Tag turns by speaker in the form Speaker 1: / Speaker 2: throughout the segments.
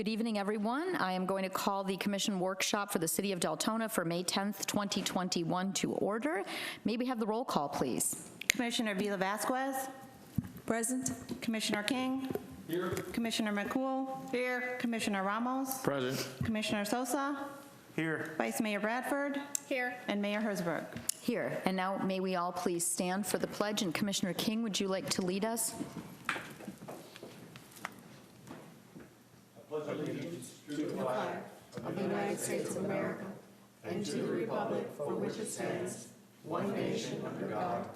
Speaker 1: Good evening, everyone. I am going to call the Commission workshop for the City of Deltona for May 10th, 2021 to order. May we have the roll call, please?
Speaker 2: Commissioner Vila Vasquez.
Speaker 3: Present.
Speaker 2: Commissioner King.
Speaker 4: Here.
Speaker 2: Commissioner McCool.
Speaker 3: Here.
Speaker 2: Commissioner Ramos.
Speaker 4: Present.
Speaker 2: Commissioner Sosa.
Speaker 4: Here.
Speaker 2: Vice Mayor Bradford.
Speaker 3: Here.
Speaker 2: And Mayor Herzberg.
Speaker 1: Here. And now may we all please stand for the pledge, and Commissioner King, would you like to lead us?
Speaker 5: I pledge allegiance to the flag of the United States of America and to the republic for which it stands, one nation under God,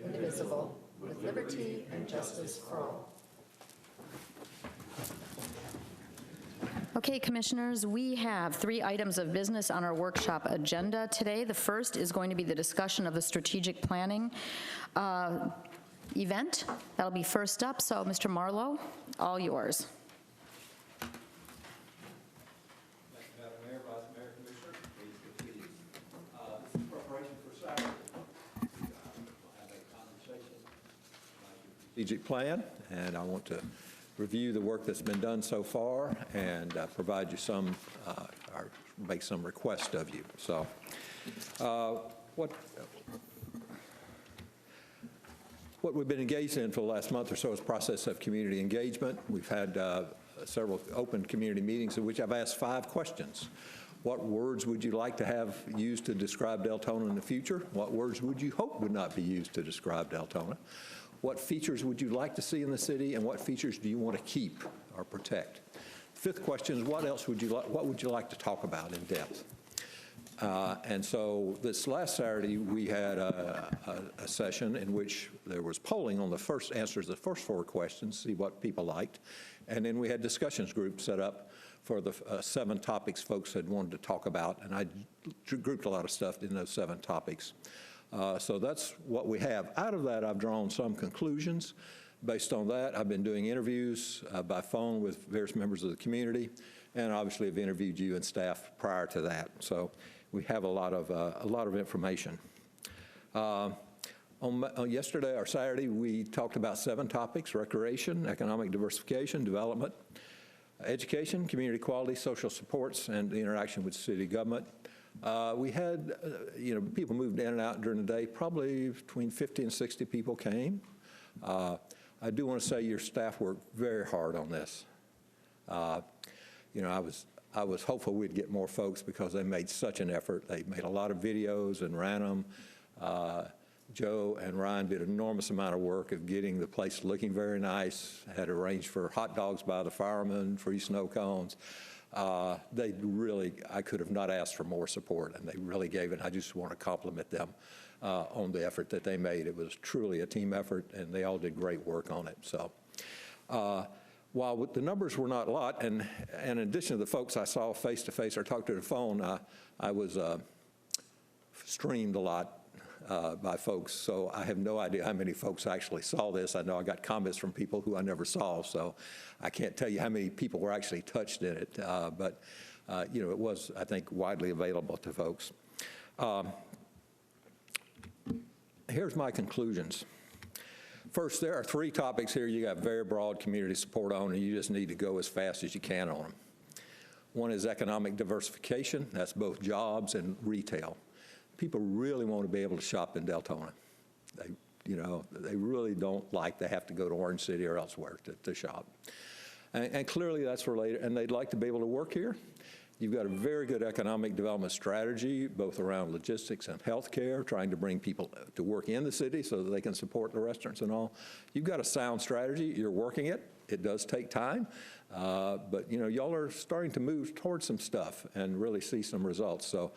Speaker 5: indivisible, with liberty and justice for all.
Speaker 1: Okay, Commissioners, we have 3 items of business on our workshop agenda today. The first is going to be the discussion of the strategic planning event. That'll be first up. So, Mr. Marlowe, all yours.
Speaker 6: Strategic plan, and I want to review the work that's been done so far and provide you some, or make some request of you. So, what we've been engaged in for the last month or so is process of community engagement. We've had several open community meetings in which I've asked 5 questions. What words would you like to have used to describe Deltona in the future? What words would you hope would not be used to describe Deltona? What features would you like to see in the city, and what features do you want to keep or protect? 5th question is, what else would you like to talk about in depth? And so this last Saturday, we had a session in which there was polling on the first answers to the first 4 questions, see what people liked. And then we had discussions groups set up for the 7 topics folks had wanted to talk about. And I grouped a lot of stuff in those 7 topics. So that's what we have. Out of that, I've drawn some conclusions. Based on that, I've been doing interviews by phone with various members of the community, and obviously have interviewed you and staff prior to that. So we have a lot of information. On yesterday or Saturday, we talked about 7 topics: recreation, economic diversification, development, education, community quality, social supports, and the interaction with city government. We had, people moved in and out during the day. Probably between 50 and 60 people came. I do want to say your staff worked very hard on this. I was hopeful we'd get more folks because they made such an effort. They made a lot of videos and ran them. Joe and Ryan did an enormous amount of work of getting the place looking very nice. Had arranged for hot dogs by the firemen, free snow cones. I could have not asked for more support, and they really gave it. I just want to compliment them on the effort that they made. It was truly a team effort, and they all did great work on it. So while the numbers were not a lot, and in addition to the folks I saw face-to-face or talked to the phone, I was streamed a lot by folks, so I have no idea how many folks actually saw this. I know I got comments from people who I never saw, so I can't tell you how many people were actually touched in it, but it was, I think, widely available to folks. Here's my conclusions. First, there are 3 topics here you got very broad community support on, and you just need to go as fast as you can on them. One is economic diversification. That's both jobs and retail. People really want to be able to shop in Deltona. They really don't like to have to go to Orange City or elsewhere to shop. And clearly that's related, and they'd like to be able to work here. You've got a very good economic development strategy, both around logistics and healthcare, trying to bring people to work in the city so that they can support the restaurants and all. You've got a sound strategy. You're working it. It does take time, but y'all are starting to move towards some stuff and really see some results. So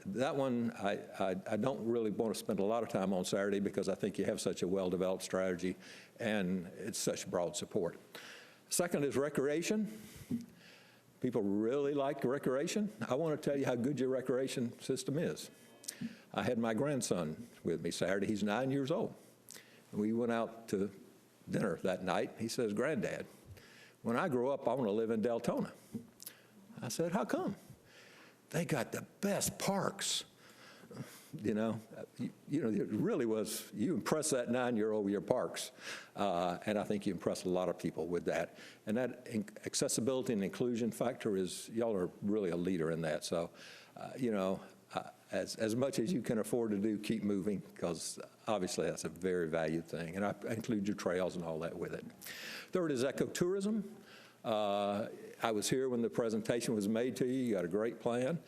Speaker 6: that one, I don't really want to spend a lot of time on Saturday because I think you have such a well-developed strategy and it's such broad support. Second is recreation. People really like recreation. I want to tell you how good your recreation system is. I had my grandson with me Saturday. He's 9 years old. We went out to dinner that night. He says, "Granddad, when I grow up, I want to live in Deltona." I said, "How come?" "They got the best parks." you know, it really was, you impressed that 9-year-old with your parks, and I think you impressed a lot of people with that. And that accessibility and inclusion factor is, y'all are really a leader in that. So, you know, as much as you can afford to do, keep moving, because obviously that's a very valued thing. And I include your trails and all that with it. Third is ecotourism. I was here when the presentation was made to you. You got a great plan.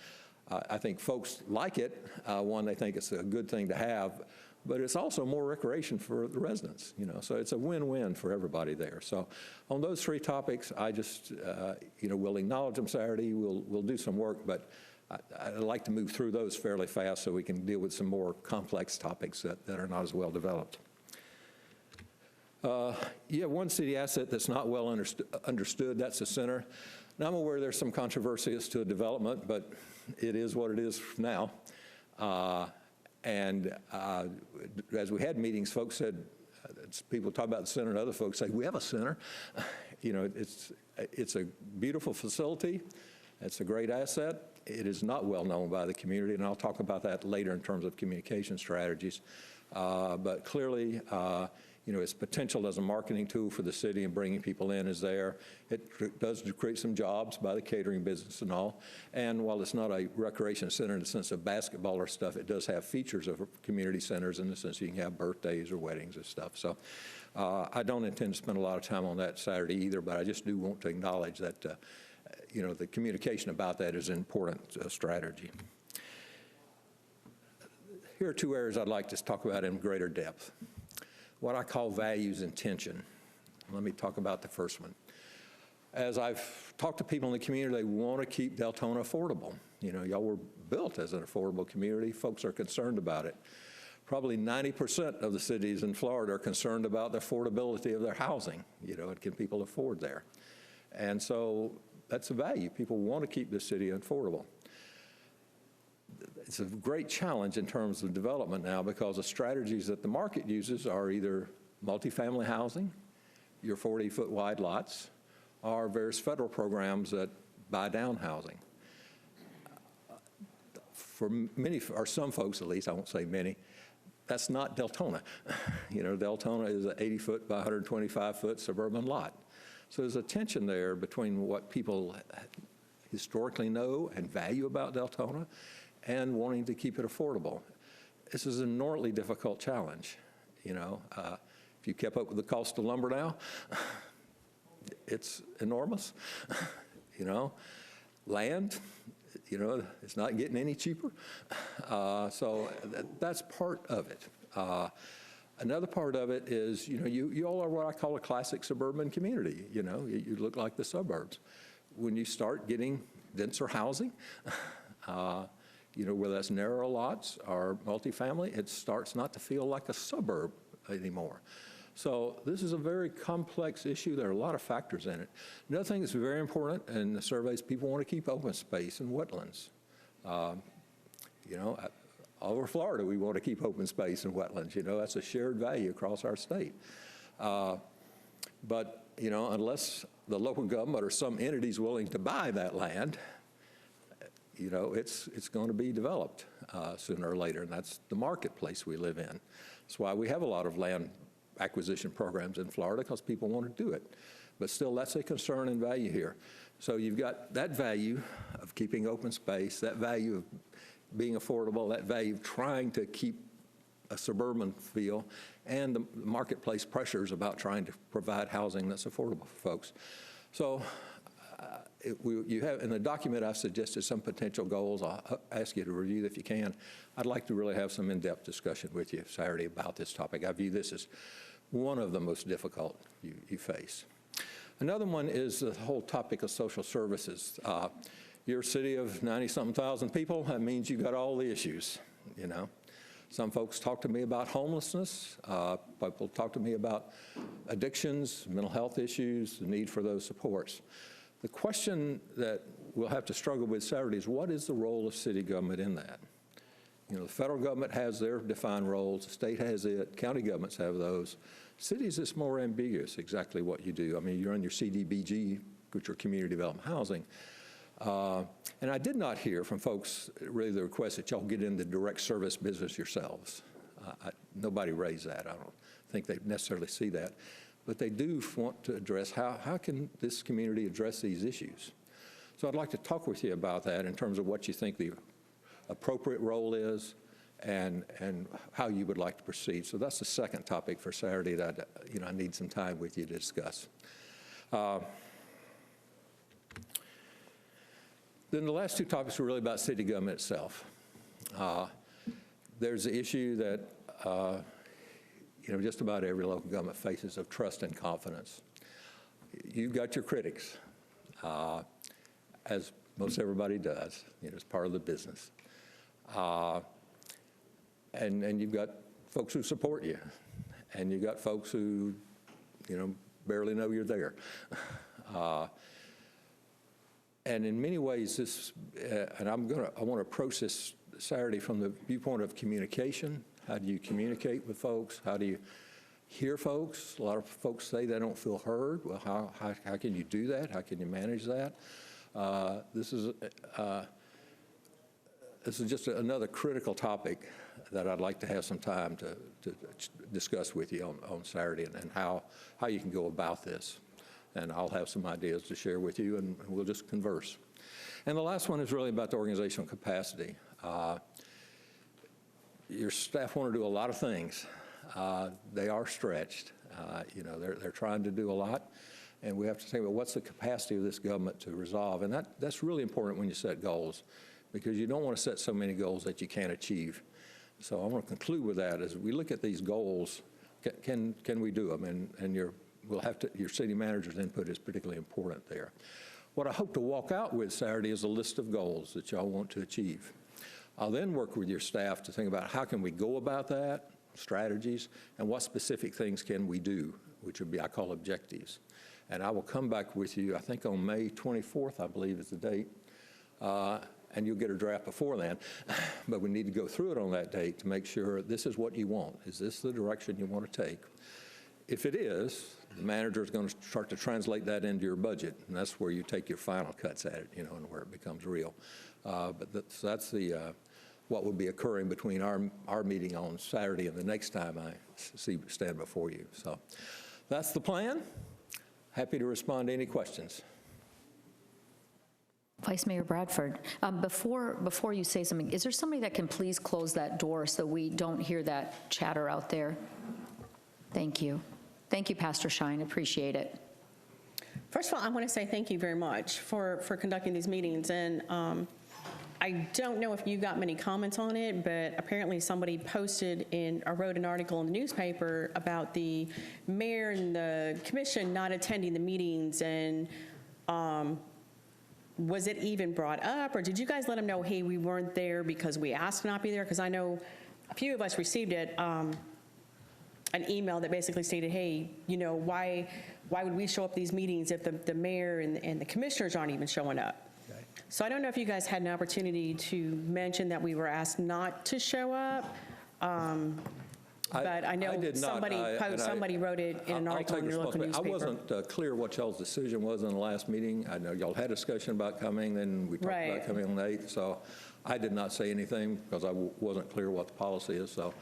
Speaker 6: I think folks like it. One, they think it's a good thing to have, but it's also more recreation for the residents, you know, so it's a win-win for everybody there. So on those 3 topics, I just, you know, we'll acknowledge them Saturday. We'll do some work, but I'd like to move through those fairly fast so we can deal with some more complex topics that are not as well developed. You have one city asset that's not well understood. That's the center. Now, I'm aware there's some controversy as to development, but it is what it is now. And as we had meetings, folks said, people talk about the center, and other folks say, we have a center. You know, it's a beautiful facility. It's a great asset. It is not well known by the community, and I'll talk about that later in terms of communication strategies. But clearly, you know, its potential as a marketing tool for the city and bringing people in is there. It does create some jobs by the catering business and all. And while it's not a recreation center in the sense of basketball or stuff, it does have features of community centers in the sense you can have birthdays or weddings and stuff. So I don't intend to spend a lot of time on that Saturday either, but I just do want to acknowledge that, you know, the communication about that is an important strategy. Here are 2 areas I'd like to talk about in greater depth. What I call values and tension. Let me talk about the first one. As I've talked to people in the community, they want to keep Deltona affordable. You know, y'all were built as an affordable community. Folks are concerned about it. Probably 90% of the cities in Florida are concerned about the affordability of their housing. You know, and can people afford there? And so that's a value. People want to keep the city affordable. It's a great challenge in terms of development now because the strategies that the market uses are either multifamily housing, your 40-foot wide lots, or various federal programs that buy down housing. For many, or some folks at least, I won't say many, that's not Deltona. You know, Deltona is an 80-foot by 125-foot suburban lot. So there's a tension there between what people historically know and value about Deltona and wanting to keep it affordable. This is an enormously difficult challenge. You know, if you kept up with the cost of lumber now, it's enormous. You know, land, you know, it's not getting any cheaper. So that's part of it. Another part of it is, you know, you all are what I call a classic suburban community. You know, you look like the suburbs. When you start getting denser housing, you know, whether that's narrow lots or multifamily, it starts not to feel like a suburb anymore. So this is a very complex issue. There are a lot of factors in it. Another thing that's very important in the surveys, people want to keep open space and wetlands. You know, all over Florida, we want to keep open space and wetlands. You know, that's a shared value across our state. But, you know, unless the local government or some entity is willing to buy that land, you know, it's going to be developed sooner or later, and that's the marketplace we live in. That's why we have a lot of land acquisition programs in Florida, because people want to do it. But still, that's a concern and value here. So you've got that value of keeping open space, that value of being affordable, that value of trying to keep a suburban feel, and the marketplace pressures about trying to provide housing that's affordable for folks. So you have, in the document, I've suggested some potential goals. I'll ask you to review if you can. I'd like to really have some in-depth discussion with you Saturday about this topic. I view this as one of the most difficult you face. Another one is the whole topic of social services. You're a city of 90-something thousand people. That means you got all the issues, you know. Some folks talk to me about homelessness. People talk to me about addictions, mental health issues, the need for those supports. The question that we'll have to struggle with Saturday is, what is the role of city government in that? You know, the federal government has their defined roles, the state has it, county governments have those. Cities, it's more ambiguous exactly what you do. I mean, you're on your CDBG, which are community development housing. And I did not hear from folks really the request that y'all get in the direct service business yourselves. Nobody raised that. I don't think they necessarily see that. But they do want to address how can this community address these issues. So I'd like to talk with you about that in terms of what you think the appropriate role is and how you would like to proceed. So that's the second topic for Saturday that I need some time with you to discuss. Then the last two topics were really about city government itself. There's the issue that just about every local government faces of trust and confidence. You've got your critics, as most everybody does. It's part of the business. And you've got folks who support you, and you've got folks who, barely know you're there. And in many ways, and I want to approach this Saturday from the viewpoint of communication. How do you communicate with folks? How do you hear folks? A lot of folks say they don't feel heard. Well, how can you do that? How can you manage that? This is just another critical topic that I'd like to have some time to discuss with you on Saturday, and how you can go about this. And I'll have some ideas to share with you, and we'll just converse. And the last one is really about the organizational capacity. Your staff want to do a lot of things. They are stretched. They're trying to do a lot, and we have to think about what's the capacity of this government to resolve. And that's really important when you set goals, because you don't want to set so many goals that you can't achieve. So I want to conclude with that. As we look at these goals, can we do them? And your city manager's input is particularly important there. What I hope to walk out with Saturday is a list of goals that y'all want to achieve. I'll then work with your staff to think about how can we go about that, strategies, and what specific things can we do, which would be, I call, objectives. And I will come back with you, I think on May 24th, I believe is the date, and you'll get a draft before then. But we need to go through it on that date to make sure this is what you want. Is this the direction you want to take? If it is, the manager is going to start to translate that into your budget, and that's where you take your final cuts at it, and where it becomes real. But that's what will be occurring between our meeting on Saturday and the next time I stand before you. So that's the plan. Happy to respond to any questions.
Speaker 1: Vice Mayor Bradford, before you say something, is there somebody that can please close that door so we don't hear that chatter out there? Thank you. Thank you, Pastor Shine. Appreciate it.
Speaker 5: First of all, I want to say thank you very much for conducting these meetings. And I don't know if you got many comments on it, but apparently somebody posted or wrote an article in the newspaper about the mayor and the commission not attending the meetings. And was it even brought up, or did you guys let them know, hey, we weren't there because we asked to not be there? Because I know a few of us received it. An email that basically stated, hey, why would we show up these meetings if the mayor and the commissioners aren't even showing up? Okay. So I don't know if you guys had an opportunity to mention that we were asked not to show up, but I know somebody wrote it in an article in your local newspaper.
Speaker 6: I wasn't clear what y'all's decision was in the last meeting. I know y'all had a discussion about coming, then we talked about coming on the 8th, so I did not say anything because I wasn't clear what the policy is, so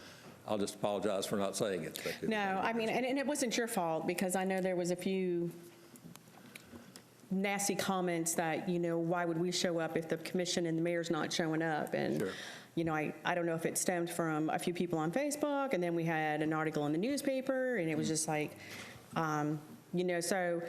Speaker 6: I'll just apologize for not saying it.
Speaker 5: No, I mean, and it wasn't your fault, because I know there was a few nasty comments that, why would we show up if the commission and the mayor's not showing up? And, sure. I don't know if it stemmed from a few people on Facebook, and then we had an article in the newspaper, and it was just like, so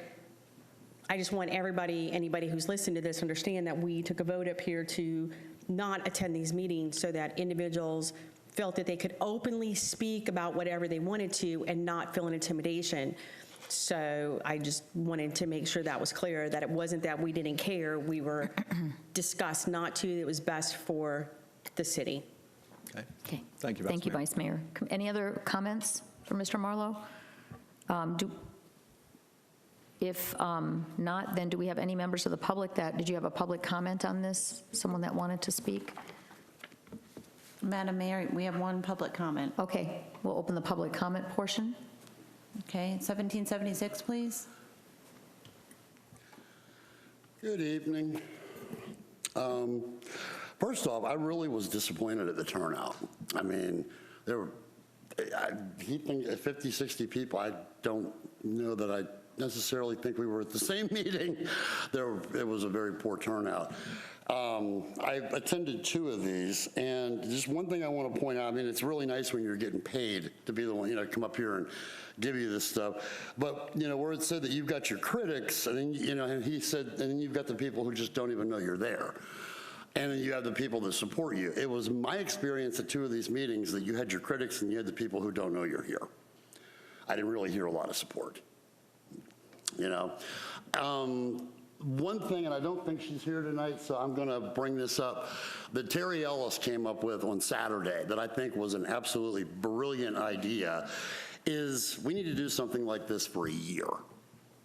Speaker 5: I just want anybody who's listening to this, understand that we took a vote up here to not attend these meetings so that individuals felt that they could openly speak about whatever they wanted to and not feel an intimidation. So I just wanted to make sure that was clear, that it wasn't that we didn't care. We were discussed not to. It was best for the city.
Speaker 6: Okay. Thank you, Vice Mayor.
Speaker 1: Thank you, Vice Mayor. Any other comments for Mr. Marlowe? If not, then do we have any members of the public did you have a public comment on this? Someone that wanted to speak?
Speaker 2: Madam Mayor, we have one public comment.
Speaker 1: Okay, we'll open the public comment portion.
Speaker 2: Okay, 1776, please.
Speaker 3: Good evening. First off, I really was disappointed at the turnout. I mean, he thinks 50, 60 people. I don't know that I necessarily think we were at the same meeting. It was a very poor turnout. I attended 2 of these, and just one thing I want to point out, I mean, it's really nice when you're getting paid to be the one, come up here and give you this stuff. But, where it said that you've got your critics, and then, and he said, and then you've got the people who just don't even know you're there. And then you have the people that support you. It was my experience at 2 of these meetings that you had your critics and you had the people who don't know you're here. I didn't really hear a lot of support. One thing, and I don't think she's here tonight, so I'm going to bring this up, that Terry Ellis came up with on Saturday that I think was an absolutely brilliant idea, is we need to do something like this for a year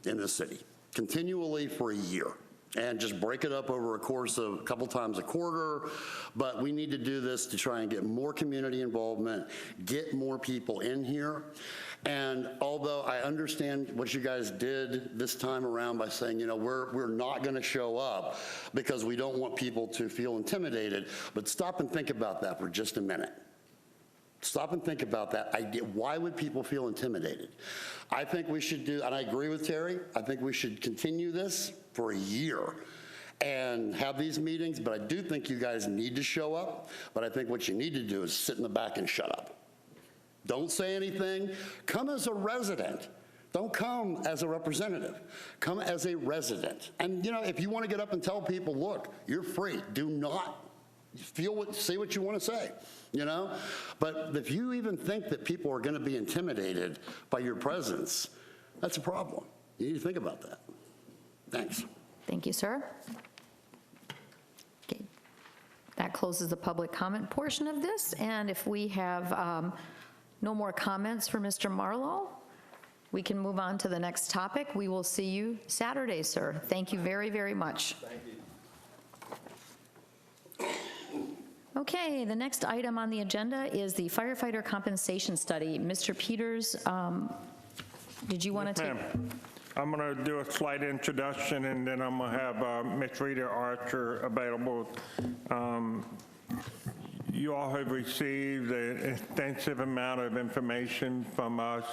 Speaker 3: in the city, continually for a year. And just break it up over a course of a couple times a quarter. But we need to do this to try and get more community involvement, get more people in here. And although I understand what you guys did this time around by saying, we're not going to show up because we don't want people to feel intimidated, but stop and think about that for just a minute. Stop and think about that idea. Why would people feel intimidated? I think we should do, and I agree with Terry, I think we should continue this for a year and have these meetings, but I do think you guys need to show up, but I think what you need to do is sit in the back and shut up. Don't say anything. Come as a resident. Don't come as a representative. Come as a resident. And, if you want to get up and tell people, look, you're free. Do not say what you want to say, But if you even think that people are going to be intimidated by your presence, that's a problem. You need to think about that. Thanks.
Speaker 1: Thank you, sir. Okay. That closes the public comment portion of this. And if we have no more comments for Mr. Marlowe, we can move on to the next topic. We will see you Saturday, sir. Thank you very, very much.
Speaker 6: Thank you.
Speaker 1: Okay, the next item on the agenda is the firefighter compensation study. Mr. Peters, did you want to take?
Speaker 4: Ma'am, I'm going to do a slight introduction, and then I'm going to have Ms. Rita Archer available. You all have received an extensive amount of information from us.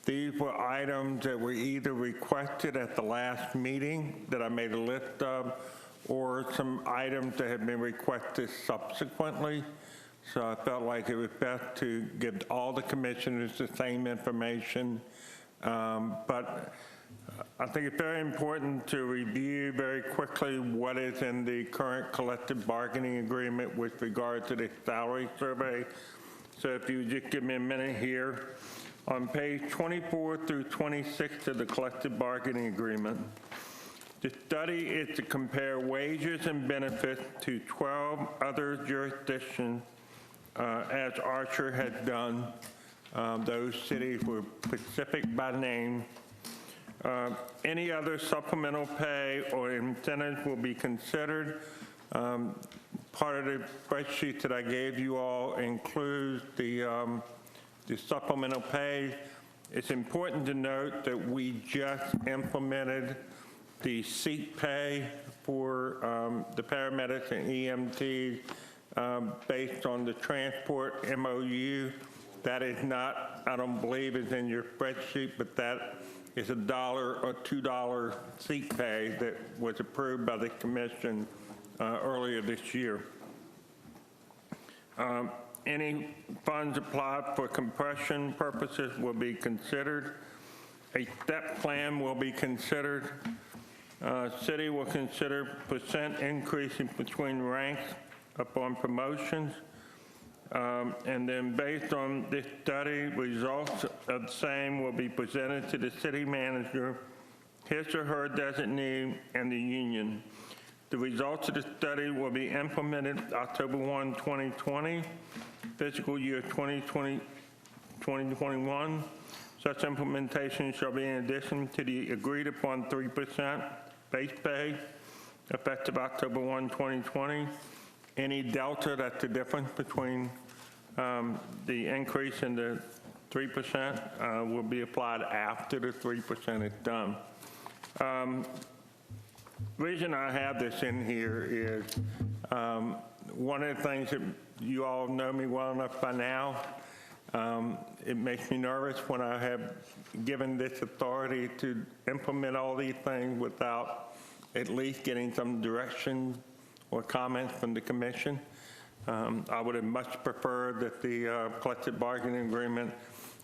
Speaker 4: These were items that were either requested at the last meeting that I made a list of, or some items that have been requested subsequently. So I felt like it was best to give all the commissioners the same information. But I think it's very important to review very quickly what is in the current collective bargaining agreement with regard to the salary survey. So if you just give me a minute here. On page 24 through 26 of the collective bargaining agreement, the study is to compare wages and benefits to 12 other jurisdictions, as Archer had done. Those cities were specific by name. Any other supplemental pay or incentives will be considered. Part of the spreadsheet that I gave you all includes the supplemental pay. It's important to note that we just implemented the seat pay for the paramedics and EMTs based on the transport MOU. That is not, I don't believe is in your spreadsheet, but that is $1 or $2 seat pay that was approved by the commission earlier this year. Any funds applied for compression purposes will be considered. A step plan will be considered. City will consider percent increasing between ranks upon promotions. And then based on this study, results of the same will be presented to the city manager, his or her designee, and the union. The results of the study will be implemented October 1, 2020, fiscal year 2020-2021. Such implementation shall be in addition to the agreed upon 3% base pay effective October 1, 2020. Any delta, that's the difference between the increase and the 3% will be applied after the 3% is done. reason I have this in here is one of the things that you all know me well enough by now. It makes me nervous when I have given this authority to implement all these things without at least getting some direction or comments from the commission. I would have much preferred that the collective bargaining agreement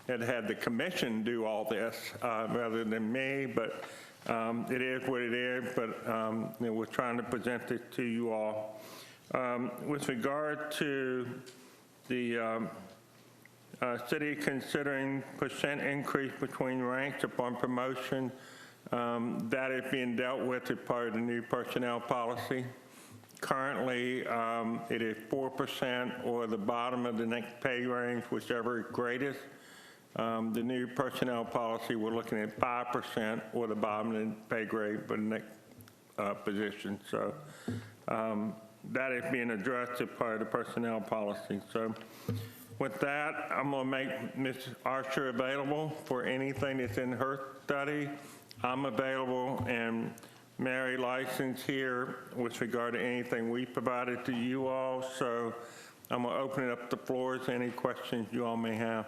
Speaker 4: had the commission do all this rather than me, but it is what it is, but you know, we're trying to present it to you all. With regard to the city considering percent increase between ranks upon promotion, that is being dealt with as part of the new personnel policy. Currently, it is 4% or the bottom of the next pay range, whichever is greatest. The new personnel policy, we're looking at 5% or the bottom of the pay grade for the next position. So that is being addressed as part of the personnel policy. So with that, I'm going to make Ms. Archer available for anything that's in her study. I'm available, and Mary license here with regard to anything we provided to you all. So I'm going to open it up the floor to any questions you all may have.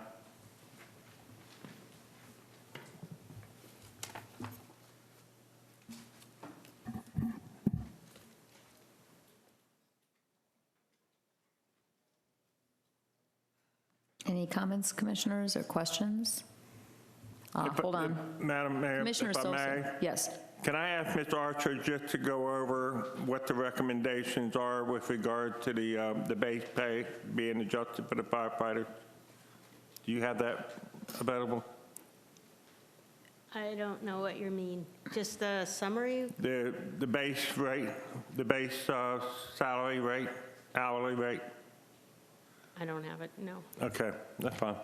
Speaker 1: Any comments, commissioners, or questions? Hold on.
Speaker 4: Madam Mayor,
Speaker 1: Commissioner
Speaker 4: if I may,
Speaker 1: Sosa. Yes.
Speaker 4: can I ask Mr. Archer just to go over what the recommendations are with regard to the base pay being adjusted for the firefighters? Do you have that available?
Speaker 7: I don't know what you mean. Just the summary?
Speaker 4: The base rate, the base salary rate, hourly rate?
Speaker 7: I don't have it, no.
Speaker 4: Okay, that's fine.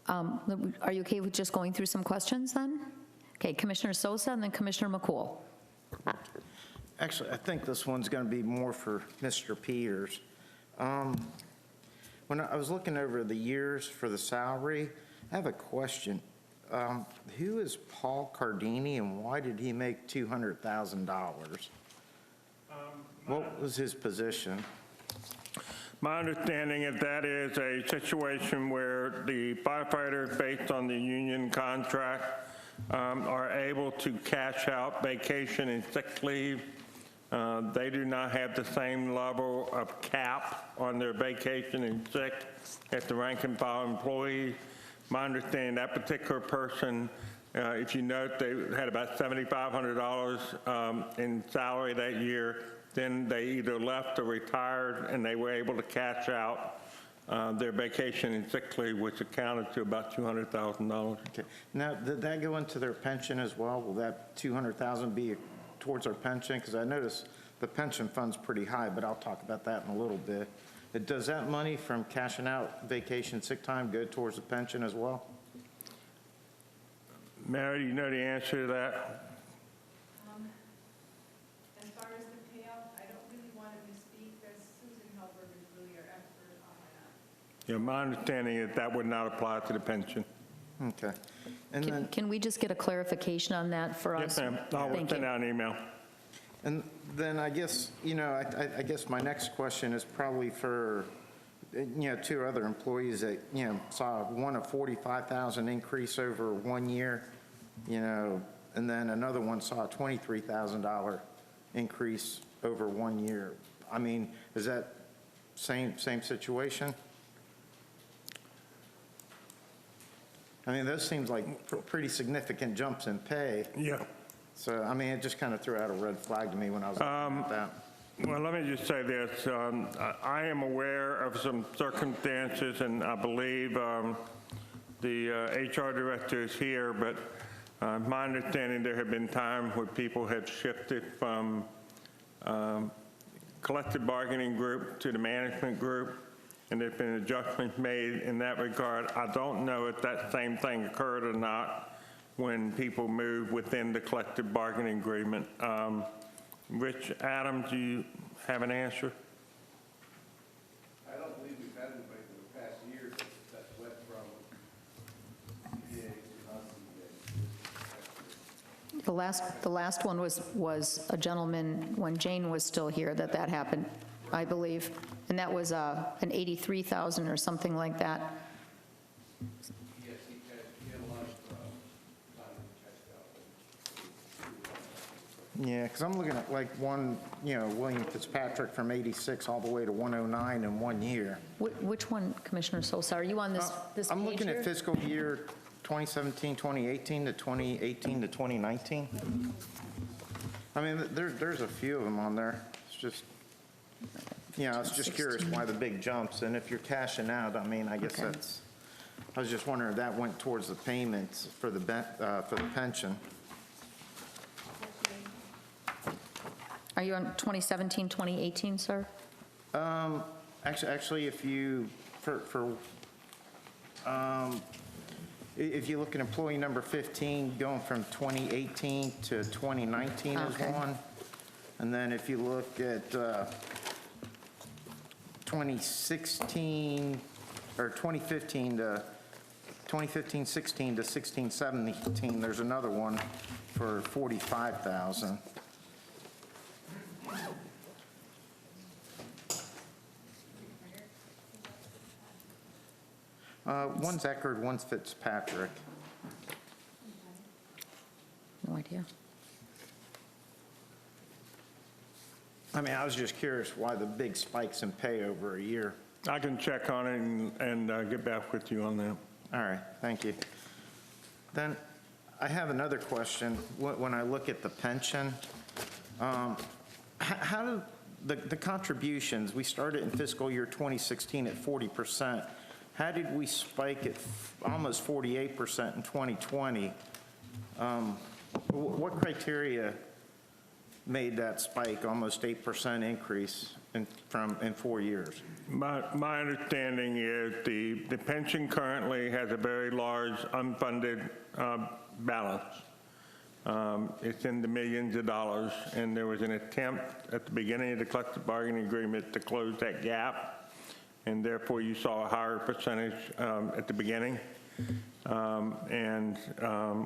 Speaker 1: Are you okay with just going through some questions then? Okay, Commissioner Sosa and then Commissioner McCool.
Speaker 8: Actually, I think this one's going to be more for Mr. Peters. When I was looking over the years for the salary, I have a question. Who is Paul Cardini and why did he make $200,000? What was his position?
Speaker 4: My understanding is that is a situation where the firefighters, based on the union contract, are able to cash out vacation and sick leave. They do not have the same level of cap on their vacation and sick as the rank and file employees. My understanding, that particular person, if you note, they had about $7,500 in salary that year. Then they either left or retired, and they were able to cash out their vacation and sick leave, which accounted to about $200,000.
Speaker 8: Okay. Now, did that go into their pension as well? Will that $200,000 be towards our pension? Because I noticed the pension fund's pretty high, but I'll talk about that in a little bit. Does that money from cashing out vacation sick time go towards the pension as well?
Speaker 4: Mary, do you know the answer to that?
Speaker 5: As far as the payout, I don't really want to misspeak, because Susan Helberg is really our expert on that.
Speaker 4: Yeah, my understanding is that would not apply to the pension.
Speaker 8: Okay. And then,
Speaker 1: Can we just get a clarification on that for us?
Speaker 4: Yes, ma'am. I'll
Speaker 1: Thank
Speaker 4: send
Speaker 1: you.
Speaker 4: out an email.
Speaker 8: and then I guess, I guess my next question is probably for, two other employees that, saw one a $45,000 increase over 1 year, and then another one saw a $23,000 increase over 1 year. I mean, is that same situation? I mean, those seems like pretty significant jumps in pay.
Speaker 4: Yeah.
Speaker 8: So, I mean, it just kind of threw out a red flag to me when I was looking at that.
Speaker 4: Well, let me just say this. I am aware of some circumstances, and I believe the HR director is here, but my understanding, there have been times where people have shifted from collective bargaining group to the management group, and there's been adjustments made in that regard. I don't know if that same thing occurred or not when people moved within the collective bargaining agreement. Rich, Adam, do you have an answer?
Speaker 9: I don't believe we've had anybody for the past year that's went from CBA to
Speaker 1: The last one was a gentleman, when Jane was still here, that happened, I believe. And that was an 83,000 or something like that.
Speaker 9: Yes, he had a lot of time to catch up.
Speaker 8: Yeah, because I'm looking at like one, William Fitzpatrick from 86 all the way to 109 in 1 year.
Speaker 1: Which one, Commissioner Sosa? Are you on this page
Speaker 8: I'm looking
Speaker 1: here?
Speaker 8: at fiscal year 2017, 2018 to 2018 to 2019. I mean, there's a few of them on there. It's just, I was just curious why the big jumps, and if you're cashing out, I mean, I guess
Speaker 1: Okay.
Speaker 8: I was just wondering if that went towards the payments for the pension.
Speaker 1: Are you on 2017, 2018, sir?
Speaker 8: Actually, if you, if you look at employee number 15, going from 2018 to 2019 is
Speaker 1: Okay.
Speaker 8: one. And then if you look at 2016, or 2015 to 2015-16 to 16-17, there's another one for 45,000. One's Eckerd, one's Fitzpatrick.
Speaker 1: No idea.
Speaker 8: I mean, I was just curious why the big spikes in pay over a year.
Speaker 4: I can check on it and get back with you on that.
Speaker 8: All right, thank you. Then I have another question. When I look at the pension, how do the contributions, we started in fiscal year 2016 at 40%. How did we spike at almost 48% in 2020? What criteria made that spike, almost 8% increase in 4 years?
Speaker 4: My understanding is the pension currently has a very large unfunded balance. It's in the millions of dollars, and there was an attempt at the beginning of the collective bargaining agreement to close that gap, and therefore you saw a higher percentage at the beginning.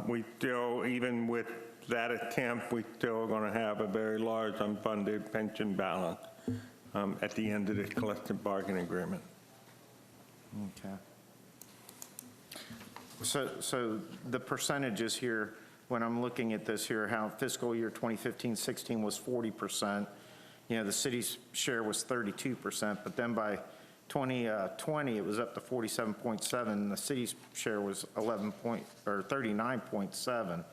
Speaker 4: We still, even with that attempt, we still are going to have a very large unfunded pension balance at the end of the collective bargaining agreement.
Speaker 8: Okay. So the percentages here, when I'm looking at this here, how fiscal year 2015-16 was 40%, the city's share was 32%, but then by 2020, it was up to 47.7, and the city's share was 39.7.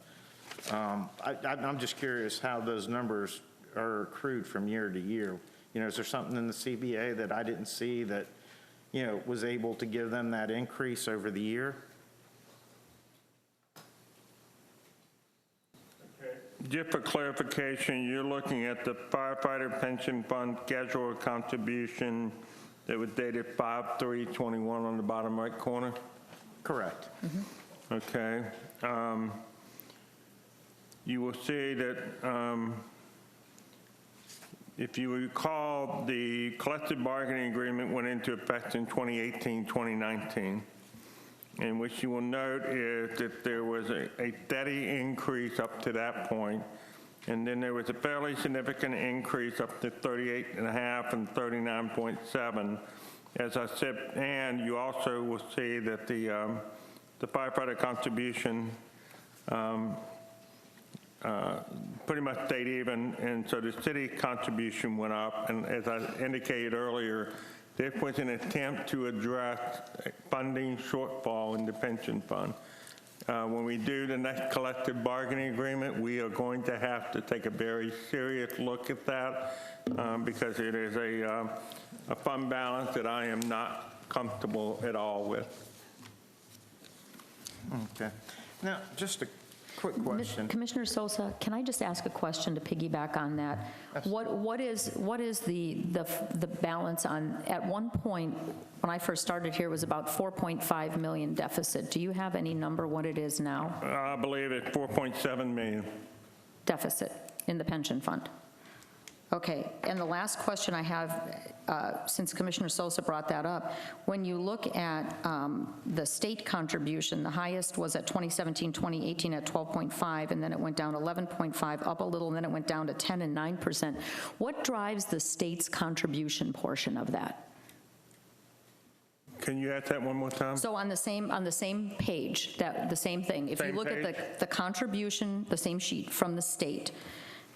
Speaker 8: I'm just curious how those numbers are accrued from year to year. Is there something in the CBA that I didn't see that, was able to give them that increase over the year?
Speaker 4: Just for clarification, you're looking at the firefighter pension fund schedule of contribution that was dated 5/3/21 on the bottom right corner?
Speaker 8: Correct.
Speaker 4: Okay. You will see that if you recall, the collective bargaining agreement went into effect in 2018-2019. And what you will note is that there was a steady increase up to that point, and then there was a fairly significant increase up to 38.5 and 39.7. As I said, and you also will see that the firefighter contribution pretty much stayed even, and so the city contribution went up. And as I indicated earlier, this was an attempt to address funding shortfall in the pension fund. When we do the next collective bargaining agreement, we are going to have to take a very serious look at that because it is a fund balance that I am not comfortable at all with.
Speaker 8: Okay. Now, just a quick question.
Speaker 1: Commissioner Sosa, can I just ask a question to piggyback on that? What is the balance on, at one point, when I first started here, was about 4.5 million deficit. Do you have any number what it is now?
Speaker 4: I believe it's 4.7 million.
Speaker 1: Deficit in the pension fund? Okay, and the last question I have, since Commissioner Sosa brought that up, when you look at the state contribution, the highest was at 2017, 2018 at 12.5, and then it went down 11.5, up a little, and then it went down to 10 and 9%. What drives the state's contribution portion of that?
Speaker 4: Can you ask that one more time?
Speaker 1: So on the same page, the same thing, if you
Speaker 4: Same
Speaker 1: look at
Speaker 4: page?
Speaker 1: the contribution, the same sheet from the state,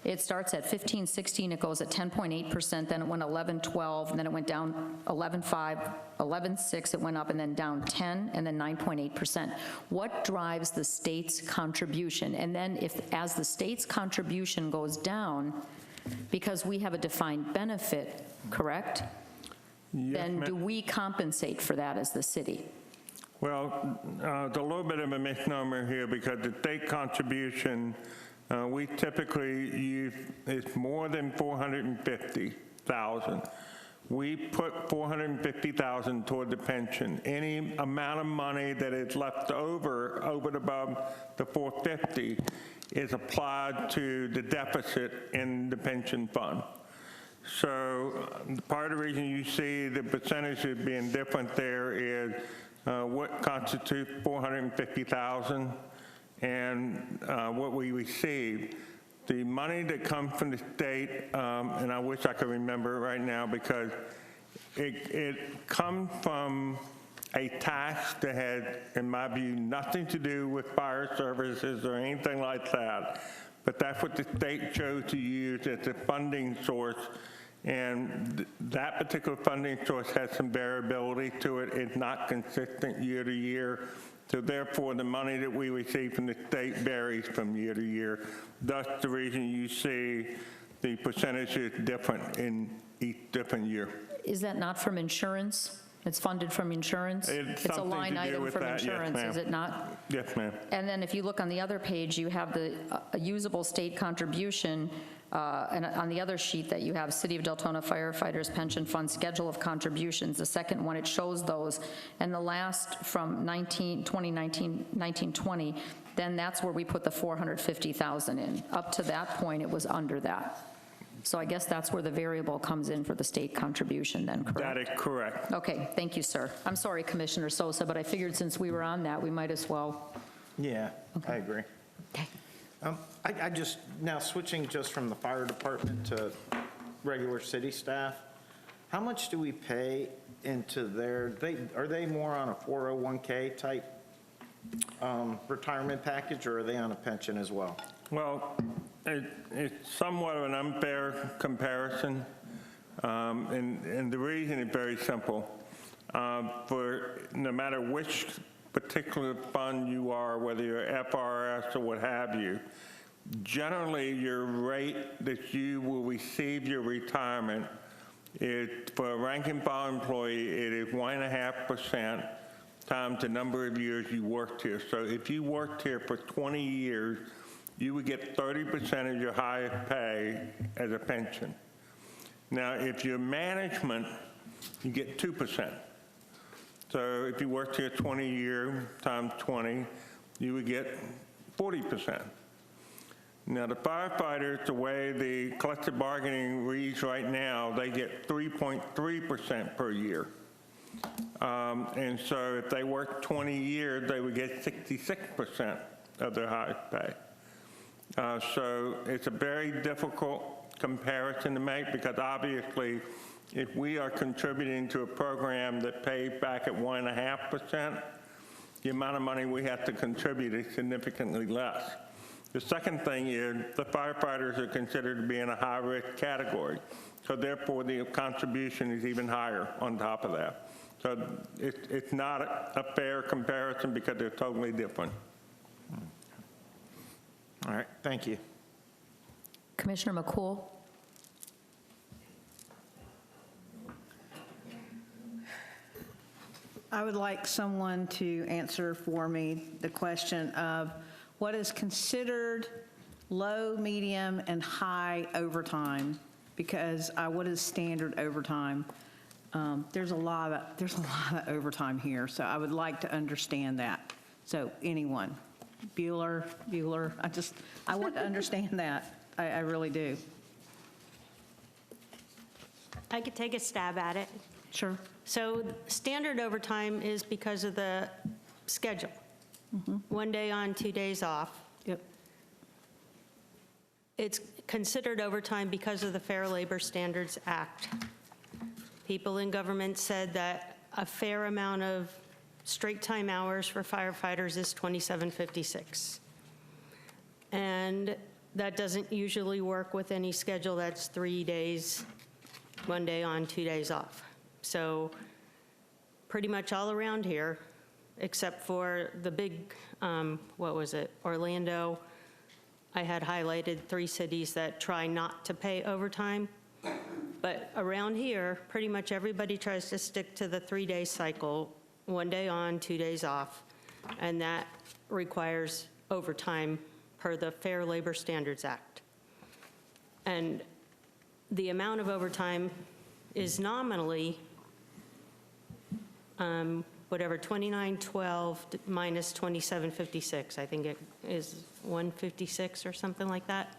Speaker 1: it starts at 15, 16, it goes at 10.8%, then it went 11, 12, and then it went down 11, 5, 11, 6, it went up, and then down 10, and then 9.8%. What drives the state's contribution? And then as the state's contribution goes down, because we have a defined benefit, correct?
Speaker 4: Yes,
Speaker 1: Then
Speaker 4: ma'am.
Speaker 1: do we compensate for that as the city?
Speaker 4: Well, there's a little bit of a misnomer here because the state contribution, we typically use, it's more than 450,000. We put 450,000 toward the pension. Any amount of money that is left over and above the 450 is applied to the deficit in the pension fund. So part of the reason you see the percentages being different there is what constitutes 450,000 and what we receive. The money that comes from the state, and I wish I could remember it right now because it comes from a tax that had, in my view, nothing to do with fire services or anything like that. But that's what the state chose to use as a funding source. And that particular funding source has some variability to it. It's not consistent year to year. So therefore, the money that we receive from the state varies from year to year. That's the reason you see the percentage is different in each different year.
Speaker 1: Is that not from insurance? It's funded from insurance?
Speaker 4: It's
Speaker 1: It's a
Speaker 4: something
Speaker 1: line
Speaker 4: to do
Speaker 1: item
Speaker 4: with
Speaker 1: from
Speaker 4: that, yes,
Speaker 1: insurance,
Speaker 4: ma'am.
Speaker 1: is it not?
Speaker 4: Yes, ma'am.
Speaker 1: And then if you look on the other page, you have the usable state contribution, and on the other sheet that you have, City of Deltona Firefighters Pension Fund Schedule of Contributions, the second one, it shows those, and the last from 2019-20, then that's where we put the 450,000 in. Up to that point, it was under that. So I guess that's where the variable comes in for the state contribution then, correct?
Speaker 4: That is correct.
Speaker 1: Okay, thank you, sir. I'm sorry, Commissioner Sosa, but I figured since we were on that, we might as well.
Speaker 8: Yeah, I agree.
Speaker 1: Okay.
Speaker 8: I just, now switching just from the fire department to regular city staff, how much do we pay into their, are they more on a 401K type retirement package, or are they on a pension as well?
Speaker 4: Well, it's somewhat of an unfair comparison, and the reason is very simple. For no matter which particular fund you are, whether you're FRS or what have you, generally your rate that you will receive your retirement is, for a rank and file employee, it is 1.5% times the number of years you worked here. So if you worked here for 20 years, you would get 30% of your highest pay as a pension. Now, if you're management, you get 2%. So if you worked here 20 years times 20, you would get 40%. Now, the firefighters, the way the collective bargaining reads right now, they get 3.3% per year. And so if they worked 20 years, they would get 66% of their highest pay. So it's a very difficult comparison to make because obviously if we are contributing to a program that pays back at 1.5%, the amount of money we have to contribute is significantly less. The second thing is the firefighters are considered to be in a high-risk category, so therefore the contribution is even higher on top of that. So it's not a fair comparison because they're totally different.
Speaker 8: All right, thank you.
Speaker 1: Commissioner McCool?
Speaker 2: I would like someone to answer for me the question of what is considered low, medium, and high overtime, because what is standard overtime? There's a lot of overtime here, so I would like to understand that. So anyone, Bueller, I want to understand that. I really do.
Speaker 7: I could take a stab at it.
Speaker 2: Sure.
Speaker 7: So standard overtime is because of the schedule. 1 day on, 2 days off.
Speaker 2: Yep.
Speaker 7: It's considered overtime because of the Fair Labor Standards Act. People in government said that a fair amount of straight time hours for firefighters is 27.56. And that doesn't usually work with any schedule that's 3 days, 1 day on, 2 days off. So pretty much all around here, except for the big, Orlando, I had highlighted 3 cities that try not to pay overtime. But around here, pretty much everybody tries to stick to the 3-day cycle, 1 day on, 2 days off, and that requires overtime per the Fair Labor Standards Act. And the amount of overtime is nominally, 2912 minus 2756. I think it is 156 or something like that.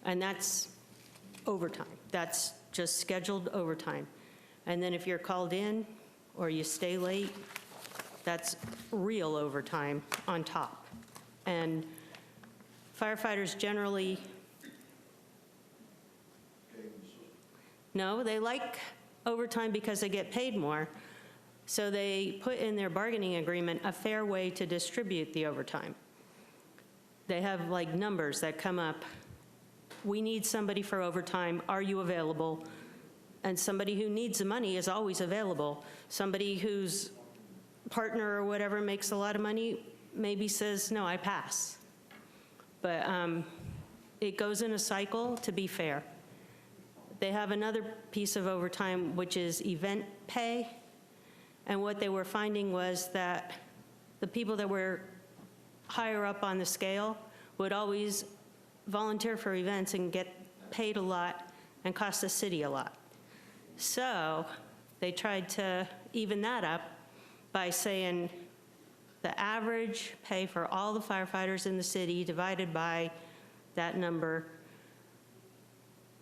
Speaker 7: And that's overtime. That's just scheduled overtime. And then if you're called in or you stay late, that's real overtime on top. And firefighters generally, no, they like overtime because they get paid more. So they put in their bargaining agreement a fair way to distribute the overtime. They have like numbers that come up. We need somebody for overtime. Are you available? And somebody who needs the money is always available. Somebody whose partner or whatever makes a lot of money maybe says, no, I pass. But it goes in a cycle to be fair. They have another piece of overtime, which is event pay. And what they were finding was that the people that were higher up on the scale would always volunteer for events and get paid a lot and cost the city a lot. So they tried to even that up by saying the average pay for all the firefighters in the city divided by that number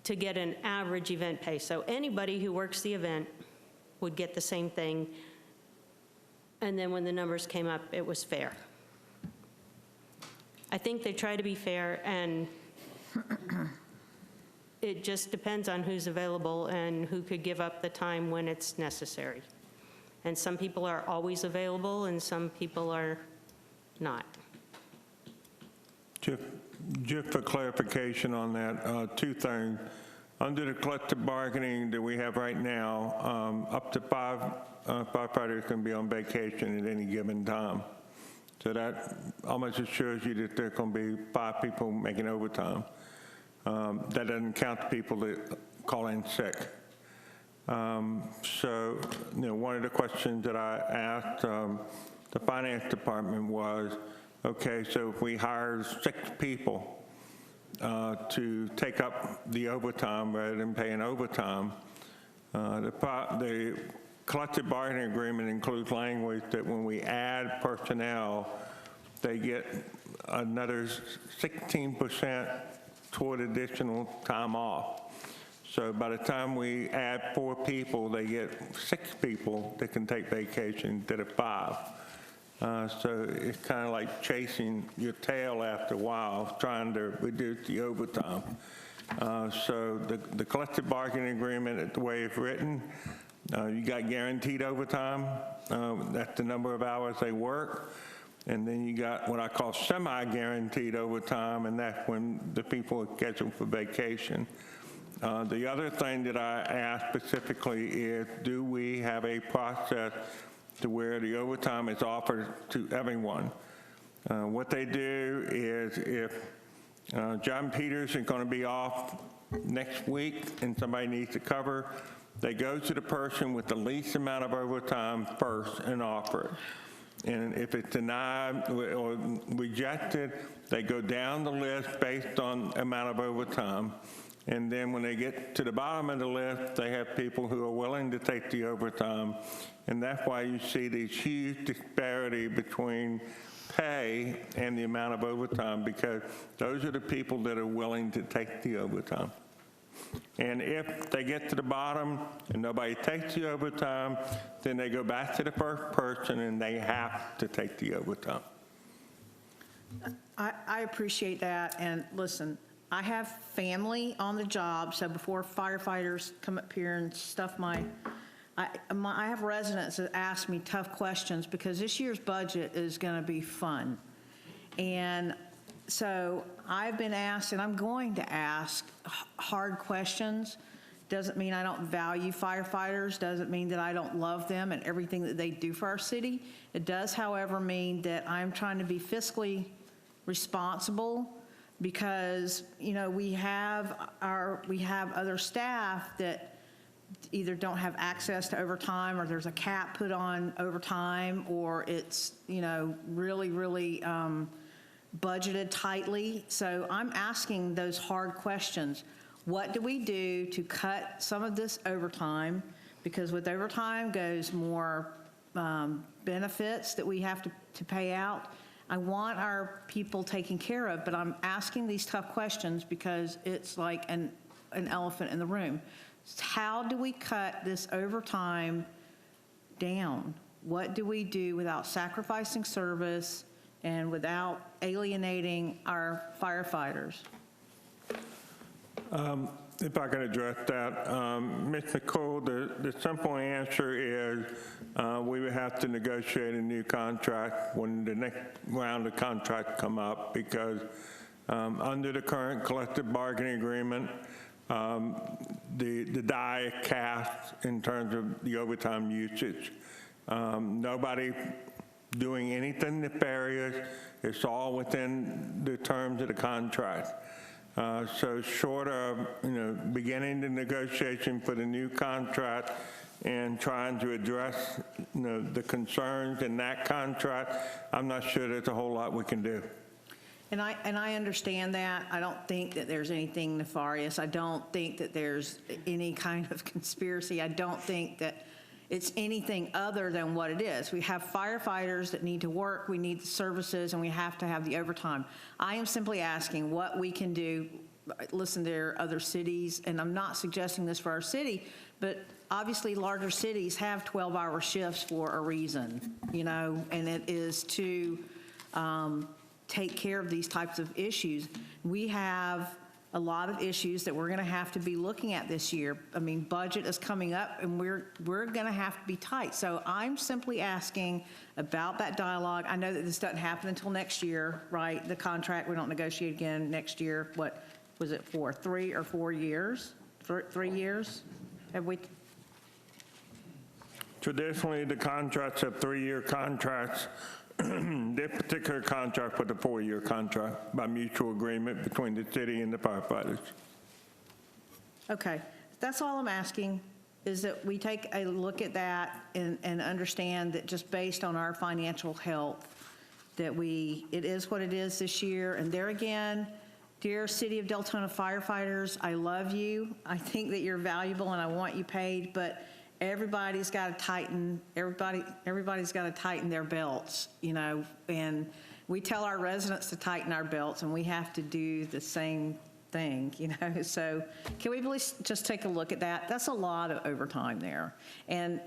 Speaker 7: to get an average event pay. So anybody who works the event would get the same thing. And then when the numbers came up, it was fair. I think they try to be fair, and it just depends on who's available and who could give up the time when it's necessary. And some people are always available, and some people are not.
Speaker 4: Just for clarification on that, 2 things. Under the collective bargaining that we have right now, up to 5 firefighters can be on vacation at any given time. So that almost assures you that there are going to be 5 people making overtime. That doesn't count the people that call in sick. So, one of the questions that I asked the finance department was, okay, so if we hire 6 people to take up the overtime rather than paying overtime, the collective bargaining agreement includes language that when we add personnel, they get another 16% toward additional time off. So by the time we add 4 people, they get 6 people that can take vacation instead of 5. So it's kind of like chasing your tail after a while, trying to reduce the overtime. So the collective bargaining agreement, the way it's written, you got guaranteed overtime. That's the number of hours they work. And then you got what I call semi-guaranteed overtime, and that's when the people are scheduled for vacation. The other thing that I asked specifically is, do we have a process to where the overtime is offered to everyone? What they do is if John Peters is going to be off next week and somebody needs to cover, they go to the person with the least amount of overtime first and offer it. And if it's denied or rejected, they go down the list based on amount of overtime. And then when they get to the bottom of the list, they have people who are willing to take the overtime. And that's why you see this huge disparity between pay and the amount of overtime, because those are the people that are willing to take the overtime. And if they get to the bottom and nobody takes the overtime, then they go back to the first person and they have to take the overtime.
Speaker 2: I appreciate that, and listen, I have family on the job, so before firefighters come up here and stuff I have residents that ask me tough questions because this year's budget is going to be fun. And so I've been asked, and I'm going to ask hard questions. Doesn't mean I don't value firefighters, doesn't mean that I don't love them and everything that they do for our city. It does, however, mean that I'm trying to be fiscally responsible because, you know, we have other staff that either don't have access to overtime or there's a cap put on overtime or it's, you know, really, really budgeted tightly. So I'm asking those hard questions. What do we do to cut some of this overtime? Because with overtime goes more benefits that we have to pay out. I want our people taken care of, but I'm asking these tough questions because it's like an elephant in the room. How do we cut this overtime down? What do we do without sacrificing service and without alienating our firefighters?
Speaker 4: If I can address that, Ms. Nicole, the simple answer is we would have to negotiate a new contract when the next round of contracts come up because under the current collective bargaining agreement, the die is cast in terms of the overtime usage. Nobody doing anything nefarious. It's all within the terms of the contract. So short of, you know, beginning the negotiation for the new contract and trying to address, you know, the concerns in that contract, I'm not sure there's a whole lot we can do.
Speaker 2: And I understand that. I don't think that there's anything nefarious. I don't think that there's any kind of conspiracy. I don't think that it's anything other than what it is. We have firefighters that need to work, we need the services, and we have to have the overtime. I am simply asking what we can do. Listen, there are other cities, and I'm not suggesting this for our city, but obviously larger cities have 12-hour shifts for a reason, you know, and it is to take care of these types of issues. We have a lot of issues that we're going to have to be looking at this year. I mean, budget is coming up, and we're going to have to be tight. So I'm simply asking about that dialogue. I know that this doesn't happen until next year, right? The contract, we don't negotiate again next year. What was it for, 3 or 4 years? 3 years? Have we?
Speaker 4: Traditionally, the contracts are 3-year contracts. This particular contract was a 4-year contract by mutual agreement between the city and the firefighters.
Speaker 2: Okay, that's all I'm asking, is that we take a look at that and understand that just based on our financial health, that it is what it is this year. And there again, dear City of Deltona firefighters, I love you. I think that you're valuable and I want you paid, but everybody's got to tighten, everybody's got to tighten their belts, you know, and we tell our residents to tighten our belts and we have to do the same thing, you know. So can we please just take a look at that? That's a lot of overtime there. And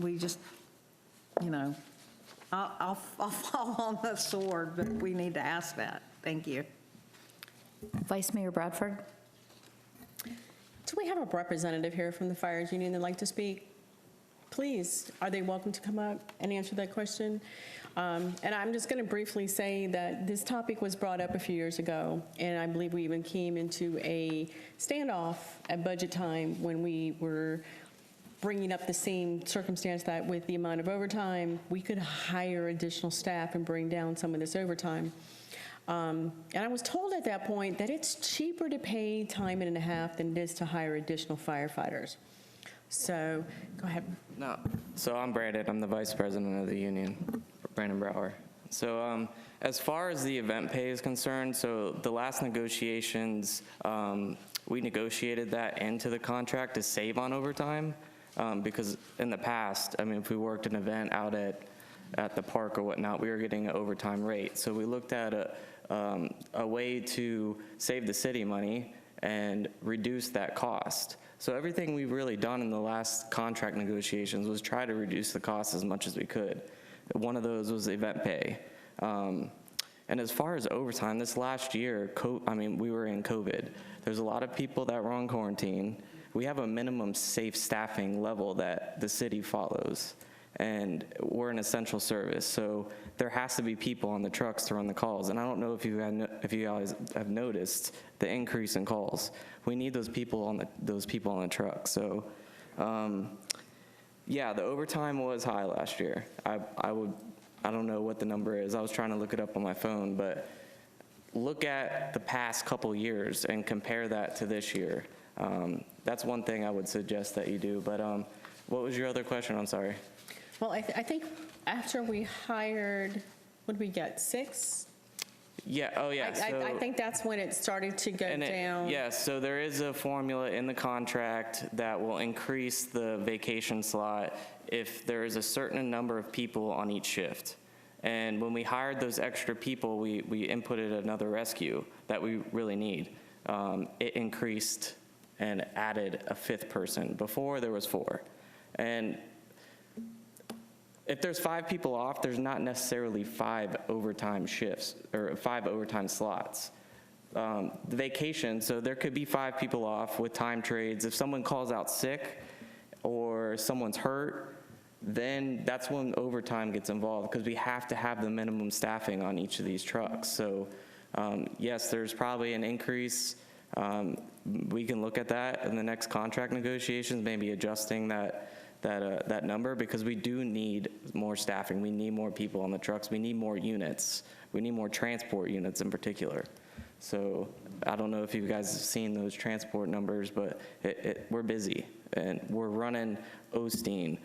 Speaker 2: we just, you know, I'll fall on the sword, but we need to ask that. Thank you.
Speaker 1: Vice Mayor Bradford?
Speaker 5: Do we have a representative here from the Fires Union that'd like to speak? Please, are they welcome to come up and answer that question? And I'm just going to briefly say that this topic was brought up a few years ago, and I believe we even came into a standoff at budget time when we were bringing up the same circumstance that with the amount of overtime, we could hire additional staff and bring down some of this overtime. And I was told at that point that it's cheaper to pay time and a half than it is to hire additional firefighters. So, go ahead.
Speaker 10: No, so I'm Brandon, I'm the vice president of the union, Brandon Brower. So as far as the event pay is concerned, so the last negotiations, we negotiated that into the contract to save on overtime, because in the past, I mean, if we worked an event out at the park or whatnot, we were getting an overtime rate. So we looked at a way to save the city money and reduce that cost. So everything we've really done in the last contract negotiations was try to reduce the cost as much as we could. One of those was event pay. And as far as overtime, this last year, we were in COVID. There's a lot of people that were on quarantine. We have a minimum safe staffing level that the city follows, and we're an essential service, so there has to be people on the trucks to run the calls. And I don't know if you guys have noticed the increase in calls. We need those people on the truck. So, yeah, the overtime was high last year. I don't know what the number is. I was trying to look it up on my phone, but look at the past couple years and compare that to this year. That's one thing I would suggest that you do. But what was your other question? I'm sorry.
Speaker 5: Well, I think after we hired, what did we get, 6?
Speaker 10: Yeah, oh yeah.
Speaker 5: I think that's when it started to go down.
Speaker 10: Yes, so there is a formula in the contract that will increase the vacation slot if there is a certain number of people on each shift. And when we hired those extra people, we inputted another rescue that we really need. It increased and added a 5th person. Before, there was 4. And if there's 5 people off, there's not necessarily 5 overtime shifts or 5 overtime slots. The vacation, so there could be 5 people off with time trades. If someone calls out sick or someone's hurt, then that's when overtime gets involved, because we have to have the minimum staffing on each of these trucks. So yes, there's probably an increase. We can look at that in the next contract negotiations, maybe adjusting that number, because we do need more staffing. We need more people on the trucks. We need more units. We need more transport units in particular. So I don't know if you guys have seen those transport numbers, but we're busy, and we're running Osteen,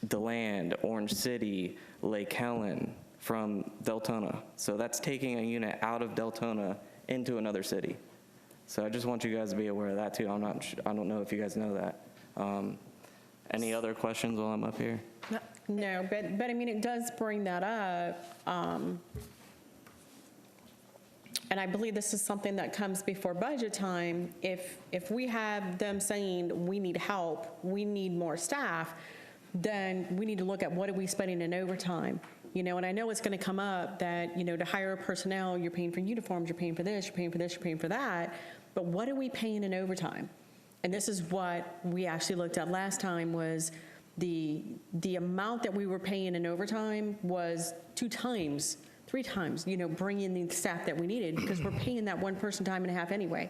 Speaker 10: DeLand, Orange City, Lake Helen from Deltona. So that's taking a unit out of Deltona into another city. So I just want you guys to be aware of that too. I don't know if you guys know that. Any other questions while I'm up here?
Speaker 5: No, but I mean, it does bring that up. And I believe this is something that comes before budget time. If we have them saying we need help, we need more staff, then we need to look at what are we spending in overtime. And I know it's going to come up that, to hire personnel, you're paying for uniforms, you're paying for this, you're paying for this, you're paying for that. But what are we paying in overtime? And this is what we actually looked at last time, was the amount that we were paying in overtime was 2 times, 3 times, bringing the staff that we needed, because we're paying that one person time and a half anyway.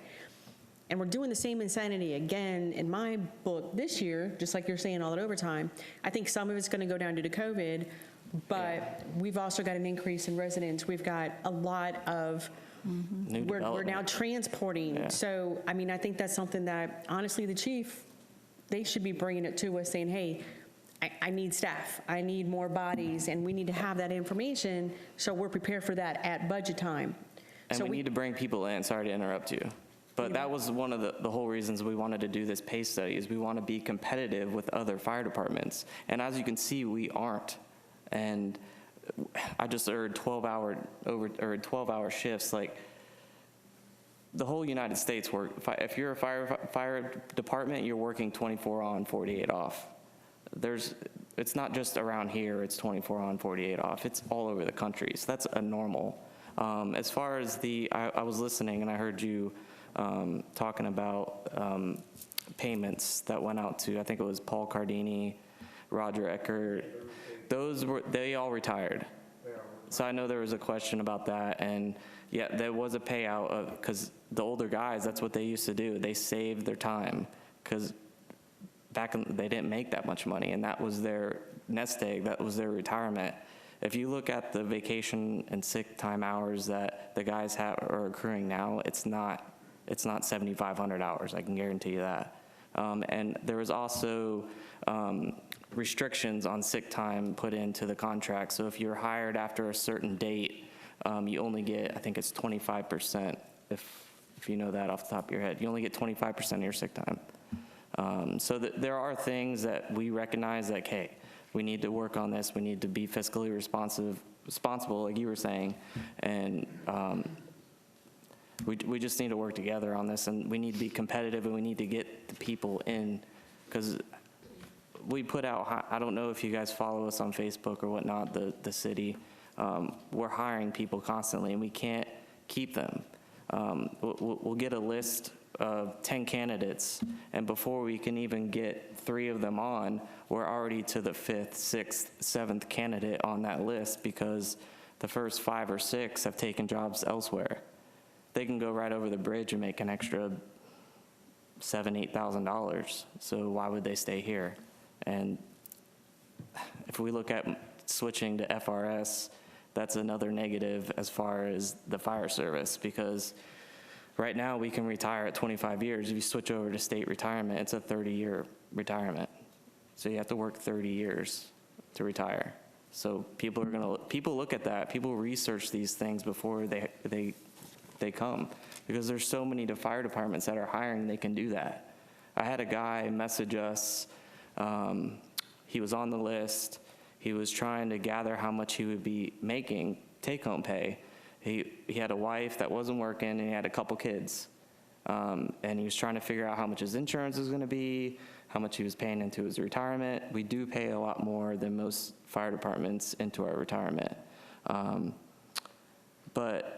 Speaker 5: And we're doing the same insanity again in my book this year, just like you're saying, all that overtime. I think some of it's going to go down due to COVID, but we've also got an increase in residents. We've got a lot of, we're now transporting.
Speaker 10: Yeah.
Speaker 5: So, I mean, I think that's something that, honestly, the chief, they should be bringing it to us saying, hey, I need staff, I need more bodies, and we need to have that information so we're prepared for that at budget time.
Speaker 10: And
Speaker 5: So
Speaker 10: we need to bring people in. Sorry to interrupt you. But that was one of the whole reasons we wanted to do this pay study, is we want to be competitive with other fire departments. And as you can see, we aren't. And I just heard 12-hour shifts. Like, the whole United States work. If you're a fire department, you're working 24 on, 48 off. It's not just around here. It's 24 on, 48 off. It's all over the country. So that's a normal. As far as I was listening and I heard you talking about payments that went out to, I think it was Paul Cardini, Roger Eckert. They all retired. So I know there was a question about that, and yeah, there was a payout because the older guys, that's what they used to do. They saved their time, because they didn't make that much money, and that was their nest egg, that was their retirement. If you look at the vacation and sick time hours that the guys are accruing now, it's not 7,500 hours, I can guarantee you that. And there was also restrictions on sick time put into the contract. So if you're hired after a certain date, you only get, I think it's 25%, if you know that off the top of your head. You only get 25% of your sick time. So there are things that we recognize, like, hey, we need to work on this. We need to be fiscally responsible, like you were saying. And we just need to work together on this, and we need to be competitive, and we need to get the people in, because we put out, I don't know if you guys follow us on Facebook or whatnot, the city, we're hiring people constantly, and we can't keep them. We'll get a list of 10 candidates, and before we can even get 3 of them on, we're already to the 5th, 6th, 7th candidate on that list because the first 5 or 6 have taken jobs elsewhere. They can go right over the bridge and make an extra $7,000, $8,000. So why would they stay here? And if we look at switching to FRS, that's another negative as far as the fire service, because right now we can retire at 25 years. If you switch over to state retirement, it's a 30-year retirement. So you have to work 30 years to retire. So people look at that. People research these things before they come, because there's so many fire departments that are hiring, they can do that. I had a guy message us. He was on the list. He was trying to gather how much he would be making take-home pay. He had a wife that wasn't working, and he had a couple kids. And he was trying to figure out how much his insurance was going to be, how much he was paying into his retirement. We do pay a lot more than most fire departments into our retirement. But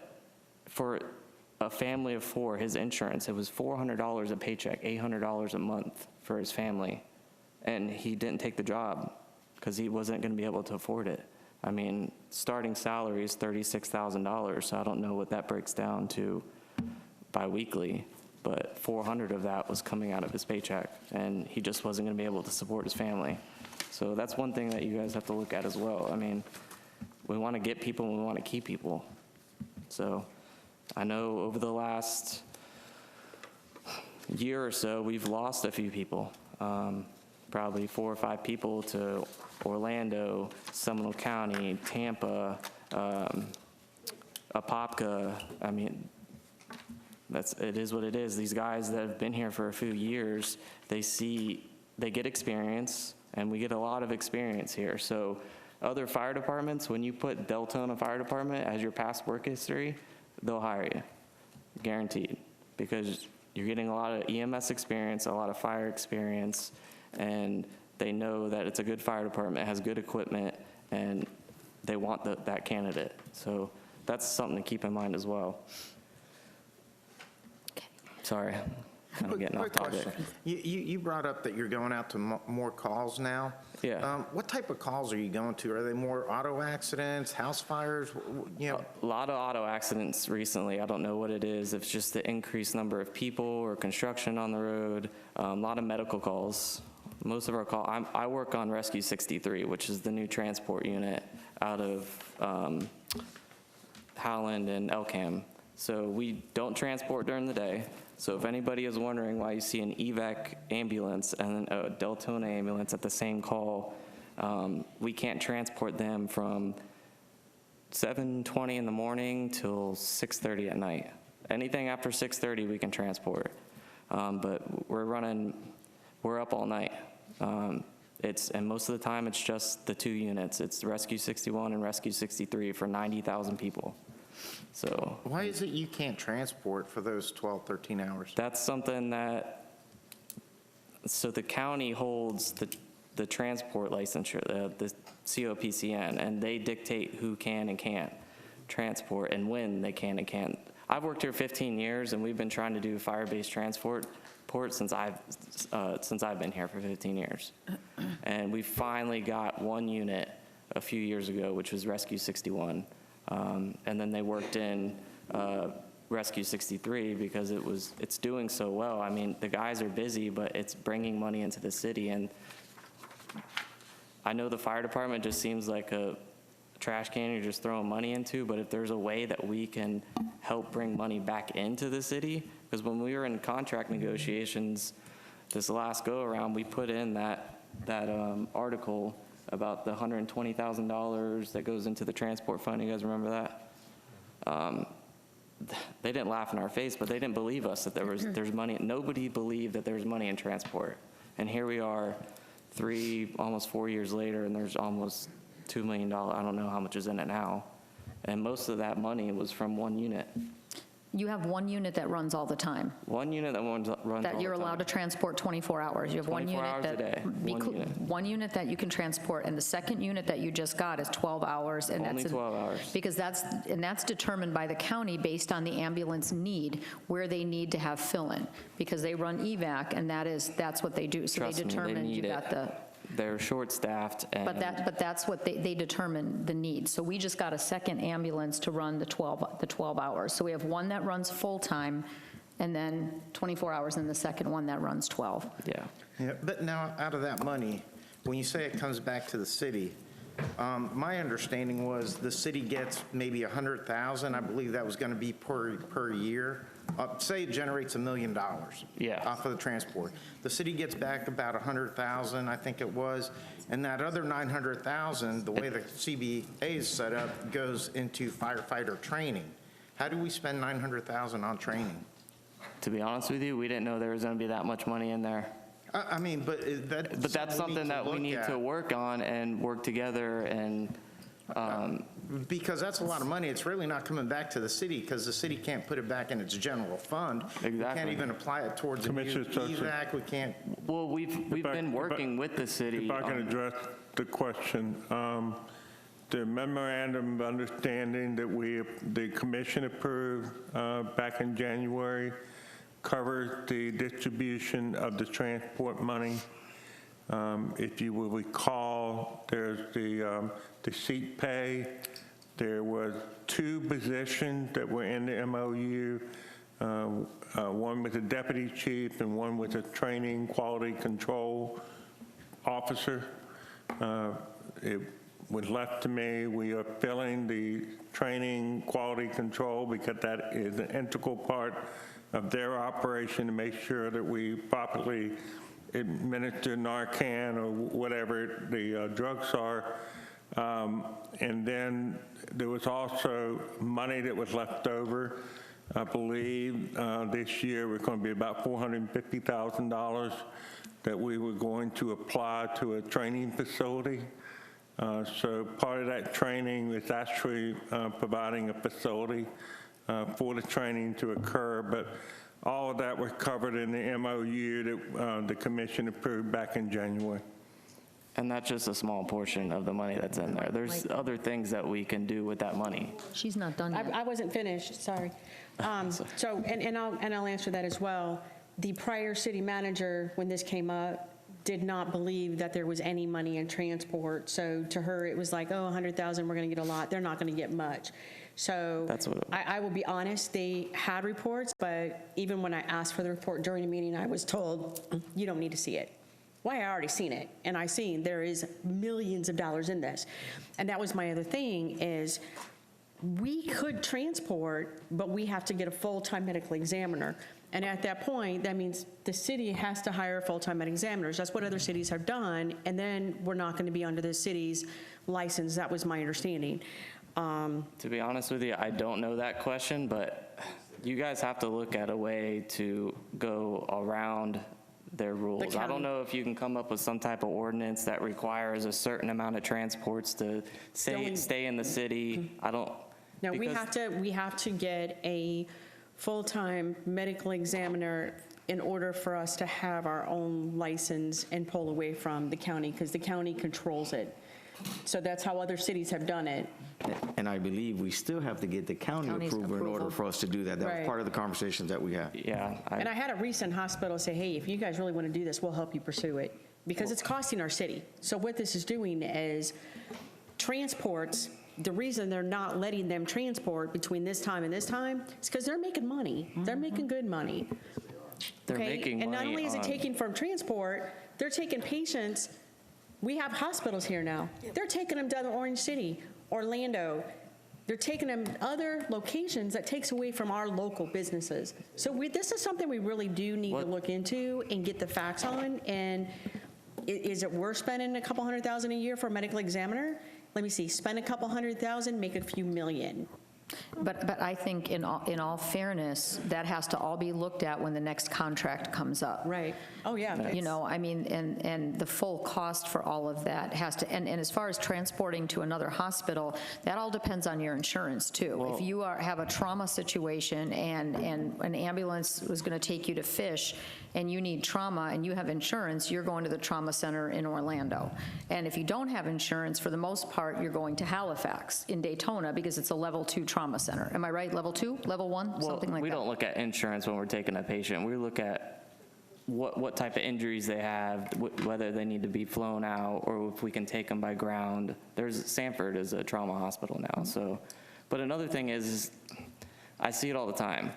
Speaker 10: for a family of 4, his insurance, it was $400 a paycheck, $800 a month for his family. And he didn't take the job because he wasn't going to be able to afford it. I mean, starting salary is $36,000, so I don't know what that breaks down to biweekly, but 400 of that was coming out of his paycheck, and he just wasn't going to be able to support his family. So that's one thing that you guys have to look at as well. I mean, we want to get people and we want to keep people. So I know over the last year or so, we've lost a few people, probably 4 or 5 people to Orlando, Seminole County, Tampa, Apopka. I mean, it is what it is. These guys that have been here for a few years, they get experience, and we get a lot of experience here. So other fire departments, when you put Deltona Fire Department as your past work history, they'll hire you, guaranteed, because you're getting a lot of EMS experience, a lot of fire experience, and they know that it's a good fire department, has good equipment, and they want that candidate. So that's something to keep in mind as well. Sorry, kind of getting off topic.
Speaker 8: You brought up that you're going out to more calls now.
Speaker 10: Yeah.
Speaker 8: What type of calls are you going to? Are they more auto accidents, house fires? You know,
Speaker 10: A lot of auto accidents recently. I don't know what it is. If it's just the increased number of people or construction on the road. A lot of medical calls. Most of our calls, I work on Rescue 63, which is the new transport unit out of Howland and Elkham. So we don't transport during the day. So if anybody is wondering why you see an evac ambulance and a Deltona ambulance at the same call, we can't transport them from 7:20 in the morning till 6:30 at night. Anything after 6:30 we can transport. But we're up all night. And most of the time it's just the 2 units. It's Rescue 61 and Rescue 63 for 90,000 people. So
Speaker 8: why is it you can't transport for those 12, 13 hours?
Speaker 10: that's something so the county holds the transport licensure, the COPCN, and they dictate who can and can't transport and when they can and can't. I've worked here 15 years, and we've been trying to do fire-based transport since I've been here for 15 years. And we finally got 1 unit a few years ago, which was Rescue 61. And then they worked in Rescue 63 because it's doing so well. I mean, the guys are busy, but it's bringing money into the city. And I know the fire department just seems like a trash can you're just throwing money into, but if there's a way that we can help bring money back into the city, because when we were in contract negotiations this last go-around, we put in that article about the $120,000 that goes into the transport fund. You guys remember that? They didn't laugh in our face, but they didn't believe us that there's money. Nobody believed that there was money in transport. And here we are 3, almost 4 years later, and there's almost $2 million. I don't know how much is in it now. And most of that money was from 1 unit.
Speaker 1: You have one unit that runs all the time,
Speaker 10: One unit that runs all the
Speaker 1: that you're
Speaker 10: time.
Speaker 1: allowed to transport 24 hours. You have one
Speaker 10: 24
Speaker 1: unit
Speaker 10: hours
Speaker 1: that.
Speaker 10: a day, one unit.
Speaker 1: One unit that you can transport, and the second unit that you just got is 12 hours. And
Speaker 10: Only
Speaker 1: that's
Speaker 10: 12 hours.
Speaker 1: Because that's determined by the county based on the ambulance need, where they need to have fill-in, because they run evac, and that's what they do. So
Speaker 10: Trust
Speaker 1: they
Speaker 10: me, they
Speaker 1: determine you
Speaker 10: need
Speaker 1: got
Speaker 10: it.
Speaker 1: the.
Speaker 10: They're short-staffed, and
Speaker 1: But that's what they determine the need. So we just got a second ambulance to run the 12 hours. So we have one that runs full-time, and then 24 hours, and the second one that runs 12.
Speaker 10: yeah.
Speaker 8: Yeah, but now, out of that money, when you say it comes back to the city, my understanding was the city gets maybe 100,000, I believe that was going to be per year. Say it generates $1 million.
Speaker 10: Yeah.
Speaker 8: Off of the transport. The city gets back about 100,000, I think it was, and that other 900,000, the way the CBA is set up, goes into firefighter training. How do we spend 900,000 on training?
Speaker 10: To be honest with you, we didn't know there was going to be that much money in there.
Speaker 8: I mean, but that.
Speaker 10: But that's something that we need to work on and work together and,
Speaker 8: Because that's a lot of money. It's really not coming back to the city because the city can't put it back in its general fund. We can't
Speaker 10: Exactly.
Speaker 8: even apply it towards a new
Speaker 4: Commissioner Tucker.
Speaker 8: EVAC. We can't.
Speaker 10: well, we've been working with the city.
Speaker 4: If I can address the question, the memorandum of understanding that the commission approved back in January covered the distribution of the transport money. If you will recall, there's the seat pay. There was 2 positions that were in the MOU. One was a deputy chief and one was a training quality control officer. It was left to me. We are filling the training quality control because that is an integral part of their operation to make sure that we properly administer Narcan or whatever the drugs are. And then there was also money that was left over. I believe this year we're going to be about $450,000 that we were going to apply to a training facility. So part of that training is actually providing a facility for the training to occur, but all of that was covered in the MOU that the commission approved back in January.
Speaker 10: And that's just a small portion of the money that's in there. There's other things that we can do with that money.
Speaker 1: She's not done yet.
Speaker 5: I wasn't finished, sorry. So, and I'll answer that as well. The prior city manager, when this came up, did not believe that there was any money in transport. So to her, it was like, oh, 100,000, we're going to get a lot. They're not going to get much. So
Speaker 10: That's what
Speaker 5: I will be honest, they had reports, but even when I asked for the report during the meeting, I was told, you don't need to see it. Well, I already seen it, and I seen there is millions of dollars in this. And that was my other thing is, we could transport, but we have to get a full-time medical examiner. And at that point, that means the city has to hire full-time medical examiners. That's what other cities have done, and then we're not going to be under the city's license. That was my understanding.
Speaker 10: To be honest with you, I don't know that question, but you guys have to look at a way to go around their rules. I
Speaker 5: county.
Speaker 10: don't know if you can come up with some type of ordinance that requires a certain amount of transports to stay in the city. I don't.
Speaker 5: No, we
Speaker 10: because-
Speaker 5: have to get a full-time medical examiner in order for us to have our own license and pull away from the county, because the county controls it. So that's how other cities have done it.
Speaker 11: And I believe we still have to get the county
Speaker 1: County's
Speaker 11: approval in order
Speaker 1: approval.
Speaker 11: for us to do that. That was
Speaker 5: Right.
Speaker 11: part of the conversations that we had.
Speaker 10: Yeah.
Speaker 5: And I had a recent hospital say, hey, if you guys really want to do this, we'll help you pursue it, because it's costing our city. So what this is doing is transports, the reason they're not letting them transport between this time and this time is because they're making money. They're making good money.
Speaker 10: They're
Speaker 5: Okay?
Speaker 10: making money
Speaker 5: And not only is it
Speaker 10: on-
Speaker 5: taking from transport, they're taking patients. We have hospitals here now. They're taking them down to Orange City, Orlando. They're taking them other locations that takes away from our local businesses. So this is something we really do need to
Speaker 10: What-
Speaker 5: look into and get the facts on. And is it worth spending a couple $100,000 a year for a medical examiner? Let me see, spend a couple $100,000, make a few million.
Speaker 1: But I think in all fairness, that has to all be looked at when the next contract comes up.
Speaker 2: Right. Oh, yeah.
Speaker 1: You know, I mean, and the full cost for all of that has to, and as far as transporting to another hospital, that all depends on your insurance too. If you have a trauma situation and an ambulance was going to take you to Fish and you need trauma and you have insurance, you're going to the trauma center in Orlando. And if you don't have insurance, for the most part, you're going to Halifax in Daytona because it's a level 2 trauma center. Am I right? Level 2, level 1, something like that?
Speaker 10: We don't look at insurance when we're taking a patient. We look at what type of injuries they have, whether they need to be flown out, or if we can take them by ground. Sanford is a trauma hospital now, so. But another thing is, I see it all the time.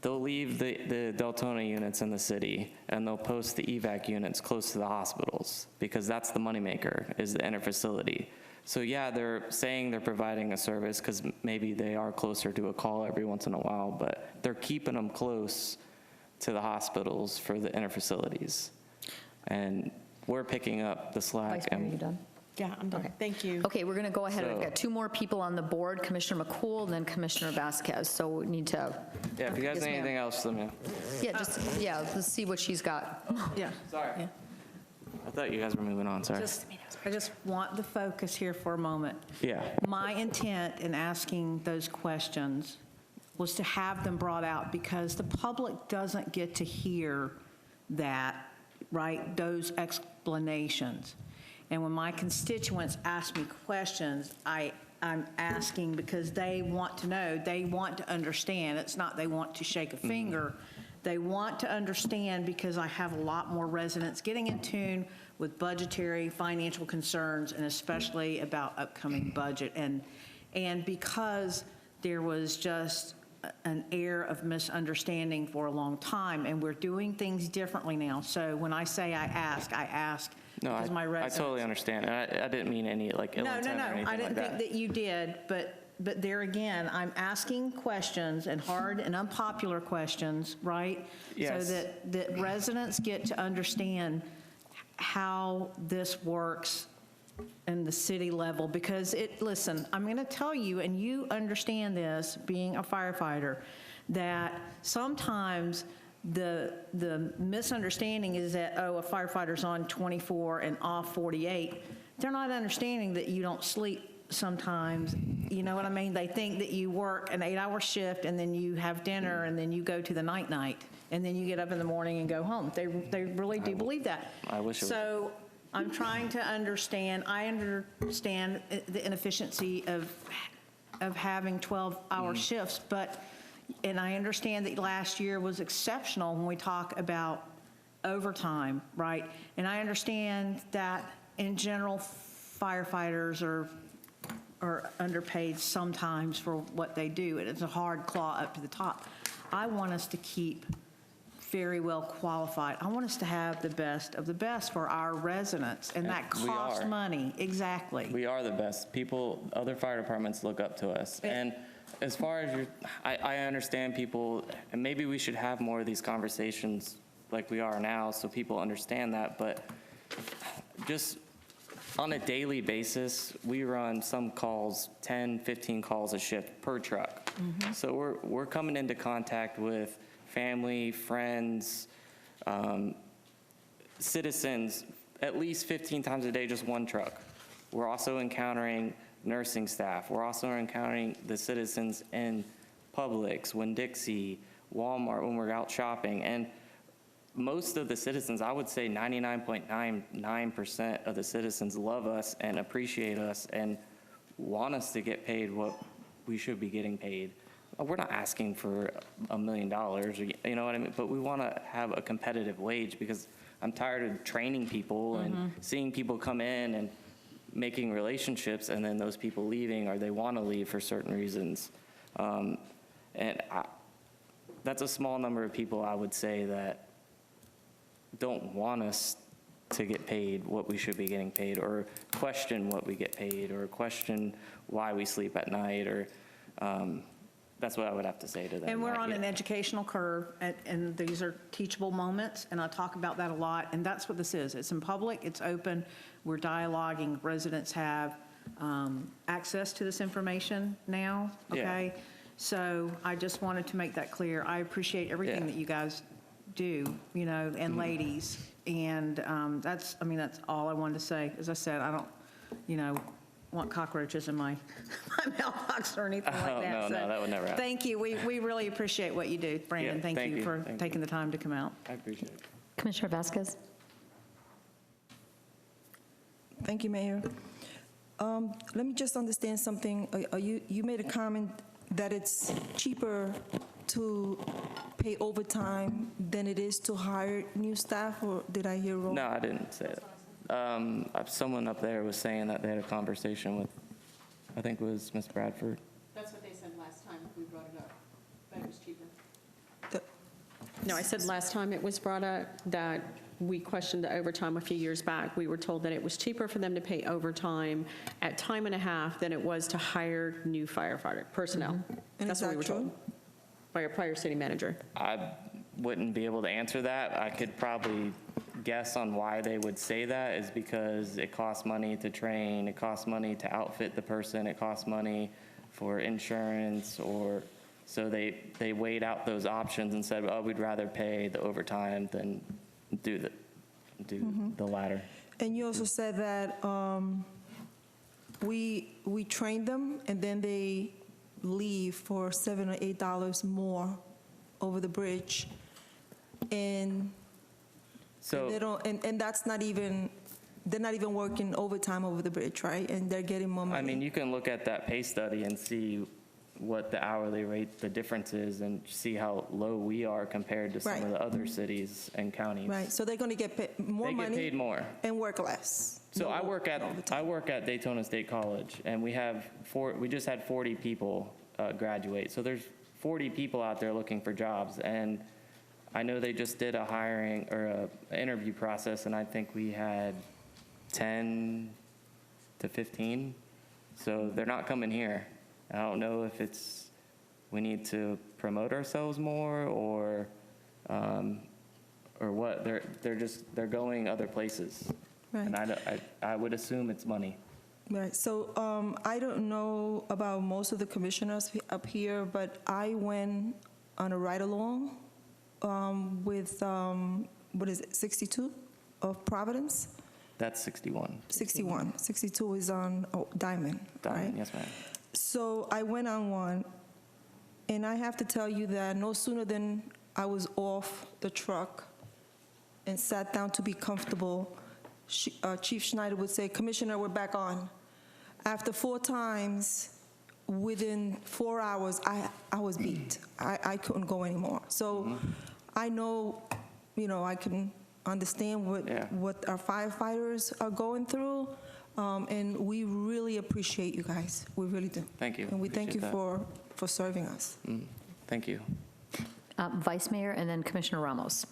Speaker 10: They'll leave the Deltona units in the city, and they'll post the evac units close to the hospitals, because that's the moneymaker, is the interfacility. So yeah, they're saying they're providing a service, because maybe they are closer to a call every once in a while, but they're keeping them close to the hospitals for the interfacilities. And we're picking up the slack.
Speaker 1: Vice Mayor, are you done?
Speaker 5: Yeah, I'm done. Thank you.
Speaker 1: Okay, we're going to go ahead.
Speaker 10: So-
Speaker 1: We've got 2 more people on the board, Commissioner McCool and then Commissioner Vasquez. So we need to.
Speaker 10: Yeah, if you guys
Speaker 1: Yes,
Speaker 10: need
Speaker 1: ma'am.
Speaker 10: anything else, let me know.
Speaker 1: Yeah, let's see what she's got.
Speaker 2: Yeah.
Speaker 10: Sorry. I thought you guys were moving on, sorry.
Speaker 2: I just want the focus here for a moment.
Speaker 10: Yeah.
Speaker 2: My intent in asking those questions was to have them brought out because the public doesn't get to hear that, right, those explanations. And when my constituents ask me questions, I'm asking because they want to know, they want to understand. It's not they want to shake a finger. They want to understand because I have a lot more residents getting in tune with budgetary, financial concerns, and especially about upcoming budget. And because there was just an air of misunderstanding for a long time, and we're doing things differently now. So when I say I ask
Speaker 10: No,
Speaker 2: because my
Speaker 10: I
Speaker 2: residents.
Speaker 10: totally understand. And I didn't mean any ill intent or anything like that.
Speaker 2: I didn't think that you did, but there again, I'm asking questions and hard and unpopular questions, right?
Speaker 10: Yes.
Speaker 2: So that residents get to understand how this works in the city level, because listen, I'm going to tell you, and you understand this, being a firefighter, that sometimes the misunderstanding is that, oh, a firefighter's on 24 and off 48. They're not understanding that you don't sleep sometimes. You know what I mean? They think that you work an 8-hour shift and then you have dinner and then you go to the night, and then you get up in the morning and go home. They really do believe that.
Speaker 10: I wish it was.
Speaker 2: So I'm trying to understand, I understand the inefficiency of having 12-hour shifts, and I understand that last year was exceptional when we talk about overtime, right? And I understand that in general, firefighters are underpaid sometimes for what they do, and it's a hard claw up to the top. I want us to keep very well qualified. I want us to have the best of the best for our residents, and that
Speaker 10: we
Speaker 2: costs
Speaker 10: are.
Speaker 2: money. Exactly.
Speaker 10: We are the best. Other fire departments look up to us. And as far as I understand people, and maybe we should have more of these conversations like we are now so people understand that, but just on a daily basis, we run some calls, 10, 15 calls a shift per truck. So we're coming into contact with family, friends, citizens, at least 15 times a day, just one truck. We're also encountering nursing staff. We're also encountering the citizens in Publix, Winn-Dixie, Walmart when we're out shopping. And most of the citizens, I would say 99.99% of the citizens love us and appreciate us and want us to get paid what we should be getting paid. We're not asking for $1 million, or, you know what I mean? But we want to have a competitive wage, because I'm tired of training people and seeing people come in and making relationships and then those people leaving, or they want to leave for certain reasons. That's a small number of people, I would say, that don't want us to get paid what we should be getting paid, or question what we get paid, or question why we sleep at night, or that's what I would have to say to them.
Speaker 2: And we're on an educational curve, and these are teachable moments, and I talk about that a lot, and that's what this is. It's in public, it's open, we're dialoguing, residents have access to this information now,
Speaker 10: Yeah.
Speaker 2: okay? So I just wanted to make that clear. I appreciate everything
Speaker 10: Yeah.
Speaker 2: that you guys do, and ladies. And that's all I wanted to say. As I said, I don't, want cockroaches in my mailbox or anything like
Speaker 10: Oh,
Speaker 2: that.
Speaker 10: no,
Speaker 2: So
Speaker 10: no, that would never happen.
Speaker 2: Thank you. We really appreciate what you do, Brandon.
Speaker 10: Yeah,
Speaker 2: Thank
Speaker 10: thank
Speaker 2: you
Speaker 10: you.
Speaker 2: for
Speaker 10: Thank
Speaker 2: taking
Speaker 10: you.
Speaker 2: the time to come out.
Speaker 10: I appreciate it.
Speaker 1: Commissioner Vasquez?
Speaker 5: Thank you, Mayor. Let me just understand something. You made a comment that it's cheaper to pay overtime than it is to hire new staff, or did I hear wrong?
Speaker 10: No, I didn't say that. Someone up there was saying that they had a conversation with, I think it was Ms. Bradford.
Speaker 12: That's what they said last time we brought it up, that it was cheaper.
Speaker 5: The-
Speaker 12: No, I said last time it was brought up that we questioned the overtime a few years back. We were told that it was cheaper for them to pay overtime at time and a half than it was to hire new firefighter personnel.
Speaker 5: And
Speaker 12: That's
Speaker 5: is
Speaker 12: what we were
Speaker 5: that true?
Speaker 12: told by a prior city manager.
Speaker 10: I wouldn't be able to answer that. I could probably guess on why they would say that is because it costs money to train, it costs money to outfit the person, it costs money for insurance, or, so they weighed out those options and said, oh, we'd rather pay the overtime than do the latter.
Speaker 5: And you also said that we train them, and then they leave for $7 or $8 more over the bridge, and
Speaker 10: So.
Speaker 5: they don't, and that's not even, they're not even working overtime over the bridge, right? And they're getting more money.
Speaker 10: I mean, you can look at that pay study and see what the hourly rate, the difference is, and see how low we are compared to some of
Speaker 5: Right.
Speaker 10: the other cities and counties.
Speaker 5: Right, so they're going to get more
Speaker 10: They
Speaker 5: money.
Speaker 10: get paid more.
Speaker 5: And work less.
Speaker 10: So
Speaker 5: No
Speaker 10: I work
Speaker 5: overtime.
Speaker 10: at Daytona State College, and we just had 40 people graduate. So there's 40 people out there looking for jobs, and I know they just did a hiring or a interview process, and I think we had 10 to 15. So they're not coming here. I don't know if we need to promote ourselves more or what. They're going other places.
Speaker 5: Right.
Speaker 10: And I would assume it's money.
Speaker 5: Right, so I don't know about most of the commissioners up here, but I went on a ride-along with, what is it, 62 of Providence?
Speaker 10: That's 61.
Speaker 5: 61. 62 is on Diamond,
Speaker 10: Diamond,
Speaker 5: right?
Speaker 10: yes, ma'am.
Speaker 5: So I went on one, and I have to tell you that no sooner than I was off the truck and sat down to be comfortable, Chief Schneider would say, Commissioner, we're back on. After 4 times, within 4 hours, I was beat. I couldn't go anymore. So I know, I can understand what our firefighters are going through, and we really appreciate you guys. We really do.
Speaker 10: Thank you.
Speaker 5: And we thank you
Speaker 10: Appreciate
Speaker 5: for serving us.
Speaker 10: Thank you.
Speaker 1: Vice Mayor and then Commissioner Ramos.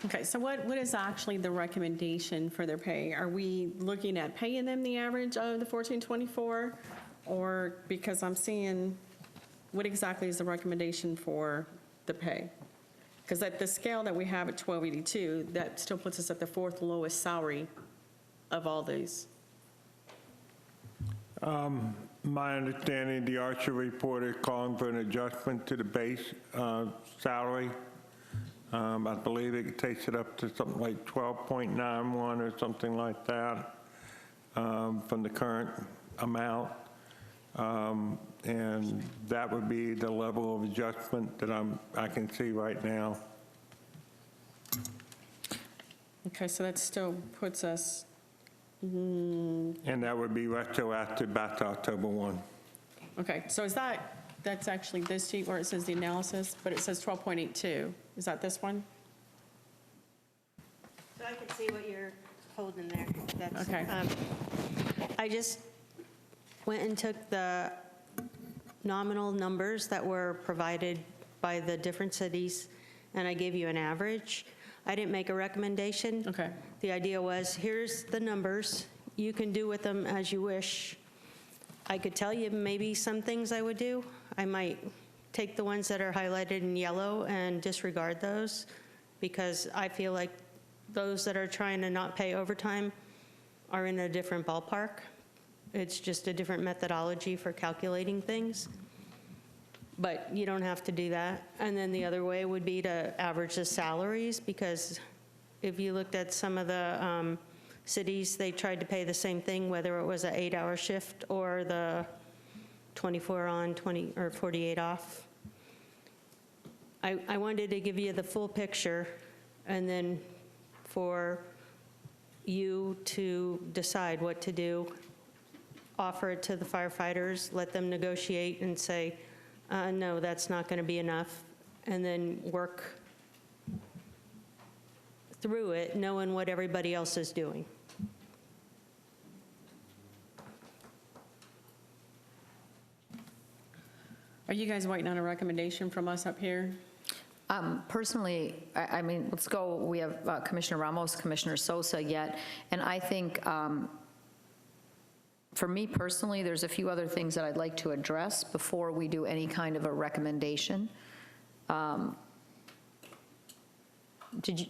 Speaker 12: Okay, so what is actually the recommendation for their pay? Are we looking at paying them the average of the $14.24? Or, because I'm seeing, what exactly is the recommendation for the pay? Because at the scale that we have at 1282, that still puts us at the 4th lowest salary of all these.
Speaker 4: My understanding, the Archer report is calling for an adjustment to the base salary. I believe it takes it up to something like 12.91 or something like that from the current amount. And that would be the level of adjustment that I can see right now.
Speaker 12: Okay, so that still puts us,
Speaker 4: And that would be retroactive back to October 1.
Speaker 12: okay, so that's actually this sheet where it says the analysis, but it says 12.82. Is that this one?
Speaker 7: So I can see what you're holding there. That's,
Speaker 12: Okay.
Speaker 7: I just went and took the nominal numbers that were provided by the different cities, and I gave you an average. I didn't make a recommendation.
Speaker 12: Okay.
Speaker 7: The idea was, here's the numbers. You can do with them as you wish. I could tell you maybe some things I would do. I might take the ones that are highlighted in yellow and disregard those, because I feel like those that are trying to not pay overtime are in a different ballpark. It's just a different methodology for calculating things. But you don't have to do that. And then the other way would be to average the salaries, because if you looked at some of the cities, they tried to pay the same thing, whether it was an 8-hour shift or the 24 on, 20, or 48 off. I wanted to give you the full picture, and then for you to decide what to do, offer it to the firefighters, let them negotiate and say, no, that's not going to be enough, and then work through it, knowing what everybody else is doing.
Speaker 12: Are you guys waiting on a recommendation from us up here?
Speaker 1: Personally, I mean, let's go, we have Commissioner Ramos, Commissioner Sosa yet, and I think, for me personally, there's a few other things that I'd like to address before we do any kind of a recommendation. Did you?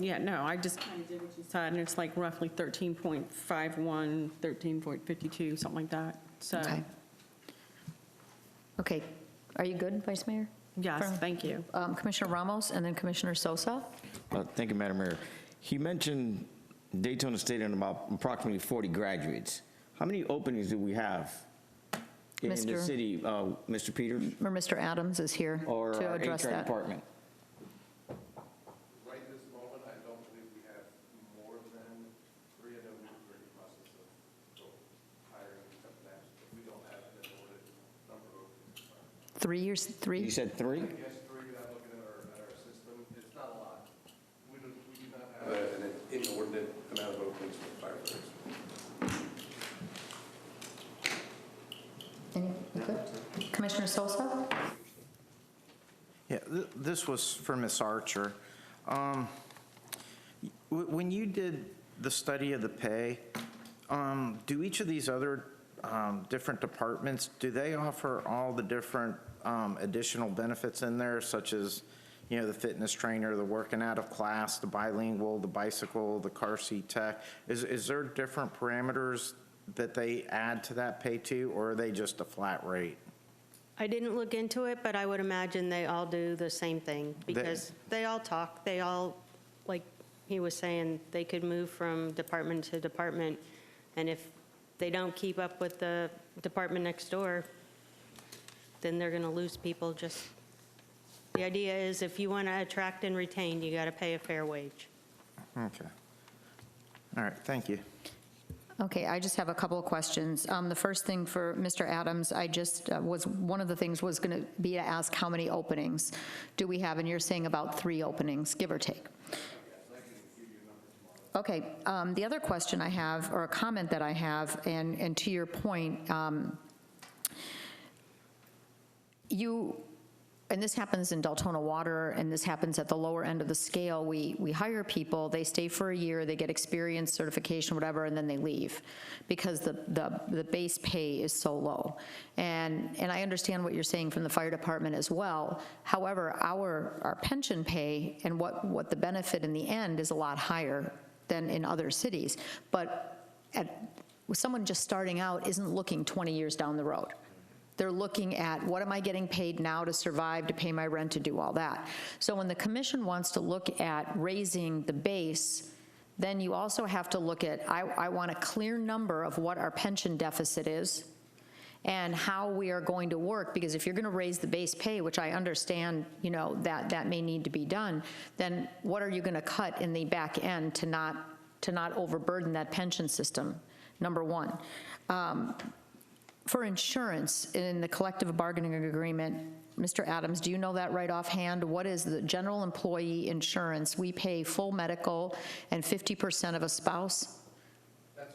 Speaker 12: Yeah, no, I just kind of did what you said, and it's like roughly 13.51, 13.52, something like that, so.
Speaker 1: Okay. Okay, are you good, Vice Mayor?
Speaker 12: Yes, thank you.
Speaker 1: Commissioner Ramos and then Commissioner Sosa?
Speaker 11: Thank you, Madam Mayor. He mentioned Daytona State and about approximately 40 graduates. How many openings do we have in the city, Mr. Peters?
Speaker 1: Or Mr. Adams is here
Speaker 11: Or
Speaker 1: to
Speaker 11: our
Speaker 1: address
Speaker 11: HR
Speaker 1: that.
Speaker 11: department?
Speaker 9: Right this moment, I don't believe we have more than 3. I know we're in the process of hiring and stuff like that, but we don't have an awarded number of openings.
Speaker 1: 3 years, 3?
Speaker 11: You said 3?
Speaker 9: Yes, 3, without looking at our system. It's not a lot. We do not have an inordinate amount of openings for firefighters.
Speaker 1: Any, good? Commissioner Sosa?
Speaker 8: Yeah, this was for Ms. Archer. When you did the study of the pay, do each of these other different departments, do they offer all the different additional benefits in there, such as, you know, the fitness trainer, the working out of class, the bilingual, the bicycle, the car seat tech? Is there different parameters that they add to that pay too, or are they just a flat rate?
Speaker 7: I didn't look into it, but I would imagine they all do the same thing, because they all talk, they all, like he was saying, they could move from department to department, and if they don't keep up with the department next door, then they're going to lose people. Just, the idea is if you want to attract and retain, you got to pay a fair wage.
Speaker 8: Okay. All right, thank you.
Speaker 1: Okay, I just have a couple of questions. The first thing for Mr. Adams, I just one of the things was going to be to ask how many openings do we have, and you're saying about 3 openings, give or take. Okay, the other question I have, or a comment that I have, and to your point, and this happens in Deltona Water, and this happens at the lower end of the scale, we hire people, they stay for a year, they get experience, certification, whatever, and then they leave because the base pay is so low. And I understand what you're saying from the fire department as well. However, our pension pay and what the benefit in the end is a lot higher than in other cities. But someone just starting out isn't looking 20 years down the road. They're looking at, what am I getting paid now to survive, to pay my rent, to do all that. So when the commission wants to look at raising the base, then you also have to look at, I want a clear number of what our pension deficit is and how we are going to work, because if you're going to raise the base pay, which I understand, you know, that may need to be done, then what are you going to cut in the back end to not overburden that pension system, number one. For insurance in the collective bargaining agreement, Mr. Adams, do you know that right offhand? What is the general employee insurance? We pay full medical and 50% of a spouse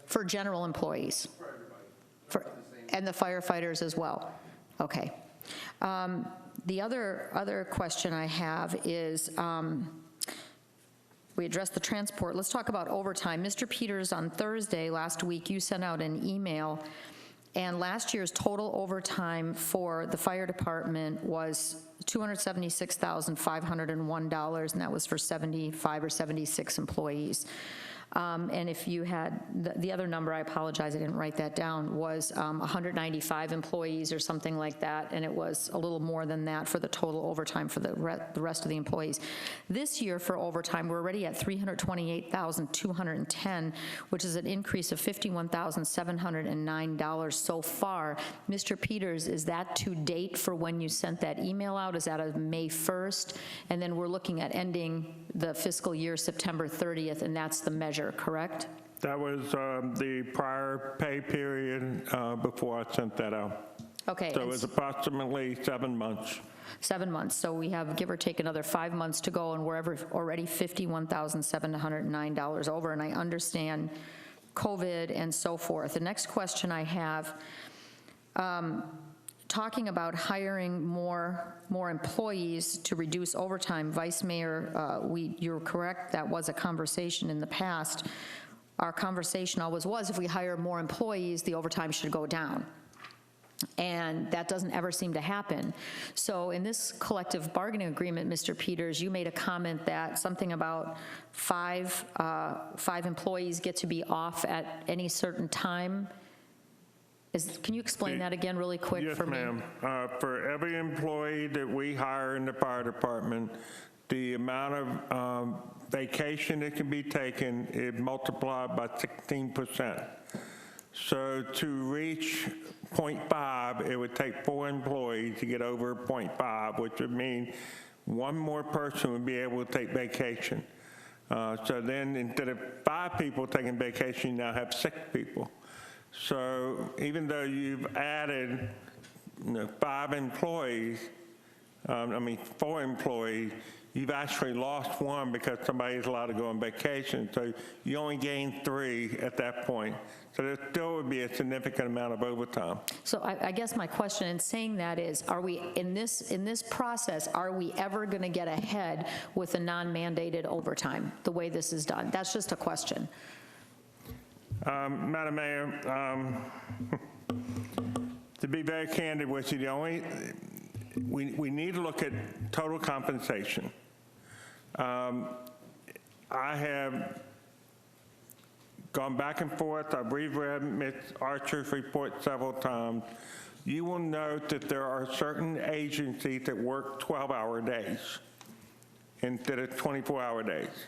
Speaker 1: for general employees. For everybody. And the firefighters as well. Okay. The other question I have is, we addressed the transport. Let's talk about overtime. Mr. Peters, on Thursday last week, you sent out an email, and last year's total overtime for the fire department was $276,501, and that was for 75 or 76 employees. And if you had, the other number, I apologize, I didn't write that down, was 195 employees or something like that, and it was a little more than that for the total overtime for the rest of the employees. This year for overtime, we're already at $328,210, which is an increase of $51,709 so far. Mr. Peters, is that to date for when you sent that email out? Is that a May 1st? And then we're looking at ending the fiscal year September 30th, and that's the measure, correct?
Speaker 4: That was the prior pay period before I sent that out.
Speaker 1: Okay.
Speaker 4: So it was approximately 7 months.
Speaker 1: 7 months, so we have, give or take, another 5 months to go, and we're already $51,709 over, and I understand COVID and so forth. The next question I have, talking about hiring more employees to reduce overtime, Vice Mayor, you're correct, that was a conversation in the past. Our conversation always was, if we hire more employees, the overtime should go down. And that doesn't ever seem to happen. So in this collective bargaining agreement, Mr. Peters, you made a comment that something about five employees get to be off at any certain time. Can you explain that again really quick for me?
Speaker 4: Yes, ma'am. For every employee that we hire in the fire department, the amount of vacation that can be taken is multiplied by 16%. So to reach 0.5, it would take 4 employees to get over 0.5, which would mean one more person would be able to take vacation. So then instead of 5 people taking vacation, you now have 6 people. So even though you've added 4 employees, you've actually lost 1 because somebody's allowed to go on vacation. So you only gain 3 at that point. So there still would be a significant amount of overtime.
Speaker 1: So I guess my question in saying that is, are we, in this process, are we ever going to get ahead with a non-mandated overtime, the way this is done? That's just a question.
Speaker 4: Madam Mayor, to be very candid with you, we need to look at total compensation. I have gone back and forth. I've reread Ms. Archer's report several times. You will note that there are certain agencies that work 12-hour days instead of 24-hour days.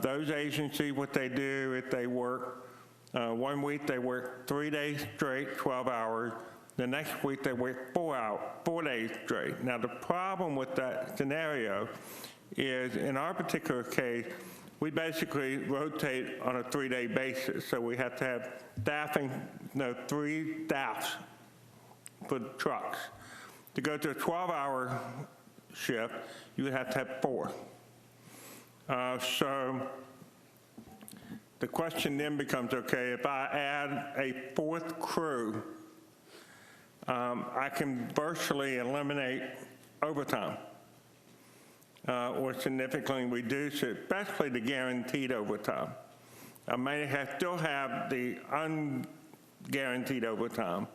Speaker 4: Those agencies, what they do is they work, 1 week they work 3 days straight, 12 hours. The next week they work 4 days straight. Now the problem with that scenario is, in our particular case, we basically rotate on a 3-day basis. So we have to have staffing, 3 staffs for the trucks. To go to a 12-hour shift, you would have to have 4. So the question then becomes, okay, if I add a 4th crew, I can virtually eliminate overtime or significantly reduce it, especially the guaranteed overtime. I may still have the unguaranteed overtime,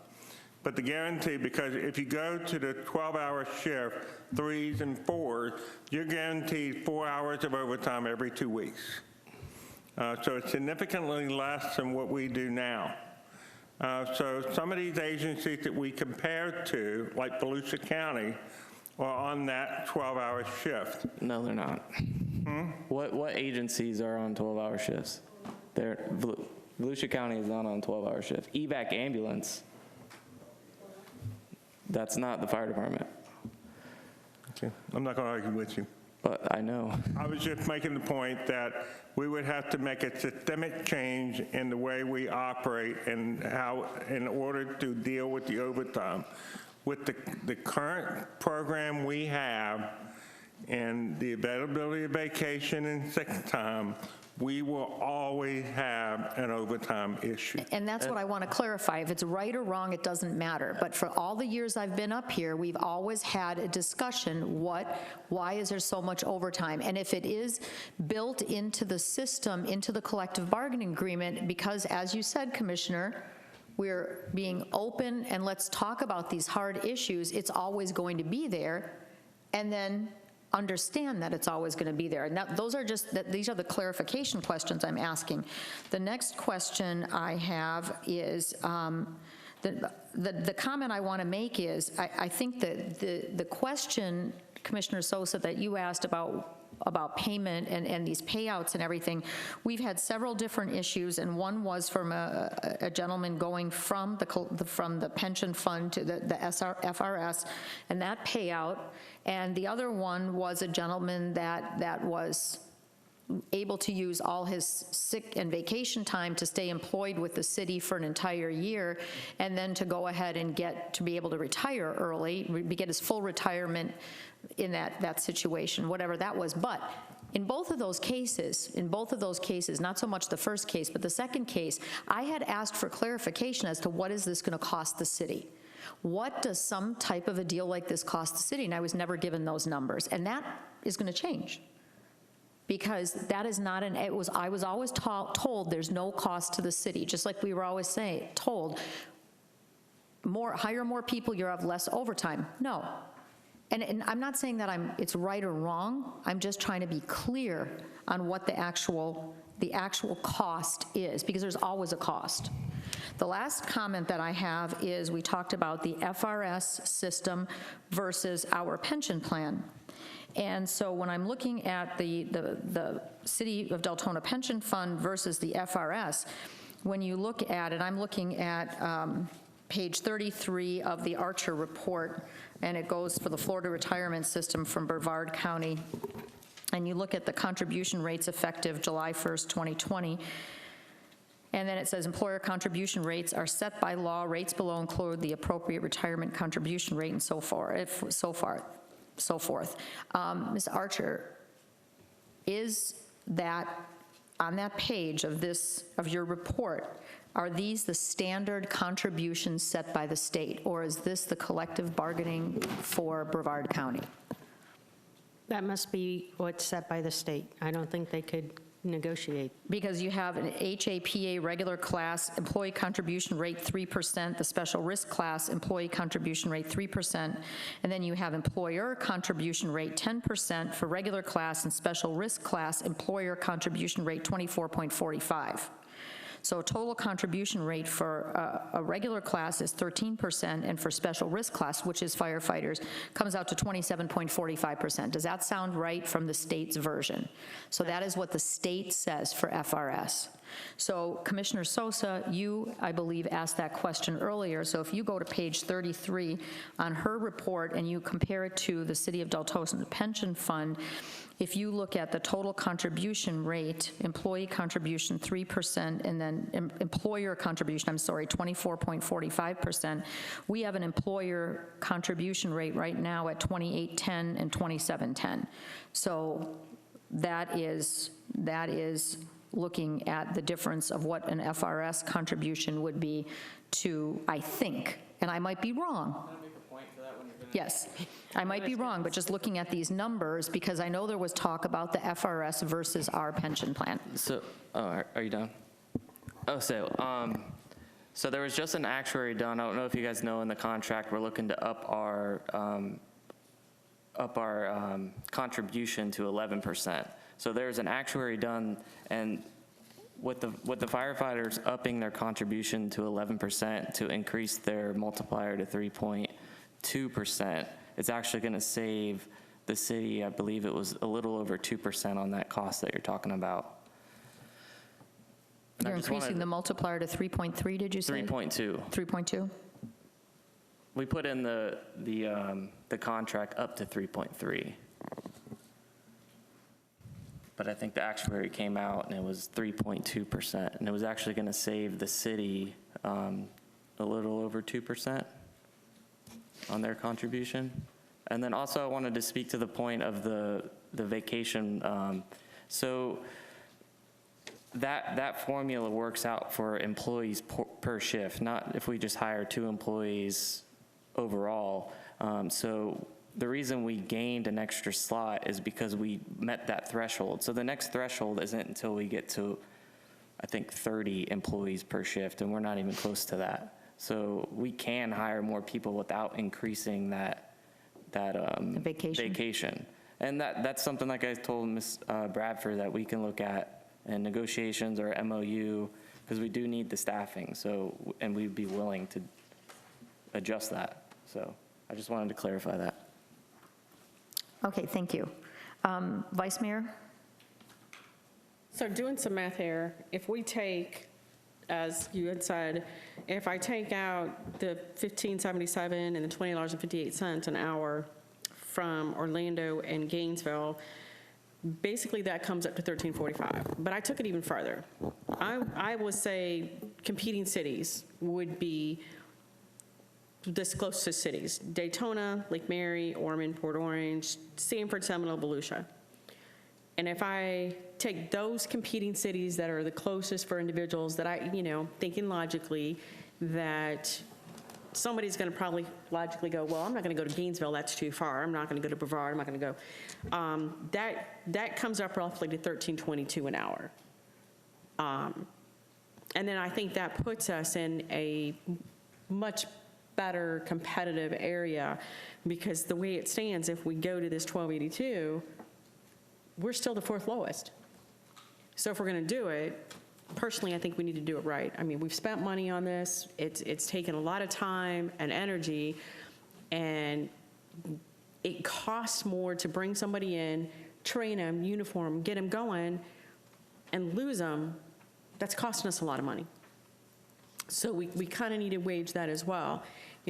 Speaker 4: but the guaranteed, because if you go to the 12-hour shift, 3s and 4s, you're guaranteed 4 hours of overtime every 2 weeks. So it's significantly less than what we do now. So some of these agencies that we compare to, like Volusia County, are on that 12-hour shift.
Speaker 10: No, they're not. What agencies are on 12-hour shifts? Volusia County is not on 12-hour shift. EVAC ambulance, that's not the fire department.
Speaker 4: Okay. I'm not going to argue with you.
Speaker 10: But I know.
Speaker 4: I was just making the point that we would have to make a systemic change in the way we operate and how, in order to deal with the overtime. With the current program we have and the availability of vacation and sick time, we will always have an overtime issue.
Speaker 1: And that's what I want to clarify. If it's right or wrong, it doesn't matter. But for all the years I've been up here, we've always had a discussion, why is there so much overtime? And if it is built into the system, into the collective bargaining agreement, because as you said, Commissioner, we're being open and let's talk about these hard issues, it's always going to be there. And then understand that it's always going to be there. And those are just, these are the clarification questions I'm asking. The next question I have is, the comment I want to make is, I think that the question, Commissioner Sosa, that you asked about payment and these payouts and everything, we've had several different issues, and one was from a gentleman going from the pension fund to the FRS and that payout, and the other one was a gentleman that was able to use all his sick and vacation time to stay employed with the city for an entire year, and then to go ahead and to be able to retire early, get his full retirement in that situation, whatever that was. But in both of those cases, not so much the first case, but the second case, I had asked for clarification as to what is this going to cost the city? What does some type of a deal like this cost the city? And I was never given those numbers, and that is going to change. Because that is not I was always told there's no cost to the city, just like we were always told, hire more people, you have less overtime. No. And I'm not saying that it's right or wrong, I'm just trying to be clear on what the actual cost is, because there's always a cost. The last comment that I have is, we talked about the FRS system versus our pension plan. And so when I'm looking at the City of Deltona Pension Fund versus the FRS, when you look at it, I'm looking at page 33 of the Archer report, and it goes for the Florida retirement system from Brevard County. And you look at the contribution rates effective July 1st, 2020. And then it says employer contribution rates are set by law. Rates below include the appropriate retirement contribution rate and so forth. Ms. Archer, is that on that page of your report, are these the standard contributions set by the state, or is this the collective bargaining for Brevard County?
Speaker 7: That must be what's set by the state. I don't think they could negotiate.
Speaker 1: Because you have an HAPA regular class employee contribution rate 3%, the special risk class employee contribution rate 3%, and then you have employer contribution rate 10% for regular class and special risk class employer contribution rate 24.45. So total contribution rate for a regular class is 13%, and for special risk class, which is firefighters, comes out to 27.45%. Does that sound right from the state's version? So that is what the state says for FRS. So Commissioner Sosa, you, I believe, asked that question earlier. So if you go to page 33 on her report and you compare it to the City of Deltona Pension Fund, if you look at the total contribution rate, employee contribution 3%, and then employer contribution, 24.45%, we have an employer contribution rate right now at 28.10 and 27.10. So that is looking at the difference of what an FRS contribution would be to, I think, and I might be wrong. Yes, I might be wrong, but just looking at these numbers, because I know there was talk about the FRS versus our pension plan.
Speaker 10: So, are you done? Oh, so there was just an actuary done. I don't know if you guys know, in the contract, we're looking to up our contribution to 11%. So there's an actuary done, and with the firefighters upping their contribution to 11% to increase their multiplier to 3.2%, it's actually going to save the city, I believe it was a little over 2% on that cost that you're talking about.
Speaker 1: You're increasing the multiplier to 3.3, did you say?
Speaker 10: 3.2.
Speaker 1: 3.2?
Speaker 10: We put in the contract up to 3.3. But I think the actuary came out and it was 3.2%, and it was actually going to save the city a little over 2% on their contribution. And then also I wanted to speak to the point of the vacation. So that formula works out for employees per shift, not if we just hire 2 employees overall. So the reason we gained an extra slot is because we met that threshold. So the next threshold isn't until we get to, I think, 30 employees per shift, and we're not even close to that. So we can hire more people without increasing that vacation. And that's something, like I told Ms. Bradford, that we can look at in negotiations or MOU, because we do need the staffing, so, and we'd be willing to adjust that. So I just wanted to clarify that.
Speaker 1: Okay, thank you. Vice Mayor?
Speaker 12: So doing some math here, if we take, as you had said, if I take out the $15.77 and the $20.58 an hour from Orlando and Gainesville, basically that comes up to $13.45. But I took it even further. I would say competing cities would be this closest cities: Daytona, Lake Mary, Ormond, Port Orange, Sanford, Seminole, Volusia. And if I take those competing cities that are the closest for individuals that I, thinking logically, that somebody's going to probably logically go, well, I'm not going to go to Gainesville, that's too far. I'm not going to go to Brevard, I'm not going to go. That comes up roughly to $13.22 an hour. And then I think that puts us in a much better competitive area, because the way it stands, if we go to this 1282, we're still the fourth lowest. So if we're going to do it, personally, I think we need to do it right. I mean, we've spent money on this. It's taken a lot of time and energy, and it costs more to bring somebody in, train them, uniform, get them going, and lose them. That's costing us a lot of money. So we kind of need to wage that as well.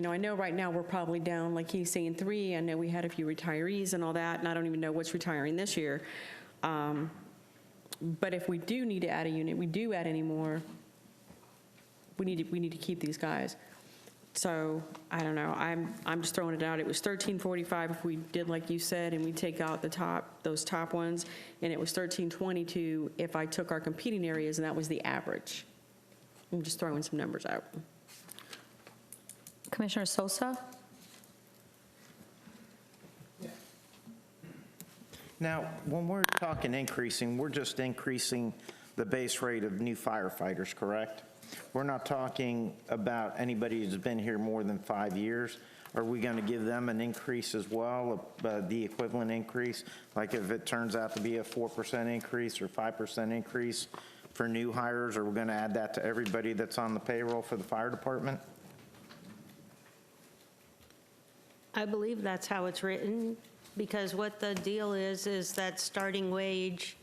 Speaker 12: I know right now we're probably down, like he's saying, 3. I know we had a few retirees and all that, and I don't even know what's retiring this year. But if we do need to add a unit, we do add any more, we need to keep these guys. So I don't know. I'm just throwing it out. It was $13.45 if we did like you said, and we take out those top ones, and it was $13.22 if I took our competing areas, and that was the average. I'm just throwing some numbers out.
Speaker 1: Commissioner Sosa?
Speaker 8: Now, when we're talking increasing, we're just increasing the base rate of new firefighters, correct? We're not talking about anybody who's been here more than 5 years. Are we going to give them an increase as well, the equivalent increase? Like if it turns out to be a 4% increase or 5% increase for new hires, are we going to add that to everybody that's on the payroll for the fire department?
Speaker 7: I believe that's how it's written, because what the deal is that starting wage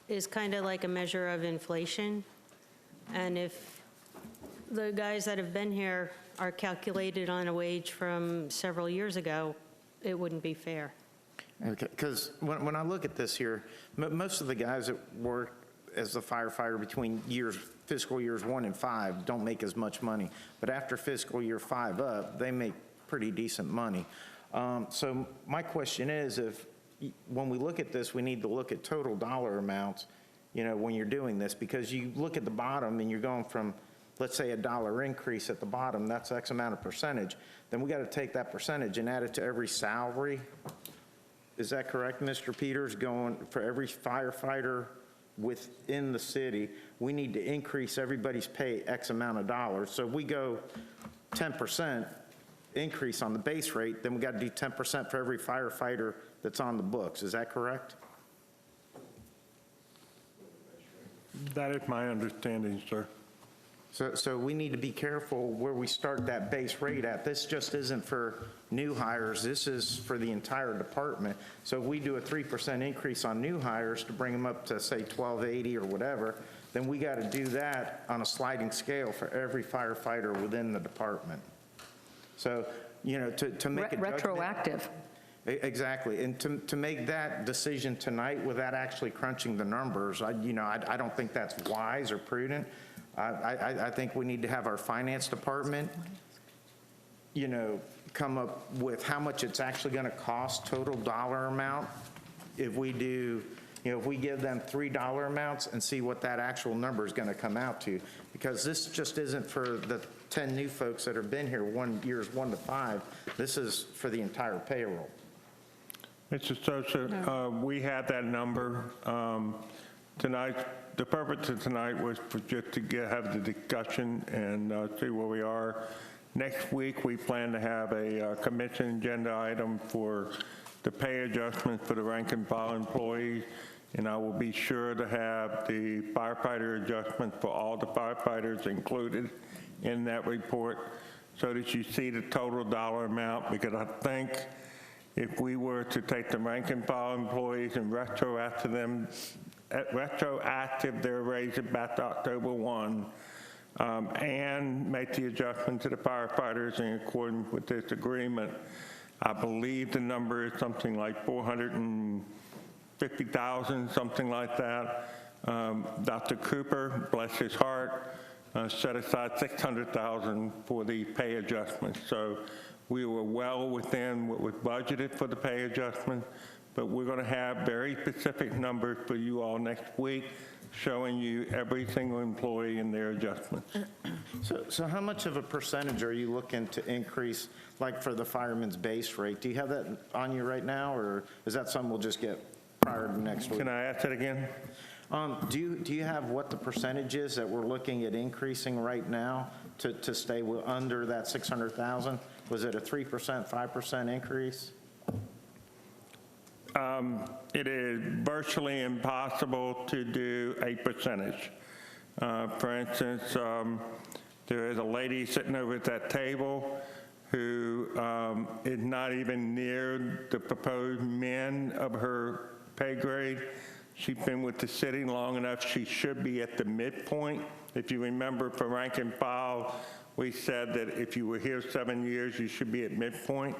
Speaker 7: is kind of like a measure of inflation. And if the guys that have been here are calculated on a wage from several years ago, it wouldn't be fair.
Speaker 8: Okay, because when I look at this here, most of the guys that work as a firefighter between fiscal years 1 and 5 don't make as much money. But after fiscal year 5 up, they make pretty decent money. So my question is, when we look at this, we need to look at total dollar amounts, when you're doing this, because you look at the bottom and you're going from, let's say, $1 increase at the bottom, that's X amount of percentage. Then we got to take that percentage and add it to every salary. Is that correct, Mr. Peters? Going for every firefighter within the city, we need to increase everybody's pay X amount of dollars. So if we go 10% increase on the base rate, then we got to do 10% for every firefighter that's on the books. Is that correct?
Speaker 4: That is my understanding, sir.
Speaker 8: So we need to be careful where we start that base rate at. This just isn't for new hires. This is for the entire department. So if we do a 3% increase on new hires to bring them up to, say, 1280 or whatever, then we got to do that on a sliding scale for every firefighter within the department. So, to make it
Speaker 1: retroactive.
Speaker 8: Exactly, and to make that decision tonight without actually crunching the numbers, I don't think that's wise or prudent. I think we need to have our finance department, come up with how much it's actually going to cost, total dollar amount. If we do, if we give them $3 amounts and see what that actual number is going to come out to, because this just isn't for the 10 new folks that have been here years 1 to 5. This is for the entire payroll.
Speaker 4: Mr. Sosa, we had that number. Tonight, the purpose of tonight was for just to have the discussion and see where we are. Next week, we plan to have a commission agenda item for the pay adjustments for the rank and file employees, and I will be sure to have the firefighter adjustment for all the firefighters included in that report so that you see the total dollar amount, because I think if we were to take the rank and file employees and retroactive their raise it back to October 1, and make the adjustment to the firefighters in accordance with this agreement, I believe the number is something like 450,000, something like that. Dr. Cooper, bless his heart, set aside 600,000 for the pay adjustment. So we were well within what was budgeted for the pay adjustment, but we're going to have very specific numbers for you all next week, showing you every single employee and their adjustments.
Speaker 8: So how much of a percentage are you looking to increase, like for the fireman's base rate? Do you have that on you right now, or is that something we'll just get prior to next week?
Speaker 4: Can I ask that again?
Speaker 8: Do you have what the percentage is that we're looking at increasing right now to stay under that 600,000? Was it a 3%, 5% increase?
Speaker 4: It is virtually impossible to do a percentage. For instance, there is a lady sitting over at that table who is not even near the proposed min of her pay grade. She's been with the city long enough, she should be at the midpoint. If you remember for rank and file, we said that if you were here 7 years, you should be at midpoint.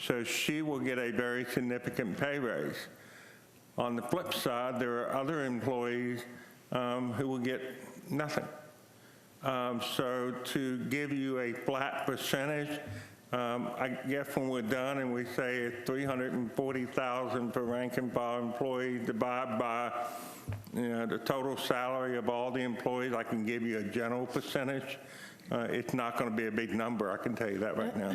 Speaker 4: So she will get a very significant pay raise. On the flip side, there are other employees who will get nothing. So to give you a flat percentage, I guess when we're done and we say it's 340,000 for rank and file employees divided by the total salary of all the employees, I can give you a general percentage. It's not going to be a big number, I can tell you that right now.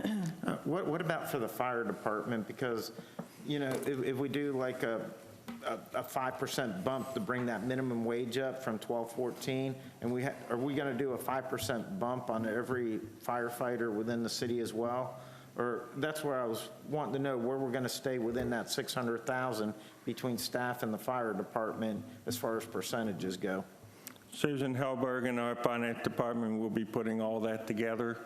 Speaker 8: What about for the fire department? Because, if we do like a 5% bump to bring that minimum wage up from $12.14, and are we going to do a 5% bump on every firefighter within the city as well? Or that's where I was wanting to know where we're going to stay within that 600,000 between staff and the fire department as far as percentages go.
Speaker 4: Susan Helberg and our finance department will be putting all that together.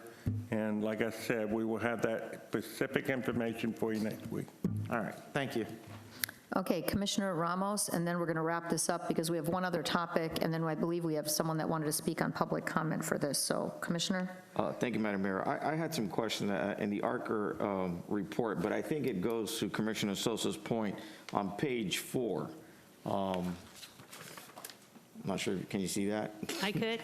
Speaker 4: And like I said, we will have that specific information for you next week.
Speaker 8: All right, thank you.
Speaker 1: Okay, Commissioner Ramos, and then we're going to wrap this up because we have one other topic, and then I believe we have someone that wanted to speak on public comment for this. So, Commissioner?
Speaker 11: Thank you, Madam Mayor. I had some questions in the ARCR report, but I think it goes to Commissioner Sosa's point on page 4. I'm not sure, can you see that?
Speaker 7: I could.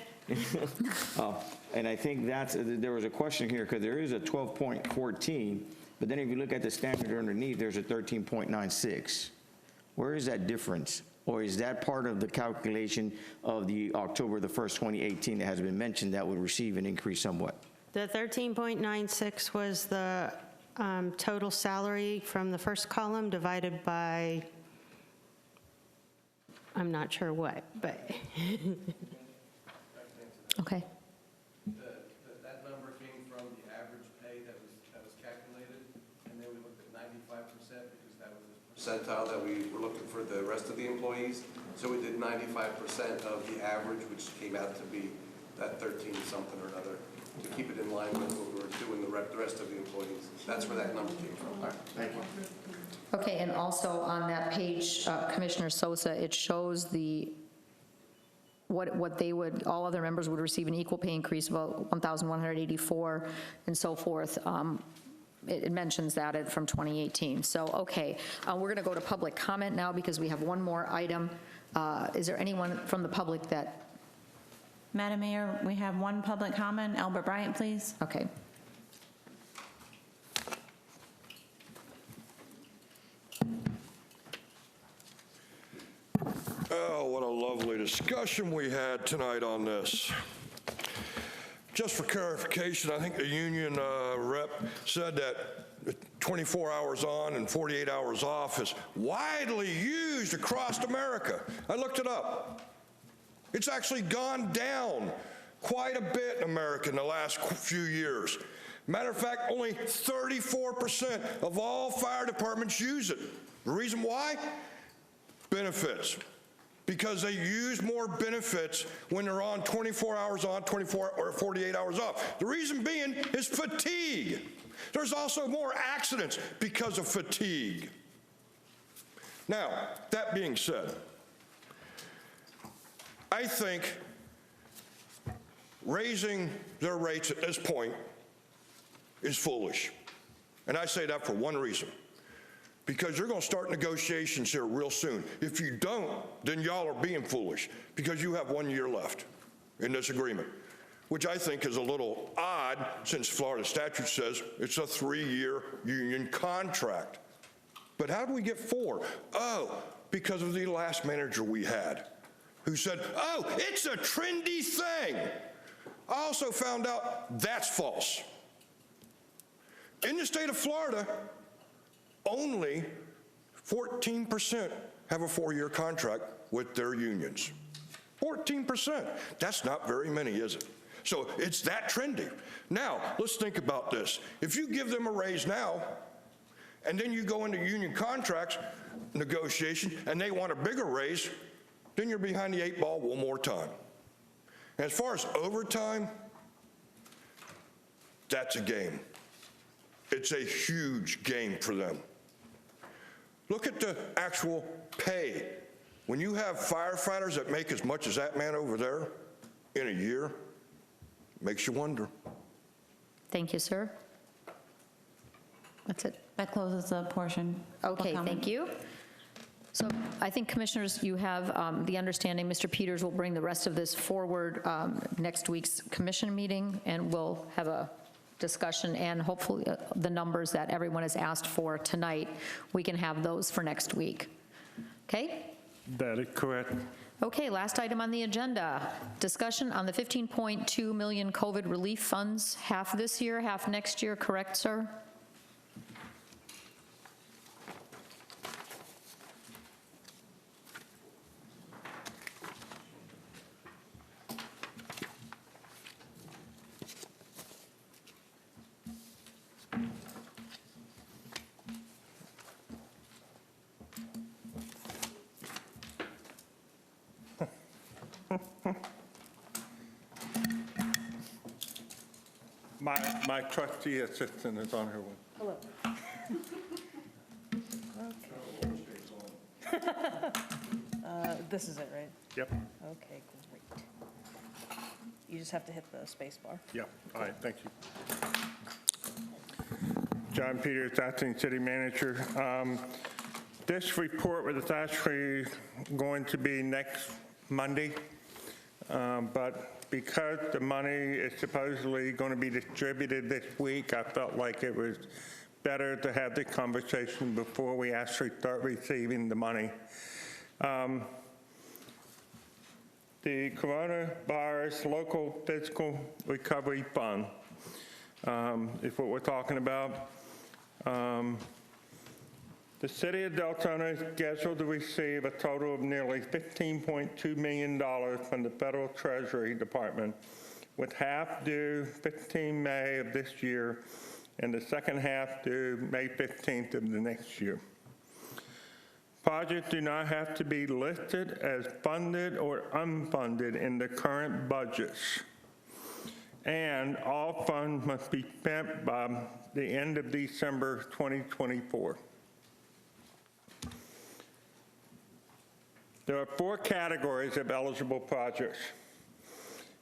Speaker 11: And I think there was a question here, because there is a 12.14, but then if you look at the standard underneath, there's a 13.96. Where is that difference? Or is that part of the calculation of the October the 1st, 2018 that has been mentioned that would receive an increase somewhat?
Speaker 7: The 13.96 was the total salary from the first column divided by, I'm not sure what, but.
Speaker 1: Okay.
Speaker 9: That number came from the average pay that was calculated, and then we looked at 95% because that was the percentile that we were looking for the rest of the employees. So we did 95% of the average, which came out to be that 13 something or another, to keep it in line with what we were doing the rest of the employees. That's where that number came from. All right, thank you.
Speaker 1: Okay, and also on that page, Commissioner Sosa, it shows what they would, all other members would receive an equal pay increase of about 1,184 and so forth. It mentions that from 2018. So, okay, we're going to go to public comment now because we have one more item. Is there anyone from the public that?
Speaker 5: Madam Mayor, we have one public comment. Albert Bryant, please.
Speaker 1: Okay.
Speaker 13: Oh, what a lovely discussion we had tonight on this. Just for clarification, I think the union rep said that 24 hours on and 48 hours off is widely used across America. I looked it up. It's actually gone down quite a bit in America in the last few years. Matter of fact, only 34% of all fire departments use it. The reason why? Benefits. Because they use more benefits when they're on 24 hours on, 24 or 48 hours off. The reason being is fatigue. There's also more accidents because of fatigue. Now, that being said, I think raising their rates at this point is foolish. And I say that for one reason. Because you're going to start negotiations here real soon. If you don't, then y'all are being foolish because you have 1 year left in this agreement, which I think is a little odd since Florida statute says it's a 3-year union contract. But how do we get 4? Oh, because of the last manager we had who said, oh, it's a trendy thing. I also found out that's false. In the state of Florida, only 14% have a 4-year contract with their unions. 14%. That's not very many, is it? So it's that trendy. Now, let's think about this. If you give them a raise now, and then you go into union contracts negotiation, and they want a bigger raise, then you're behind the 8 ball one more time. And as far as overtime, that's a game. It's a huge game for them. Look at the actual pay. When you have firefighters that make as much as that man over there in a year, it makes you wonder.
Speaker 1: Thank you, sir. That's it.
Speaker 5: That closes the portion.
Speaker 1: Okay, thank you. So I think, Commissioners, you have the understanding Mr. Peters will bring the rest of this forward next week's commission meeting, and we'll have a discussion, and hopefully the numbers that everyone has asked for tonight, we can have those for next week. Okay?
Speaker 4: That is correct.
Speaker 1: Okay, last item on the agenda, discussion on the 15.2 million COVID relief funds, half this year, half next year, correct, sir?
Speaker 4: My trustee assistant is on her way.
Speaker 5: Hello. This is it, right?
Speaker 4: Yep,
Speaker 5: Okay, great. You just have to hit the space bar.
Speaker 4: yep. All right, thank you. John Peters, acting city manager. This report was actually going to be next Monday, but because the money is supposedly going to be distributed this week, I felt like it was better to have the conversation before we actually start receiving the money. The Coronavirus Local Fiscal Recovery Fund is what we're talking about. The city of Deltona is scheduled to receive a total of nearly $15.2 million from the Federal Treasury Department, with half due 15 May of this year and the second half due May 15th of the next year. Projects do not have to be listed as funded or unfunded in the current budgets, and all funds must be spent by the end of December 2024. There are 4 categories of eligible projects: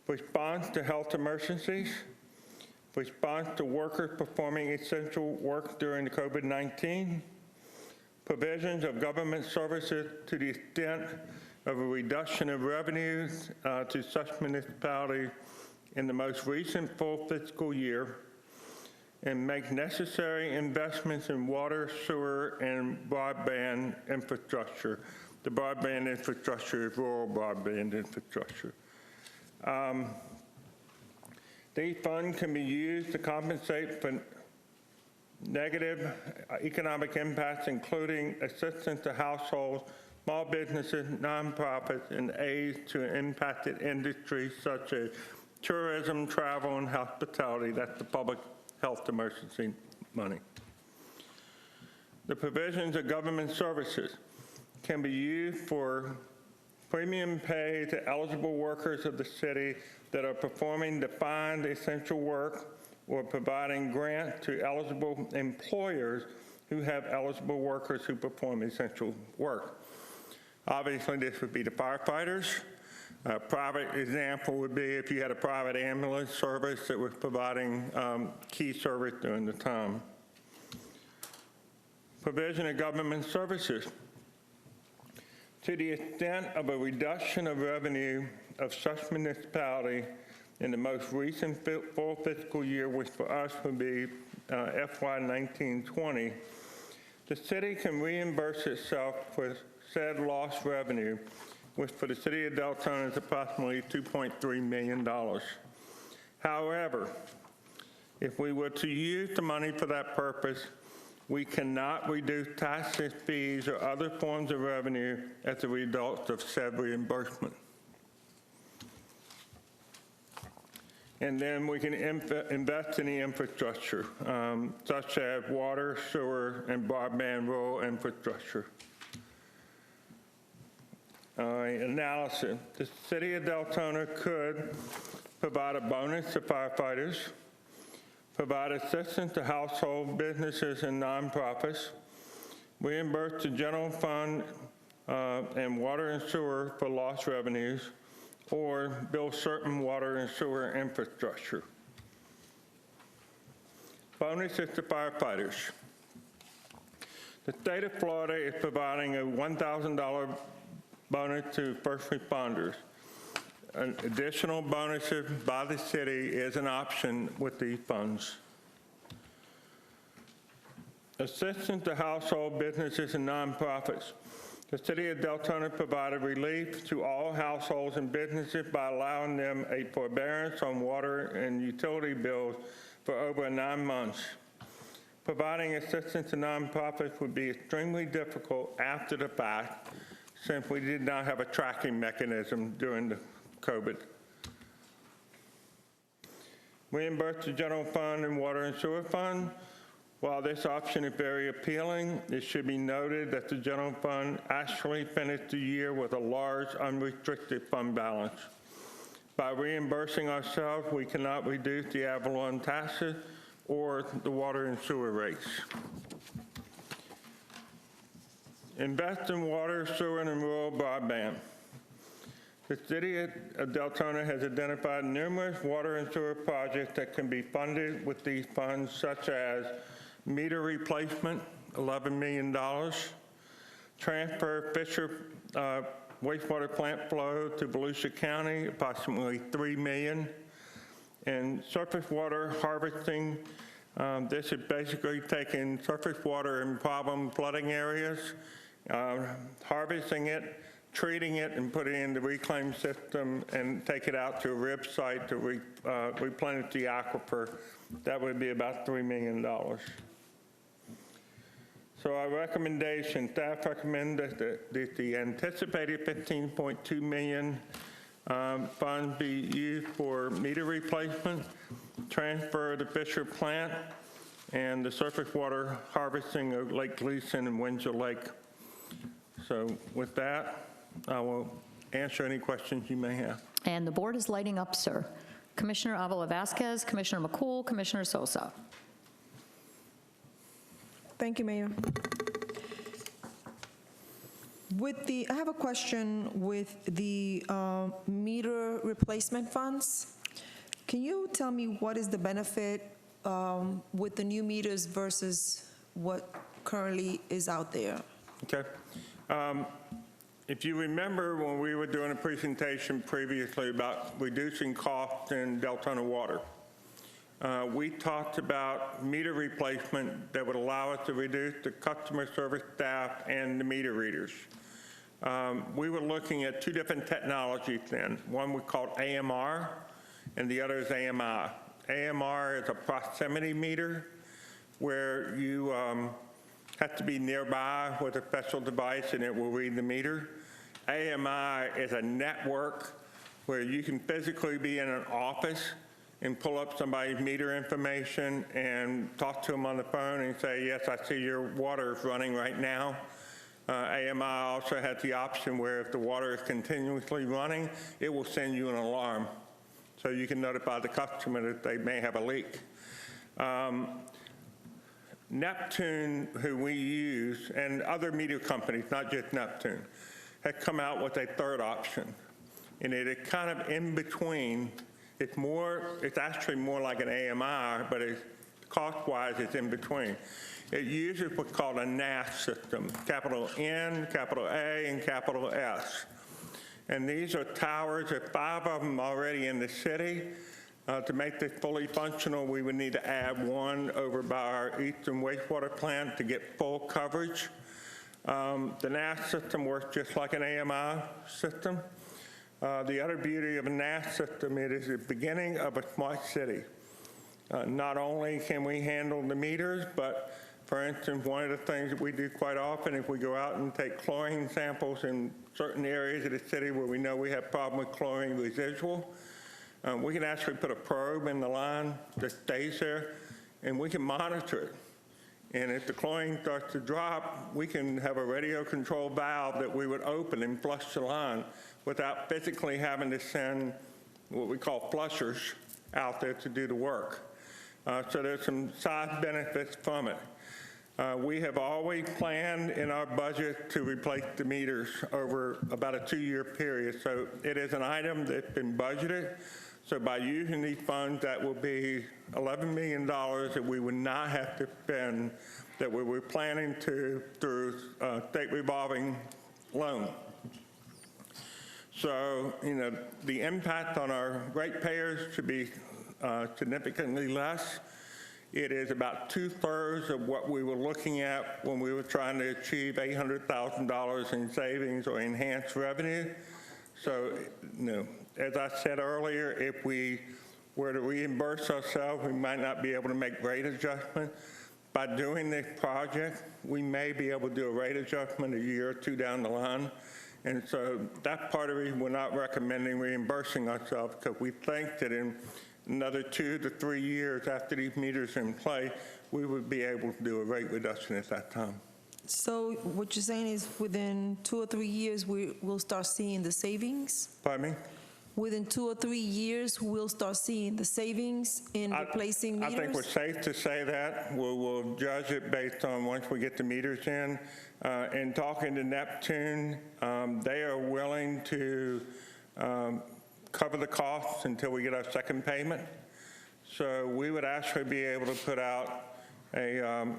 Speaker 4: response to health emergencies, response to workers performing essential work during the COVID-19, provisions of government services to the extent of a reduction of revenues to such municipalities in the most recent full fiscal year, and make necessary investments in water, sewer, and broadband infrastructure. The broadband infrastructure is rural broadband infrastructure. These funds can be used to compensate for negative economic impacts, including assistance to households, small businesses, nonprofits, and aid to impacted industries such as tourism, travel, and hospitality. That's the public health emergency money. The provisions of government services can be used for premium pay to eligible workers of the city that are performing defined essential work or providing grant to eligible employers who have eligible workers who perform essential work. Obviously, this would be the firefighters. A private example would be if you had a private ambulance service that was providing key service during the time. Provision of government services. To the extent of a reduction of revenue of such municipality in the most recent full fiscal year, which for us would be FY 1920, the city can reimburse itself for said lost revenue, which for the city of Deltona is approximately $2.3 million. However, if we were to use the money for that purpose, we cannot reduce taxes, fees, or other forms of revenue as a result of said reimbursement. And then we can invest in the infrastructure, such as water, sewer, and broadband rural infrastructure. Analysis. The city of Deltona could provide a bonus to firefighters, provide assistance to household businesses and nonprofits, reimburse the general fund and water and sewer for lost revenues, or build certain water and sewer infrastructure. Bonuses to firefighters. The state of Florida is providing a $1,000 bonus to first responders. An additional bonuses by the city is an option with these funds. Assistance to household businesses and nonprofits. The city of Deltona provided relief to all households and businesses by allowing them a forbearance on water and utility bills for over 9 months. Providing assistance to nonprofits would be extremely difficult after the fact, since we did not have a tracking mechanism during the COVID. Reimburse the general fund and water and sewer fund. While this option is very appealing, it should be noted that the general fund actually finished the year with a large unrestricted fund balance. By reimbursing ourselves, we cannot reduce the Avalon taxes or the water and sewer rates. Invest in water, sewer, and rural broadband. The city of Deltona has identified numerous water and sewer projects that can be funded with these funds, such as meter replacement, $11 million, transfer Fisher wastewater plant flow to Volusia County, approximately $3 million, and surface water harvesting. This is basically taking surface water in problem flooding areas, harvesting it, treating it, and putting it in the reclaim system and take it out to a RIB site to replenish the aquifer. That would be about $3 million. So our recommendation, staff recommend that the anticipated $15.2 million funds be used for meter replacement, transfer the Fisher plant, and the surface water harvesting of Lake Gleason and Windsor Lake. So with that, I will answer any questions you may have.
Speaker 1: And the board is lighting up, sir. Commissioner Avila Vasquez, Commissioner McCool, Commissioner Sosa.
Speaker 14: Thank you, Mayor. I have a question with the meter replacement funds. Can you tell me what is the benefit with the new meters versus what currently is out there?
Speaker 4: Okay. If you remember when we were doing a presentation previously about reducing costs in Deltona water, we talked about meter replacement that would allow us to reduce the customer service staff and the meter readers. We were looking at two different technologies then. One we called AMR, and the other is AMI. AMR is a proximity meter where you have to be nearby with a special device and it will read the meter. AMI is a network where you can physically be in an office and pull up somebody's meter information and talk to them on the phone and say, yes, I see your water is running right now. AMI also has the option where if the water is continuously running, it will send you an alarm. So you can notify the customer that they may have a leak. Neptune, who we use, and other meter companies, not just Neptune, had come out with a third option. And it is kind of in between. It's actually more like an AMI, but cost-wise, it's in between. It uses what's called a NAS system, capital N, capital A, and capital S. And these are towers. There are 5 of them already in the city. To make this fully functional, we would need to add one over by our Eastern wastewater plant to get full coverage. The NAS system works just like an AMI system. The other beauty of a NAS system, it is the beginning of a smart city. Not only can we handle the meters, but for instance, one of the things that we do quite often, if we go out and take chlorine samples in certain areas of the city where we know we have problem with chlorine residual, we can actually put a probe in the line that stays there, and we can monitor it. And if the chlorine starts to drop, we can have a radio control valve that we would open and flush the line without physically having to send what we call flushers out there to do the work. So there's some side benefits from it. We have always planned in our budget to replace the meters over about a 2-year period. So it is an item that's been budgeted. So by using these funds, that will be $11 million that we would not have to spend, that we were planning to through state revolving loan. So, the impact on our ratepayers should be significantly less. It is about 2/3 of what we were looking at when we were trying to achieve $800,000 in savings or enhanced revenue. So, as I said earlier, if we were to reimburse ourselves, we might not be able to make rate adjustment. By doing this project, we may be able to do a rate adjustment a year or 2 down the line. And so that part of it, we're not recommending reimbursing ourselves because we think that in another 2 to 3 years after these meters are in play, we would be able to do a rate reduction at that time.
Speaker 14: So what you're saying is within 2 or 3 years, we'll start seeing the savings?
Speaker 4: Pardon me?
Speaker 14: Within 2 or 3 years, we'll start seeing the savings in replacing meters?
Speaker 4: I think we're safe to say that. We'll judge it based on once we get the meters in. In talking to Neptune, they are willing to cover the costs until we get our second payment. So we would actually be able to put out a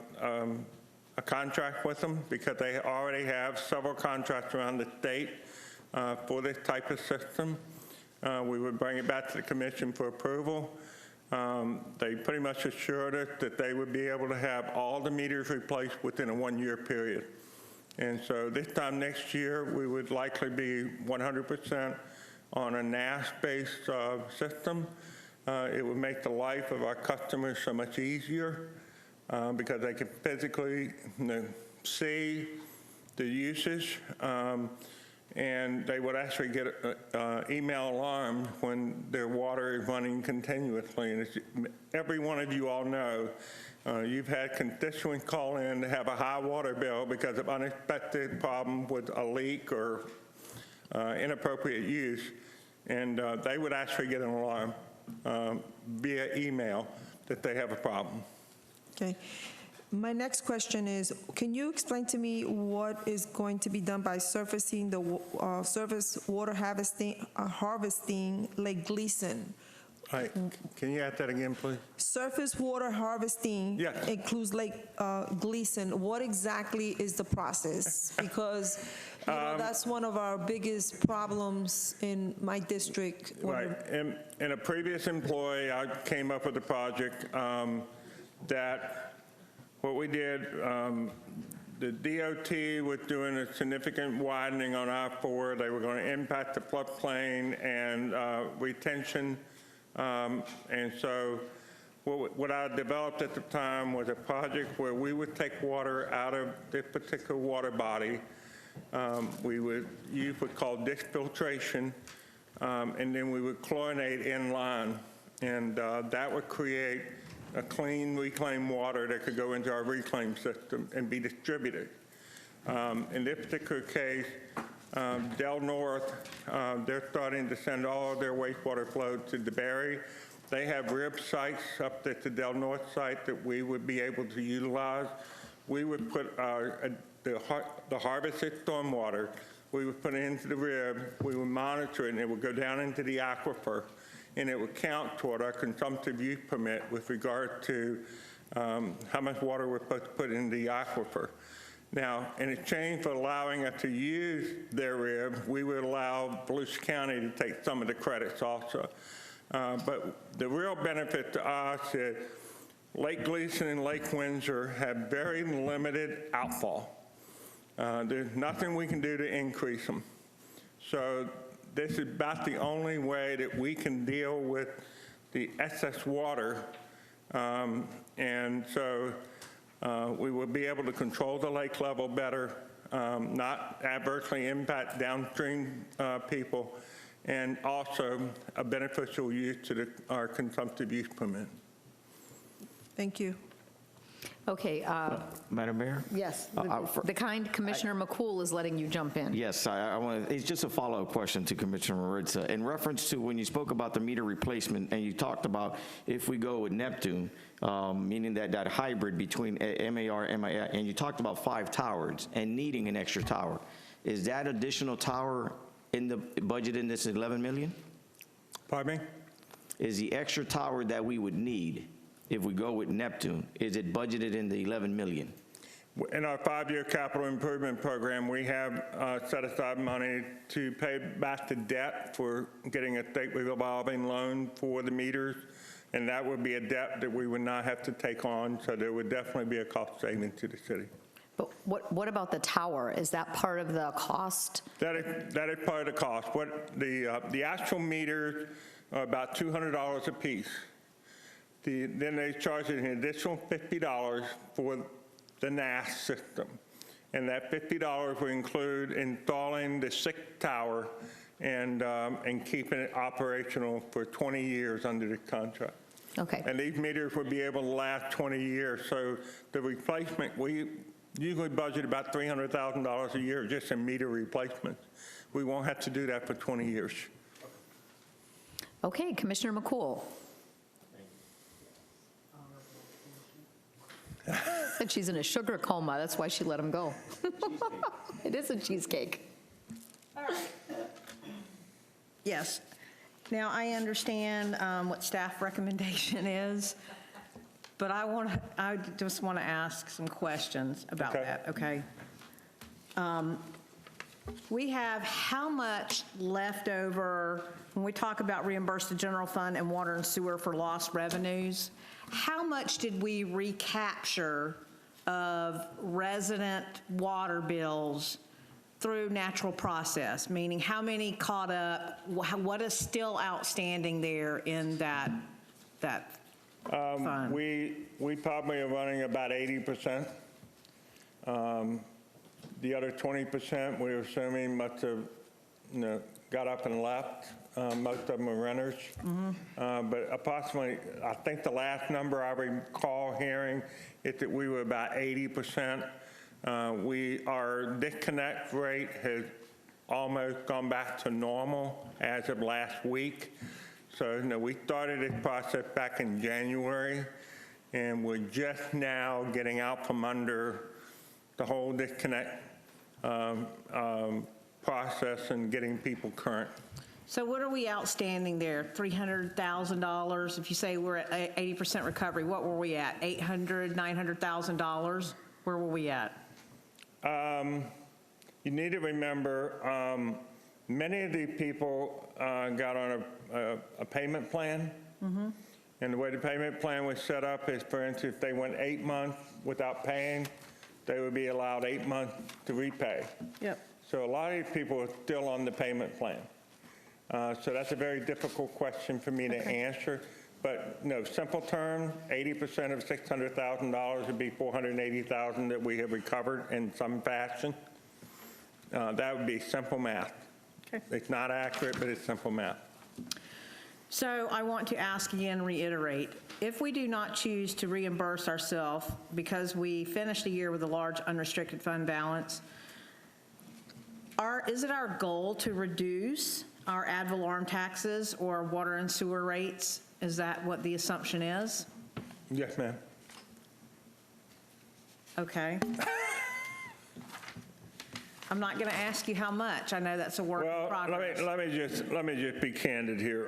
Speaker 4: contract with them because they already have several contracts around the state for this type of system. We would bring it back to the commission for approval. They pretty much assured us that they would be able to have all the meters replaced within a 1-year period. And so this time next year, we would likely be 100% on a NAS-based system. It would make the life of our customers so much easier because they can physically see the usage. And they would actually get email alarms when their water is running continuously. And as every one of you all know, you've had constituents call in to have a high water bill because of unexpected problem with a leak or inappropriate use. And they would actually get an alarm via email that they have a problem.
Speaker 14: Okay. My next question is, can you explain to me what is going to be done by surfacing the surface water harvesting Lake Gleason?
Speaker 4: Can you add that again, please?
Speaker 14: Surface water harvesting includes Lake Gleason. What exactly is the process? Because that's one of our biggest problems in my district.
Speaker 4: Right. In a previous employee, I came up with a project that what we did, the DOT was doing a significant widening on I-4. They were going to impact the floodplain and retention. And so what I developed at the time was a project where we would take water out of this particular water body. We would use what's called dish filtration, and then we would chlorinate in line. And that would create a clean reclaimed water that could go into our reclaim system and be distributed. In this particular case, Del North, they're starting to send all of their wastewater flow to DeBerry. They have RIB sites up at the Del North site that we would be able to utilize. We would put the harvested stormwater, we would put it into the RIB, we would monitor it, and it would go down into the aquifer, and it would count toward our consumptive use permit with regard to how much water we're supposed to put in the aquifer. Now, in exchange for allowing us to use their RIB, we would allow Volusia County to take some of the credits also. But the real benefit to us is Lake Gleason and Lake Windsor have very limited outfall. There's nothing we can do to increase them. So this is about the only way that we can deal with the excess water. And so we will be able to control the lake level better, not adversely impact downstream people, and also a beneficial use to our consumptive use permit.
Speaker 14: Thank you.
Speaker 1: Okay.
Speaker 11: Madam Mayor?
Speaker 1: Yes, the kind Commissioner McCool is letting you jump in.
Speaker 11: Yes, I want to, it's just a follow-up question to Commissioner Maritza. In reference to when you spoke about the meter replacement and you talked about if we go with Neptune, meaning that hybrid between MAR, MIA, and you talked about 5 towers and needing an extra tower. Is that additional tower in the budget in this 11 million?
Speaker 4: Pardon me?
Speaker 11: Is the extra tower that we would need if we go with Neptune, is it budgeted in the 11 million?
Speaker 4: In our 5-year capital improvement program, we have set aside money to pay back the debt for getting a state revolving loan for the meters, and that would be a debt that we would not have to take on, so there would definitely be a cost saving to the city.
Speaker 1: But what about the tower? Is that part of the cost?
Speaker 4: That is part of the cost. What the actual meters are about $200 a piece. Then they charge an additional $50 for the NAS system. And that $50 will include installing the 6th tower and keeping it operational for 20 years under the contract.
Speaker 1: Okay.
Speaker 4: And these meters will be able to last 20 years. So the replacement, we usually budget about $300,000 a year just in meter replacements. We won't have to do that for 20 years.
Speaker 1: Okay, Commissioner McCool. Said she's in a sugar coma. That's why she let him go. It is a cheesecake.
Speaker 2: Yes. Now, I understand what staff recommendation is, but I just want to ask some questions about that, okay? We have how much left over, when we talk about reimburse the general fund and water and sewer for lost revenues, how much did we recapture of resident water bills through natural process? Meaning how many caught up, what is still outstanding there in that fund?
Speaker 4: We probably are running about 80%. The other 20%, we're assuming must have got up and left. Most of them are renters. But approximately, I think the last number I recall hearing is that we were about 80%. Our disconnect rate has almost gone back to normal as of last week. So we started this process back in January, and we're just now getting out from under the whole disconnect process and getting people current.
Speaker 2: So what are we outstanding there? $300,000? If you say we're at 80% recovery, what were we at? $800,000, $900,000? Where were we at?
Speaker 4: You need to remember, many of these people got on a payment plan. And the way the payment plan was set up is, for instance, if they went 8 months without paying, they would be allowed 8 months to repay.
Speaker 2: Yep.
Speaker 4: So a lot of these people are still on the payment plan. So that's a very difficult question for me to answer. But no, simple term, 80% of $600,000 would be $480,000 that we have recovered in some fashion. That would be simple math.
Speaker 2: Okay.
Speaker 4: It's not accurate, but it's simple math.
Speaker 2: So I want to ask again, reiterate, if we do not choose to reimburse ourselves because we finished the year with a large unrestricted fund balance, is it our goal to reduce our ad valorem taxes or water and sewer rates? Is that what the assumption is?
Speaker 4: Yes, ma'am.
Speaker 2: Okay. I'm not going to ask you how much. I know that's a work in
Speaker 4: Well,
Speaker 2: progress.
Speaker 4: let me just be candid here.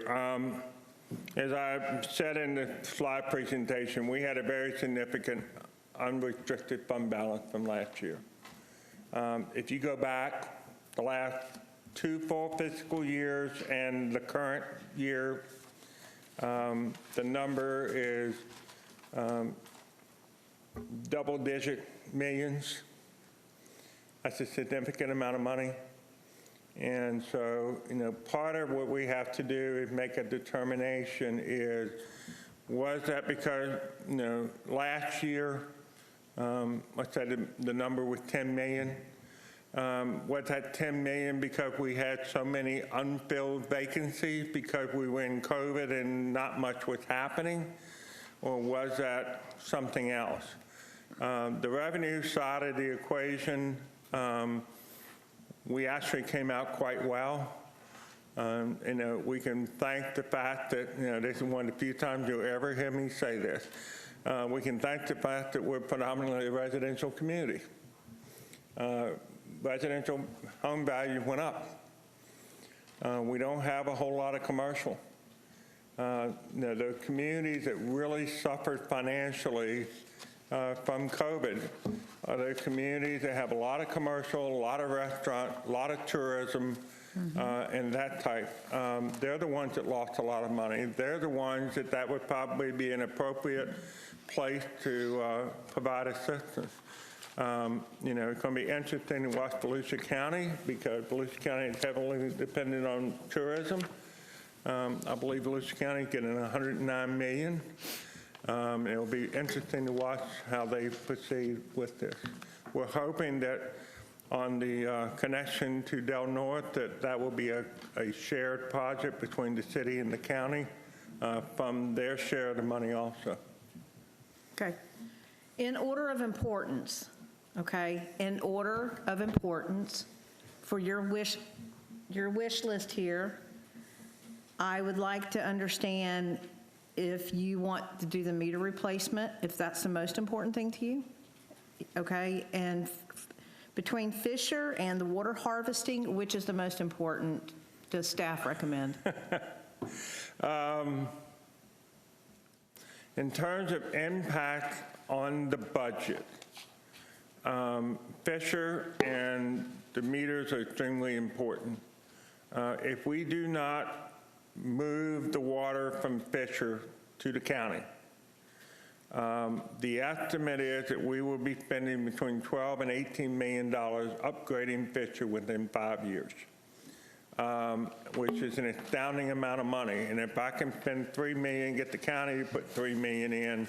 Speaker 4: As I said in the slide presentation, we had a very significant unrestricted fund balance from last year. If you go back the last 2 full fiscal years and the current year, the number is double-digit millions. That's a significant amount of money. And so, part of what we have to do is make a determination is, was that because, last year, let's say the number was 10 million. Was that 10 million because we had so many unfilled vacancies because we were in COVID and not much was happening? Or was that something else? The revenue side of the equation, we actually came out quite well. We can thank the fact that, this is one of the few times you'll ever hear me say this. We can thank the fact that we're predominantly a residential community. Residential home values went up. We don't have a whole lot of commercial. The communities that really suffered financially from COVID are the communities that have a lot of commercial, a lot of restaurant, a lot of tourism, and that type. They're the ones that lost a lot of money. They're the ones that would probably be an appropriate place to provide assistance. It's going to be interesting to watch Volusia County because Volusia County is heavily dependent on tourism. I believe Volusia County is getting $109 million. It'll be interesting to watch how they proceed with this. We're hoping that on the connection to Del Norte, that will be a shared project between the city and the county from their share of the money also.
Speaker 2: Okay. In order of importance, in order of importance for your wish list here, I would like to understand if you want to do the meter replacement, if that's the most important thing to you, and between Fisher and the water harvesting, which is the most important, does staff recommend?
Speaker 4: In terms of impact on the budget, Fisher and the meters are extremely important. If we do not move the water from Fisher to the county, the estimate is that we will be spending between $12 and $18 million upgrading Fisher within 5 years, which is an astounding amount of money. And if I can spend $3 million, get the county to put $3 million in,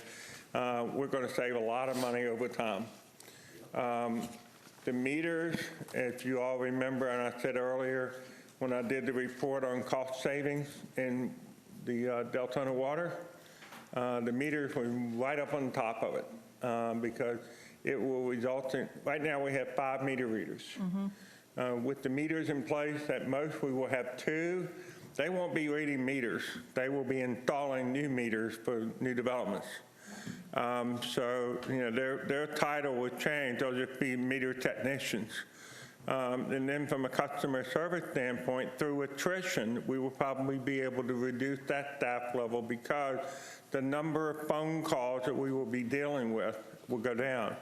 Speaker 4: we're going to save a lot of money over time. The meters, if you all remember, and I said earlier, when I did the report on cost savings in the Deltona water, the meters were right up on top of it because it will result in, right now we have 5 meter readers. With the meters in place, at most we will have 2. They won't be reading meters. They will be installing new meters for new developments. So, their title will change. They'll just be meter technicians. And then from a customer service standpoint, through attrition, we will probably be able to reduce that staff level because the number of phone calls that we will be dealing with will go down.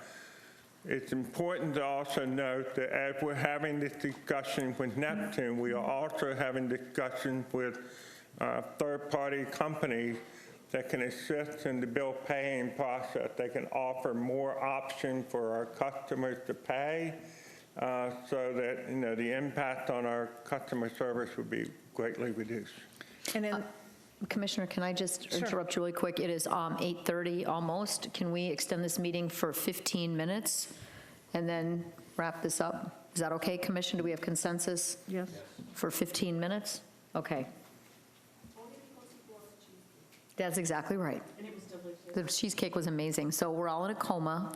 Speaker 4: It's important to also note that as we're having this discussion with Neptune, we are also having discussions with third-party companies that can assist in the bill paying process. They can offer more options for our customers to pay so that the impact on our customer service would be greatly reduced.
Speaker 2: And then,
Speaker 1: Commissioner, can I just interrupt really quick? It is 8:30 almost. Can we extend this meeting for 15 minutes and then wrap this up? Is that okay, Commissioner? Do we have consensus?
Speaker 2: Yes.
Speaker 1: For 15 minutes? Okay. That's exactly right.
Speaker 12: And it was delicious.
Speaker 1: The cheesecake was amazing. So we're all in a coma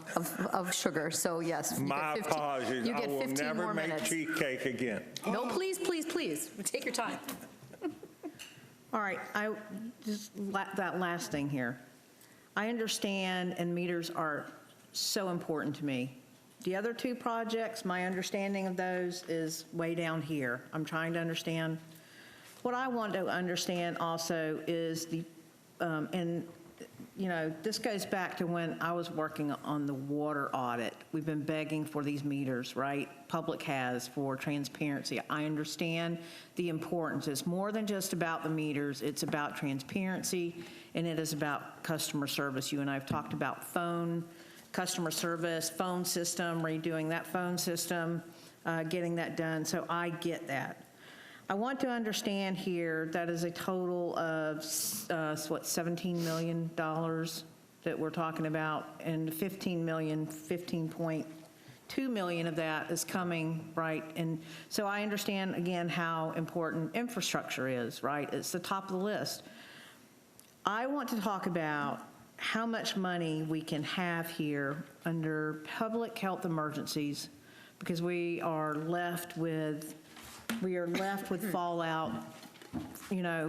Speaker 1: of sugar. So yes. you
Speaker 4: My
Speaker 1: get 15
Speaker 4: apologies.
Speaker 1: You
Speaker 4: I
Speaker 1: get
Speaker 4: will
Speaker 1: 15
Speaker 4: never
Speaker 1: more
Speaker 4: make
Speaker 1: minutes.
Speaker 4: cheesecake again.
Speaker 1: No, please, please, please. Take your time.
Speaker 2: All right, that last thing here. I understand, and meters are so important to me. The other two projects, my understanding of those is way down here. I'm trying to understand. What I want to understand also is this goes back to when I was working on the water audit. We've been begging for these meters, right? Public has, for transparency. I understand the importance. It's more than just about the meters. It's about transparency, and it is about customer service. You and I have talked about customer service, phone system, redoing that phone system, getting that done. So I get that. I want to understand here that is a total of, $17 million that we're talking about, and 15.2 million of that is coming, right? And so I understand, again, how important infrastructure is, right? It's the top of the list. I want to talk about how much money we can have here under public health emergencies, because we are left with fallout,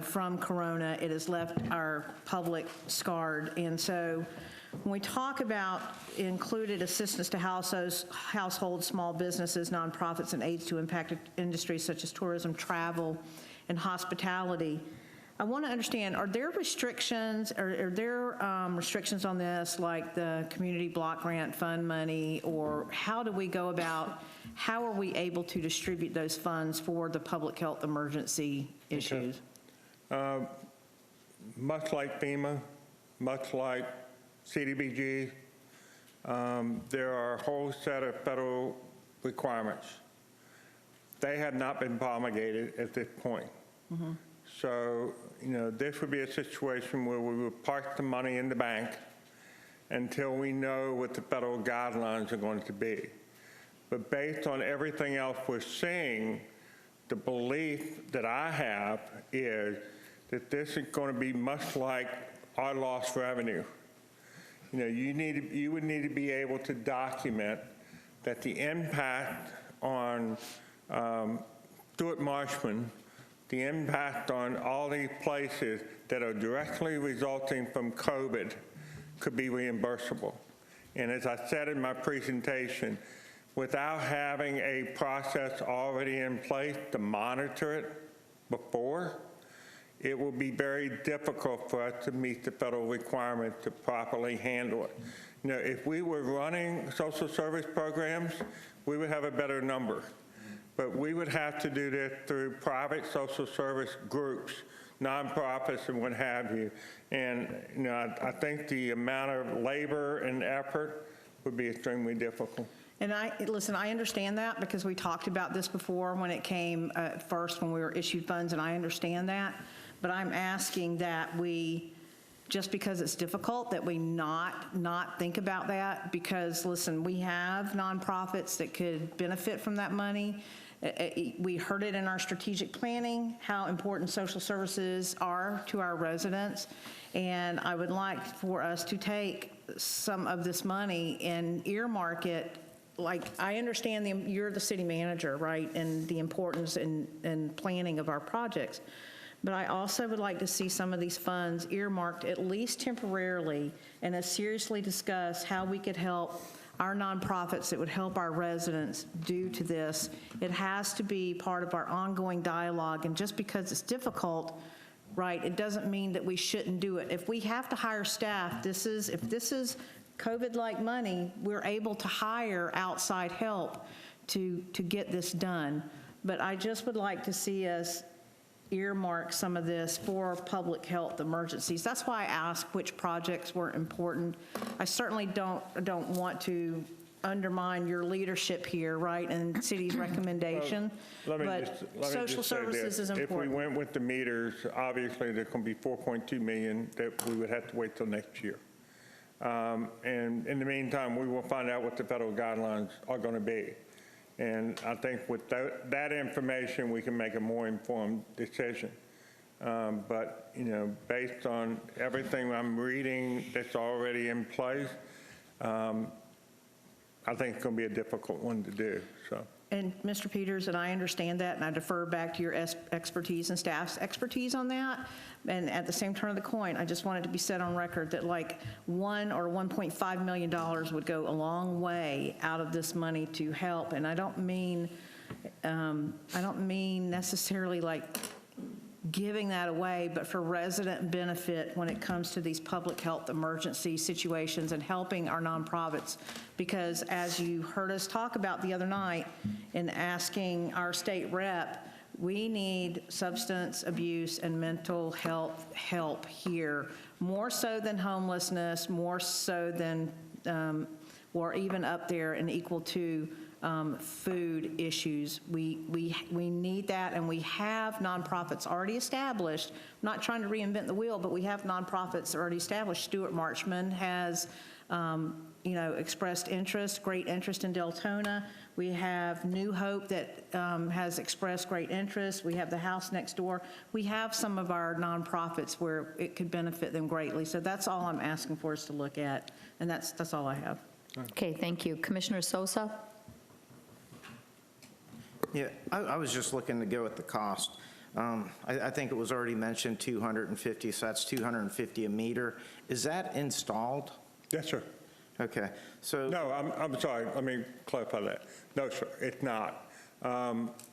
Speaker 2: from Corona. It has left our public scarred. And so when we talk about included assistance to households, small businesses, nonprofits, and aids to impacted industries such as tourism, travel, and hospitality, I want to understand, are there restrictions on this, like the community block grant fund money, or how are we able to distribute those funds for the public health emergency issues?
Speaker 4: Much like FEMA, much like CDBG, there are a whole set of federal requirements. They have not been promulgated at this point.
Speaker 2: Mm-hmm.
Speaker 4: So, this would be a situation where we would park the money in the bank until we know what the federal guidelines are going to be. But based on everything else we're seeing, the belief that I have is that this is going to be much like our lost revenue. You would need to be able to document that the impact on Stuart Marshman, the impact on all these places that are directly resulting from COVID could be reimbursable. And as I said in my presentation, without having a process already in place to monitor it before, it will be very difficult for us to meet the federal requirement to properly handle it. If we were running social service programs, we would have a better number. But we would have to do this through private social service groups, nonprofits, and what have you. And I think the amount of labor and effort would be extremely difficult.
Speaker 2: And I understand that because we talked about this before when it came first, when we were issued funds, and I understand that. But I'm asking that we, just because it's difficult, that we not think about that, because listen, we have nonprofits that could benefit from that money. We heard it in our strategic planning, how important social services are to our residents. And I would like for us to take some of this money and earmark it. Like, I understand you're the city manager, right, and the importance in planning of our projects. But I also would like to see some of these funds earmarked, at least temporarily, and as seriously discuss how we could help our nonprofits that would help our residents due to this. It has to be part of our ongoing dialogue, and just because it's difficult, right, it doesn't mean that we shouldn't do it. If we have to hire staff, if this is COVID-like money, we're able to hire outside help to get this done. But I just would like to see us earmark some of this for public health emergencies. That's why I asked which projects were important. I certainly don't want to undermine your leadership here, right, and city's recommendation. But social services is important.
Speaker 4: If we went with the meters, obviously there's going to be $4.2 million that we would have to wait till next year. And in the meantime, we will find out what the federal guidelines are going to be. And I think with that information, we can make a more informed decision. But, you know, based on everything I'm reading that's already in place, I think it's going to be a difficult one to do, so.
Speaker 2: And Mr. Peters, and I understand that, and I defer back to your expertise and staff's expertise on that. And at the same turn of the coin, I just want it to be set on record that like $1 or $1.5 million would go a long way out of this money to help. And I don't mean necessarily like giving that away, but for resident benefit when it comes to these public health emergency situations and helping our nonprofits. Because as you heard us talk about the other night in asking our state rep, we need substance abuse and mental health help here, more so than homelessness, more so than, or even up there and equal to food issues. We need that, and we have nonprofits already established. I'm not trying to reinvent the wheel, but we have nonprofits already established. Stuart Marchman has, expressed interest, great interest in Deltona. We have New Hope that has expressed great interest. We have the house next door. We have some of our nonprofits where it could benefit them greatly. So that's all I'm asking for us to look at, and that's all I have.
Speaker 1: Okay, thank you. Commissioner Sosa?
Speaker 8: Yeah, I was just looking to go at the cost. I think it was already mentioned 250, so that's 250 a meter. Is that installed?
Speaker 4: Yes, sir.
Speaker 8: Okay, so.
Speaker 4: No, I'm sorry, let me clarify that. No, sir, it's not.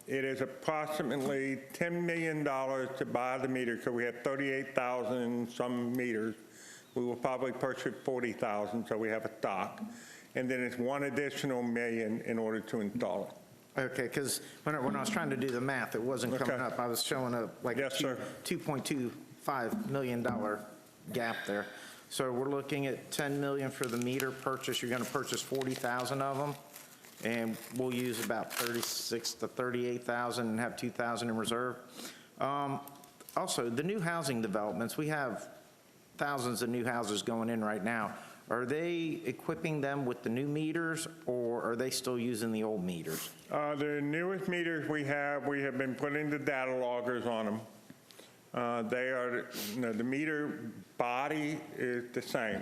Speaker 4: It is approximately $10 million to buy the meter, because we have 38,000 some meters. We will probably purchase 40,000, so we have a stock. And then it's $1 additional million in order to install it.
Speaker 8: Okay, because when I was trying to do the math, it wasn't coming up. I was showing a
Speaker 4: Yes, sir.
Speaker 8: $2.25 million gap there. So we're looking at $10 million for the meter purchase. You're going to purchase 40,000 of them, and we'll use about 36 to 38,000 and have 2,000 in reserve. Also, the new housing developments, we have thousands of new houses going in right now. Are they equipping them with the new meters, or are they still using the old meters?
Speaker 4: The newest meters we have been putting the data loggers on them. They are, the meter body is the same.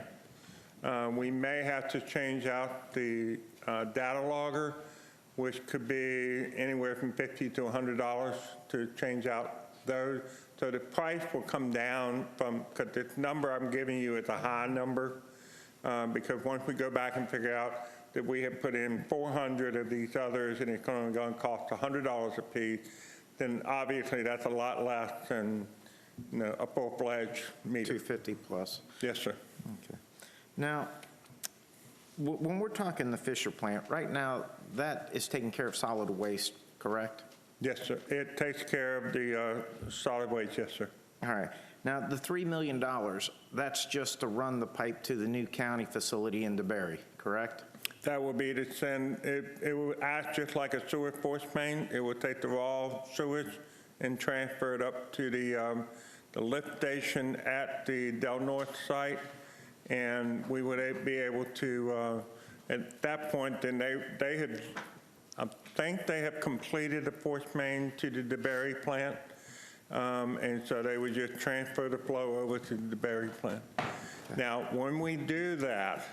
Speaker 4: We may have to change out the data logger, which could be anywhere from $50 to $100 to change out those. So the price will come down from, because this number I'm giving you is a high number, because once we go back and figure out that we have put in 400 of these others and it's going to cost $100 a piece, then obviously that's a lot less than a full-fledged meter.
Speaker 8: 250 plus.
Speaker 4: Yes, sir.
Speaker 8: Okay. Now, when we're talking the Fisher plant, right now, that is taking care of solid waste, correct?
Speaker 4: Yes, sir. It takes care of the solid waste, yes, sir.
Speaker 8: All right. Now, the $3 million, that's just to run the pipe to the new county facility in DeBerry, correct?
Speaker 4: That will be to send, it will act just like a sewer force main. It will take the raw sewage and transfer it up to the lift station at the Del North site. And we would be able to, at that point, then they had, I think they have completed the force main to the DeBerry plant. And so they would just transfer the flow over to the DeBerry plant. Now, when we do that,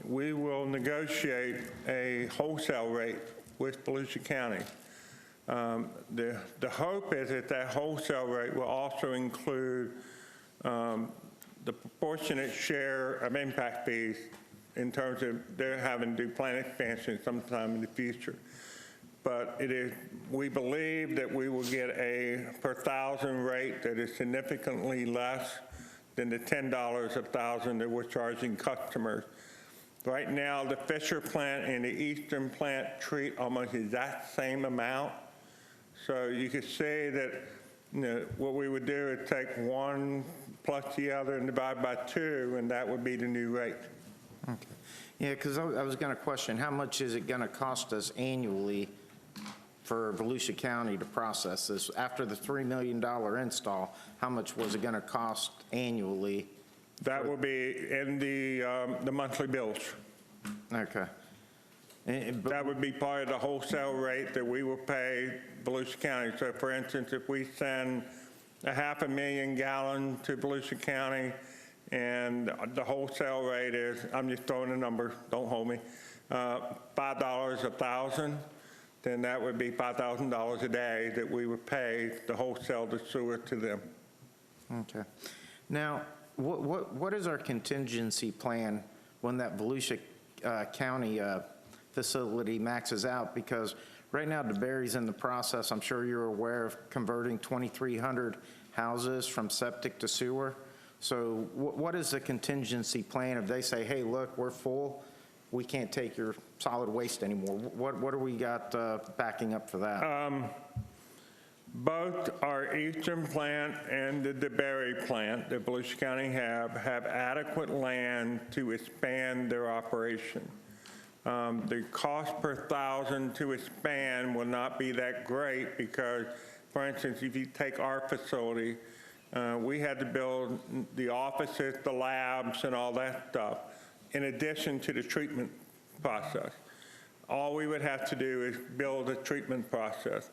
Speaker 4: we will negotiate a wholesale rate with Volusia County. The hope is that that wholesale rate will also include the proportionate share of impact fees in terms of they're having to do plant expansion sometime in the future. But it is, we believe that we will get a per thousand rate that is significantly less than the $10 a thousand that we're charging customers. Right now, the Fisher plant and the Eastern plant treat almost the exact same amount. So you could say that what we would do is take one plus the other and divide by 2, and that would be the new rate.
Speaker 8: Okay. Yeah, because I was going to question, how much is it going to cost us annually for Volusia County to process this? After the $3 million install, how much was it going to cost annually?
Speaker 4: That will be in the monthly bills.
Speaker 8: Okay.
Speaker 4: That would be part of the wholesale rate that we will pay Volusia County. So for instance, if we send 500,000 gallons to Volusia County, and the wholesale rate is, I'm just throwing a number, don't hold me, $5 a thousand, then that would be $5,000 a day that we would pay to wholesale the sewer to them.
Speaker 8: Okay. Now, what is our contingency plan when that Volusia County facility maxes out? Because right now, DeBerry's in the process, I'm sure you're aware, of converting 2,300 houses from septic to sewer. So what is the contingency plan if they say, hey, look, we're full, we can't take your solid waste anymore? What do we got backing up for that?
Speaker 4: Both our Eastern plant and the DeBerry plant that Volusia County have adequate land to expand their operation. The cost per thousand to expand will not be that great because, for instance, if you take our facility, we had to build the offices, the labs, and all that stuff, in addition to the treatment process. All we would have to do is build a treatment process.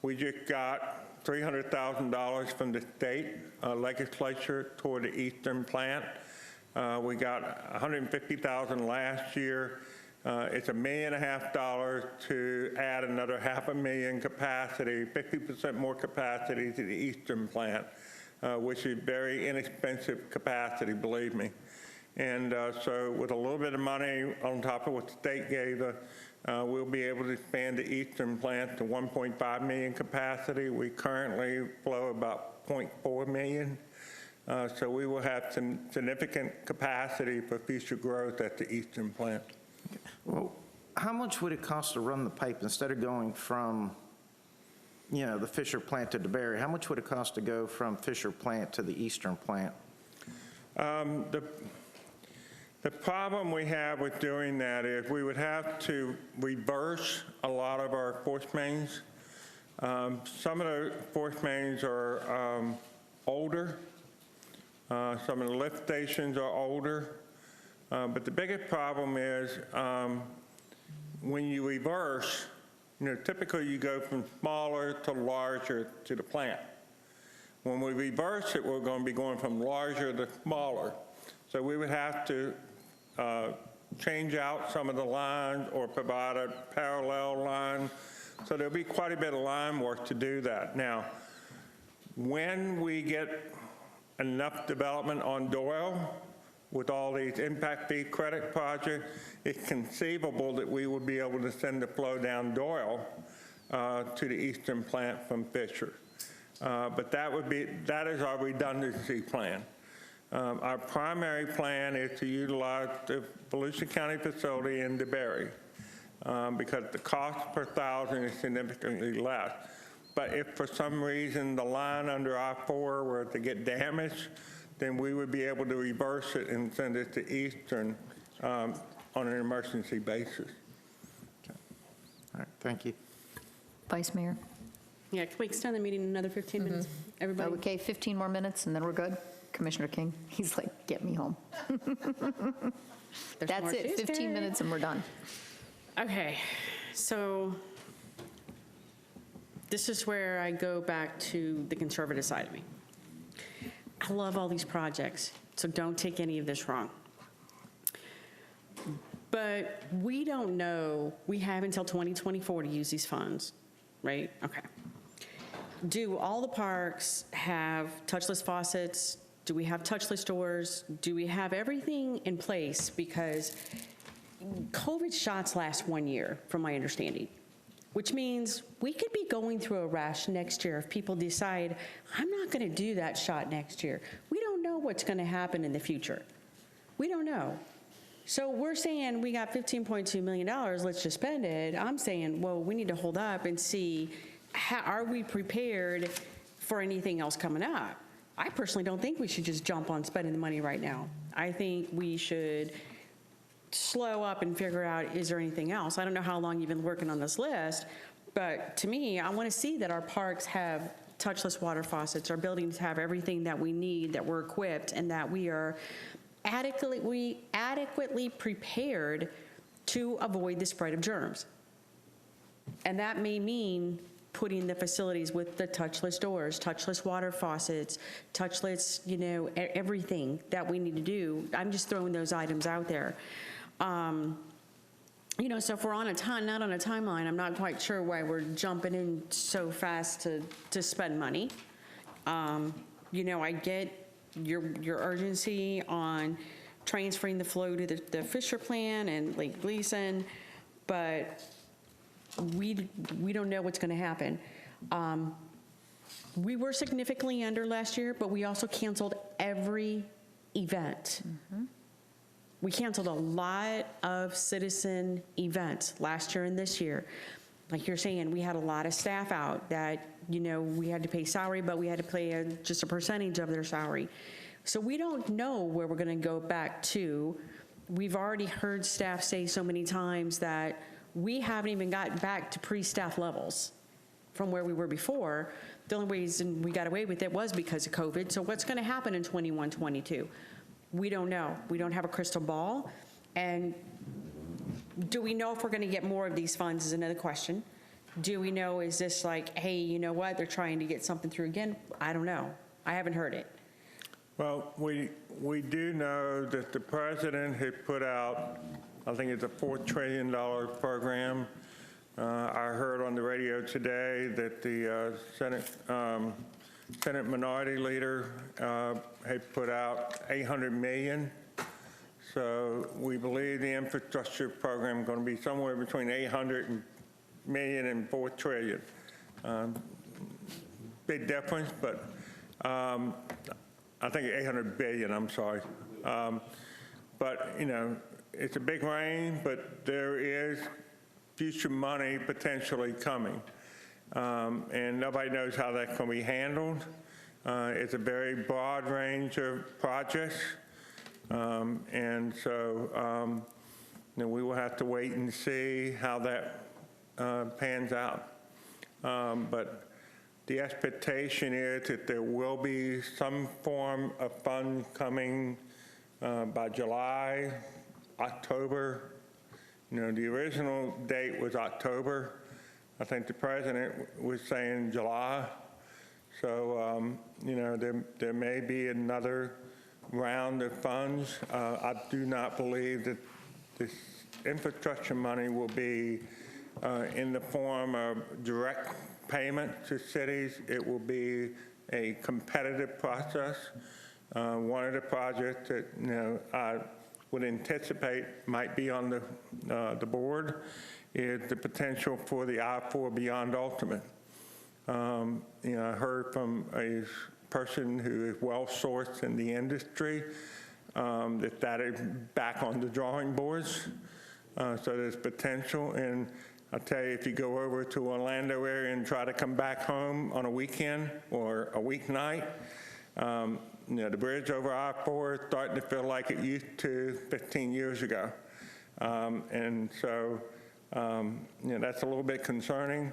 Speaker 4: We just got $300,000 from the state legislature toward the Eastern plant. We got $150,000 last year. It's $1.5 million to add another $500,000 capacity, 50% more capacity to the Eastern plant, which is very inexpensive capacity, believe me. And so with a little bit of money on top of what the state gave us, we'll be able to expand the Eastern plant to 1.5 million capacity. We currently flow about 0.4 million. So we will have some significant capacity for future growth at the Eastern plant.
Speaker 8: Well, how much would it cost to run the pipe instead of going from, the Fisher plant to DeBerry? How much would it cost to go from Fisher plant to the Eastern plant?
Speaker 4: The problem we have with doing that is we would have to reverse a lot of our force mains. Some of the force mains are older. Some of the lift stations are older. But the biggest problem is when you reverse, typically you go from smaller to larger to the plant. When we reverse it, we're going to be going from larger to smaller. So we would have to change out some of the lines or provide a parallel line. So there'll be quite a bit of line work to do that. Now, when we get enough development on Doyle, with all these impact fee credit projects, it's conceivable that we would be able to send the flow down Doyle to the Eastern plant from Fisher. But that is our redundancy plan. Our primary plan is to utilize the Volusia County facility in DeBerry because the cost per thousand is significantly less. But if for some reason the line under I-4 were to get damaged, then we would be able to reverse it and send it to Eastern on an emergency basis.
Speaker 8: Okay. All right, thank you.
Speaker 1: Vice Mayor?
Speaker 12: Yeah, can we extend the meeting another 15 minutes? Everybody?
Speaker 1: Okay, 15 more minutes and then we're good? Commissioner King, he's like, get me home.
Speaker 12: There's
Speaker 1: That's
Speaker 12: more
Speaker 1: it, 15
Speaker 12: Tuesday.
Speaker 1: minutes and we're done.
Speaker 12: Okay, so this is where I go back to the conservative side of me. I love all these projects, so don't take any of this wrong. But we don't know, we have until 2024 to use these funds, right? Okay. Do all the parks have touchless faucets? Do we have touchless doors? Do we have everything in place? Because COVID shots last 1 year, from my understanding, which means we could be going through a rash next year if people decide, I'm not going to do that shot next year. We don't know what's going to happen in the future. We don't know. So we're saying we got $15.2 million, let's just spend it. I'm saying, well, we need to hold up and see, are we prepared for anything else coming up? I personally don't think we should just jump on spending the money right now. I think we should slow up and figure out, is there anything else? I don't know how long you've been working on this list, but to me, I want to see that our parks have touchless water faucets, our buildings have everything that we need, that we're equipped, and that we are adequately prepared to avoid the spread of germs. And that may mean putting the facilities with the touchless doors, touchless water faucets, touchless, everything that we need to do. I'm just throwing those items out there. So if we're on not on a timeline, I'm not quite sure why we're jumping in so fast to spend money. I get your urgency on transferring the flow to the Fisher Plan and Lake Gleason, but we don't know what's going to happen. We were significantly under last year, but we also canceled every event. Mm-hmm. We canceled a lot of citizen events last year and this year. Like you're saying, we had a lot of staff out that, we had to pay salary, but we had to pay just a percentage of their salary. So we don't know where we're going to go back to. We've already heard staff say so many times that we haven't even gotten back to pre-staff levels from where we were before. The only reason we got away with it was because of COVID. So what's going to happen in 21, 22? We don't know. We don't have a crystal ball. And do we know if we're going to get more of these funds is another question. Do we know, is this like, hey, you know what, they're trying to get something through again? I don't know. I haven't heard it.
Speaker 4: Well, we do know that the president had put out, I think it's a $4 trillion program. I heard on the radio today that the Senate Minority Leader had put out $800 million. So we believe the infrastructure program is going to be somewhere between $800 million and $4 trillion. Big difference, but I think 800 billion, I'm sorry. But, it's a big range, but there is future money potentially coming. And nobody knows how that's going to be handled. It's a very broad range of projects. And so, we will have to wait and see how that pans out. But the expectation is that there will be some form of fund coming by July, October. The original date was October. I think the president was saying July. So, there may be another round of funds. I do not believe that this infrastructure money will be in the form of direct payment to cities. It will be a competitive process. One of the projects that I would anticipate might be on the board is the potential for the I-4 Beyond Ultimate. I heard from a person who is well-sourced in the industry that is back on the drawing boards. So there's potential. And I'll tell you, if you go over to Orlando area and try to come back home on a weekend or a weeknight, the bridge over I-4 is starting to feel like it used to 15 years ago. And so, that's a little bit concerning.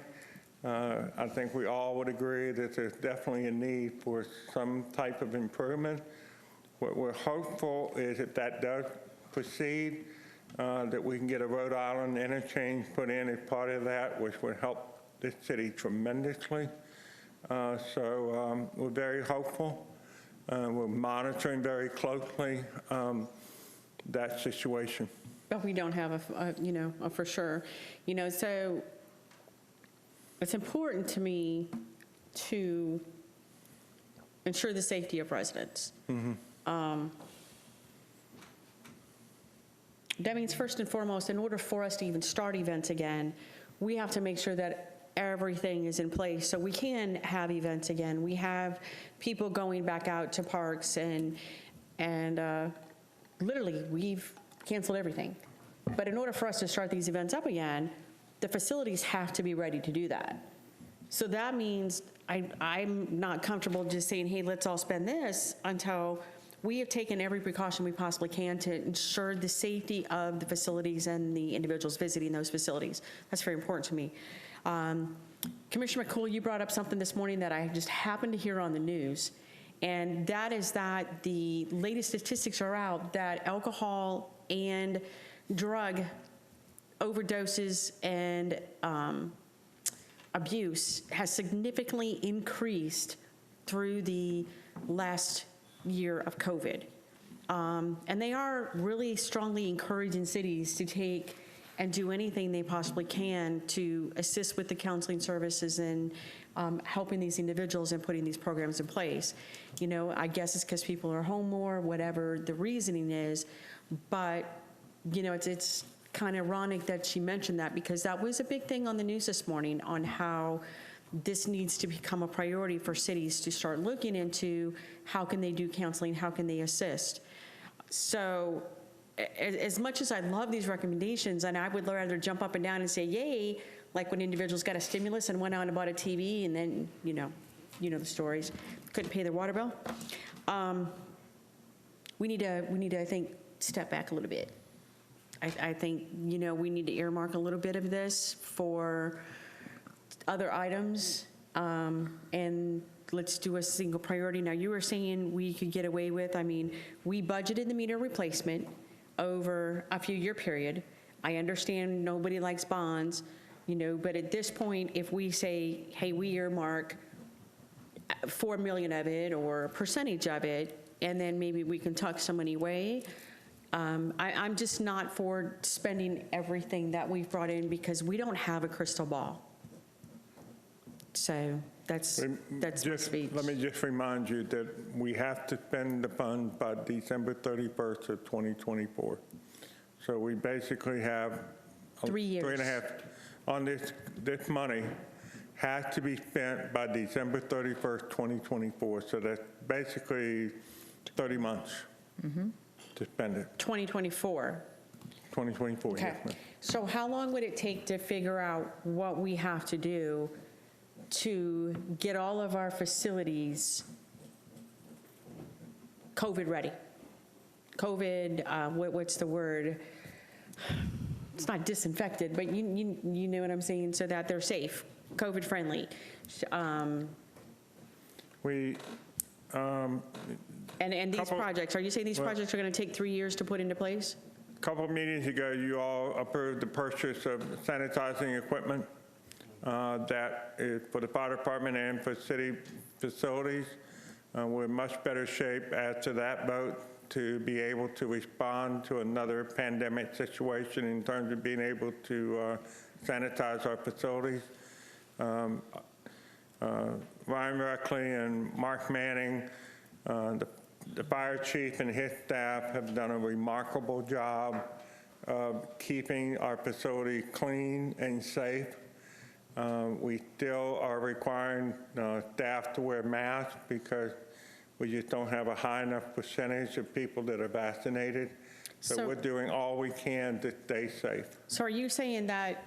Speaker 4: I think we all would agree that there's definitely a need for some type of improvement. What we're hopeful is that that does proceed, that we can get a Rhode Island interchange put in as part of that, which would help this city tremendously. So we're very hopeful. We're monitoring very closely that situation.
Speaker 12: But we don't have a for sure. So it's important to me to ensure the safety of residents. Mm-hmm. That means first and foremost, in order for us to even start events again, we have to make sure that everything is in place so we can have events again. We have people going back out to parks and literally we've canceled everything. But in order for us to start these events up again, the facilities have to be ready to do that. So that means I'm not comfortable just saying, hey, let's all spend this until we have taken every precaution we possibly can to ensure the safety of the facilities and the individuals visiting those facilities. That's very important to me. Commissioner McCool, you brought up something this morning that I just happened to hear on the news, and that is that the latest statistics are out that alcohol and drug overdoses and abuse has significantly increased through the last year of COVID. And they are really strongly encouraging cities to take and do anything they possibly can to assist with the counseling services and helping these individuals and putting these programs in place. You know, I guess it's because people are home more, whatever the reasoning is, but, you know, it's kind of ironic that she mentioned that, because that was a big thing on the news this morning on how this needs to become a priority for cities to start looking into how can they do counseling, how can they assist. So as much as I love these recommendations, and I would rather jump up and down and say, yay, like when individuals got a stimulus and went out and bought a TV and then, you know the stories, couldn't pay their water bill. We need to, I think, step back a little bit. I think, you know, we need to earmark a little bit of this for other items, and let's do a single priority. Now, you were saying we could get away with, I mean, we budgeted the meter replacement over a few-year period. I understand nobody likes bonds, you know, but at this point, if we say, hey, we earmark 4 million of it or a percentage of it, and then maybe we can tuck some money away, I'm just not for spending everything that we've brought in because we don't have a crystal ball. So that's my speech.
Speaker 4: Let me just remind you that we have to spend the fund by December 31st of 2024. So we basically have
Speaker 12: 3 years.
Speaker 4: 3.5 on this money has to be spent by December 31st, 2024. So that's basically 30 months to spend it.
Speaker 12: 2024.
Speaker 4: 2024,
Speaker 12: Okay.
Speaker 4: yes, ma'am.
Speaker 12: So how long would it take to figure out what we have to do to get all of our facilities COVID ready? COVID, what's the word? It's not disinfected, but you know what I'm saying, so that they're safe, COVID friendly. And these projects, are you saying these projects are going to take 3 years to put into place?
Speaker 4: A couple of meetings ago, you all approved the purchase of sanitizing equipment that is for the fire department and for city facilities. We're in much better shape after that vote to be able to respond to another pandemic situation in terms of being able to sanitize our facilities. Ryan Reckley and Mark Manning, the fire chief and his staff have done a remarkable job of keeping our facility clean and safe. We still are requiring staff to wear masks because we just don't have a high enough percentage of people that are vaccinated. So we're doing all we can to stay safe.
Speaker 12: So are you saying that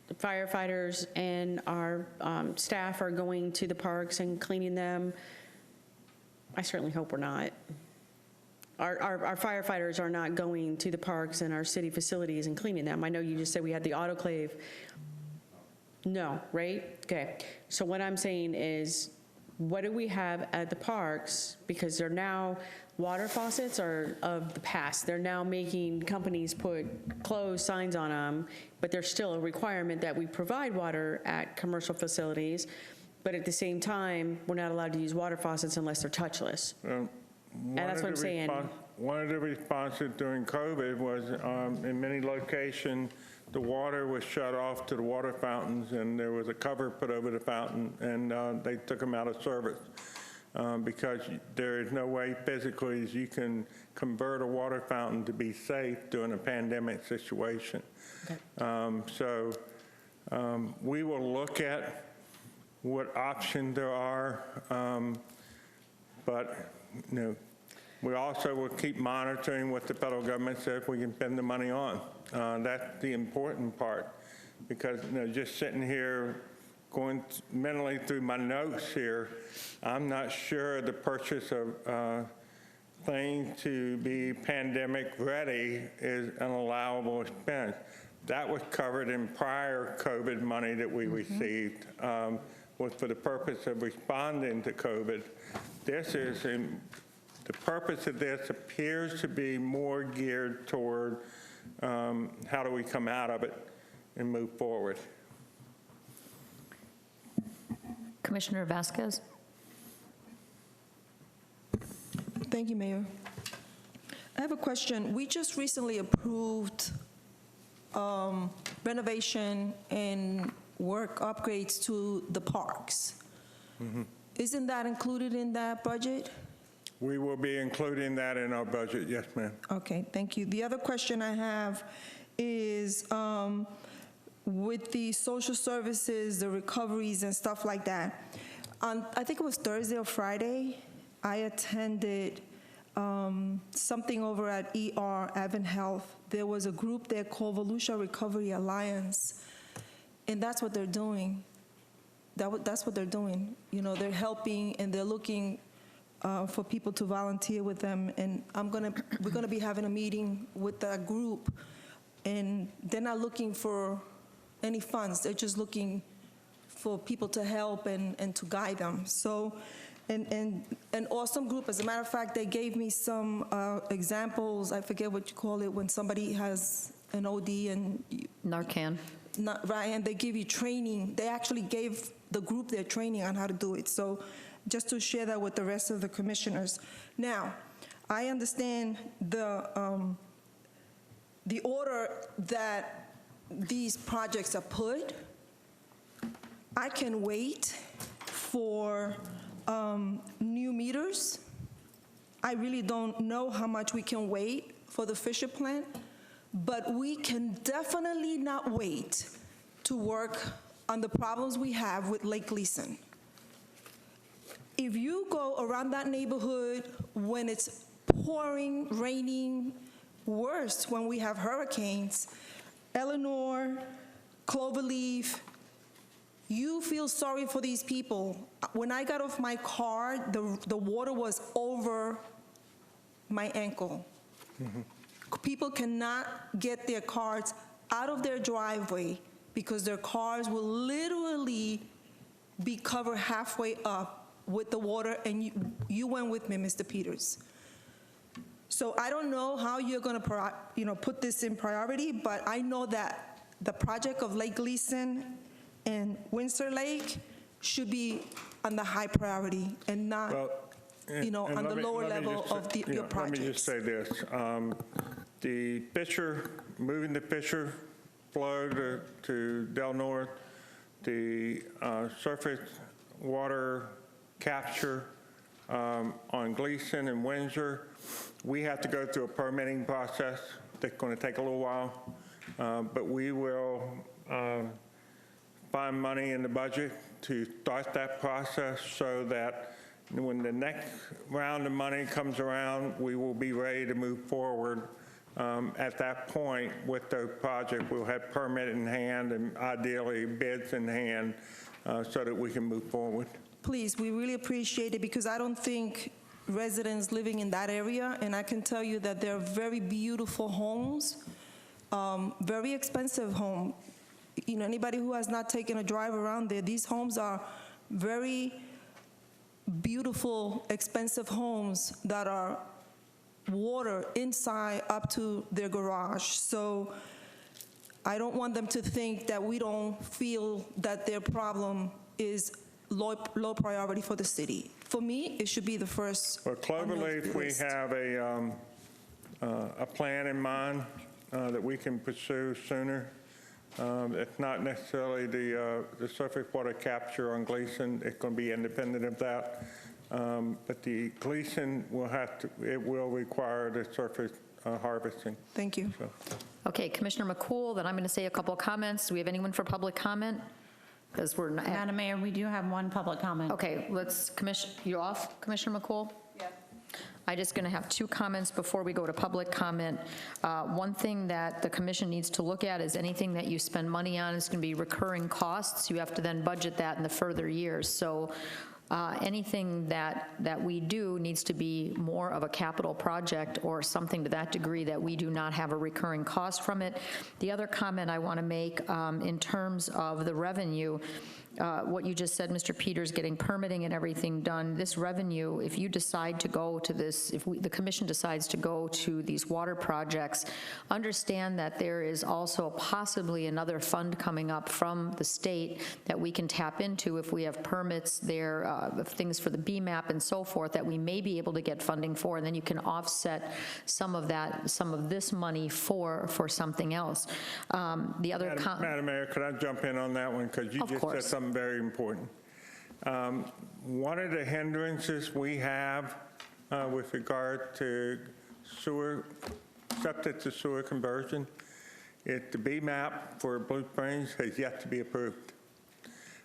Speaker 12: the firefighters and our staff are going to the parks and cleaning them? I certainly hope we're not. Our firefighters are not going to the parks and our city facilities and cleaning them. I know you just said we had the autoclave. No, right? Okay. So what I'm saying is, what do we have at the parks? Because they're now, water faucets are of the past. They're now making companies put closed signs on them, but there's still a requirement that we provide water at commercial facilities. But at the same time, we're not allowed to use water faucets unless they're touchless. And that's what I'm saying.
Speaker 4: One of the responses during COVID was in many locations, the water was shut off to the water fountains, and there was a cover put over the fountain, and they took them out of service because there is no way physically you can convert a water fountain to be safe during a pandemic situation. Okay. We will look at what options there are, but we also will keep monitoring what the federal government says we can spend the money on. That's the important part, because just sitting here going mentally through my notes here, I'm not sure the purchase of things to be pandemic ready is an allowable expense. That was covered in prior COVID money that we received, was for the purpose of responding to COVID. The purpose of this appears to be more geared toward how do we come out of it and move forward.
Speaker 1: Commissioner Vasquez?
Speaker 14: Thank you, Mayor. I have a question. We just recently approved renovation and work upgrades to the parks. Isn't that included in that budget?
Speaker 4: We will be including that in our budget, yes, ma'am.
Speaker 14: Okay, thank you. The other question I have is with the social services, the recoveries and stuff like that. I think it was Thursday or Friday, I attended something over at ER Advent Health. There was a group there called Volusia Recovery Alliance, and that's what they're doing. That's what they're doing. You know, they're helping and they're looking for people to volunteer with them. And we're gonna be having a meeting with that group, and they're not looking for any funds. They're just looking for people to help and to guide them. So, and an awesome group. As a matter of fact, they gave me some examples. I forget what you call it when somebody has an OD and
Speaker 1: Narcan.
Speaker 14: Right, and they give you training. They actually gave the group their training on how to do it. So just to share that with the rest of the commissioners. Now, I understand the order that these projects are put. I can wait for new meters. I really don't know how much we can wait for the Fisher plant, but we can definitely not wait to work on the problems we have with Lake Gleason. If you go around that neighborhood when it's pouring, raining, worse when we have hurricanes, Eleanor, Cloverleaf, you feel sorry for these people. When I got off my car, the water was over my ankle. People cannot get their cars out of their driveway because their cars will literally be covered halfway up with the water, and you went with me, Mr. Peters. So I don't know how you're going to put this in priority, but I know that the project of Lake Gleason and Windsor Lake should be on the high priority and not, on the lower level of your projects.
Speaker 4: Let me just say this. The Fisher, moving the Fisher flow to Del Norte, the surface water capture on Gleason and Windsor, we have to go through a permitting process that's going to take a little while, but we will find money in the budget to start that process so that when the next round of money comes around, we will be ready to move forward. At that point, with the project, we'll have permit in hand and ideally bids in hand so that we can move forward.
Speaker 14: Please, we really appreciate it because I don't think residents living in that area, and I can tell you that they're very beautiful homes, very expensive home. Anybody who has not taken a drive around there, these homes are very beautiful, expensive homes that are water inside up to their garage. So I don't want them to think that we don't feel that their problem is low priority for the city. For me, it should be the first.
Speaker 4: For Cloverleaf, we have a plan in mind that we can pursue sooner. It's not necessarily the surface water capture on Gleason. It's going to be independent of that. But the Gleason will require the surface harvesting.
Speaker 14: Thank you.
Speaker 4: So.
Speaker 1: Okay, Commissioner McCool, then I'm going to say a couple of comments. Do we have anyone for public comment? Because we're not.
Speaker 5: Madam Mayor, we do have one public comment.
Speaker 1: Okay, you off, Commissioner McCool? Yes. I'm just going to have two comments before we go to public comment. One thing that the commission needs to look at is anything that you spend money on is going to be recurring costs. You have to then budget that in the further years. So anything that we do needs to be more of a capital project or something to that degree that we do not have a recurring cost from it. The other comment I want to make in terms of the revenue, what you just said, Mr. Peters, getting permitting and everything done, this revenue, if you decide to go to this, if the commission decides to go to these water projects, understand that there is also possibly another fund coming up from the state that we can tap into if we have permits there, things for the BMAP and so forth, that we may be able to get funding for, and then you can offset some of that, some of this money for something else. The other
Speaker 4: Madam Mayor, could I jump in on that one? Because you just said something very important. One of the hindrances we have with regard to sewer, septic to sewer conversion, is the BMAP for Blue Springs has yet to be approved.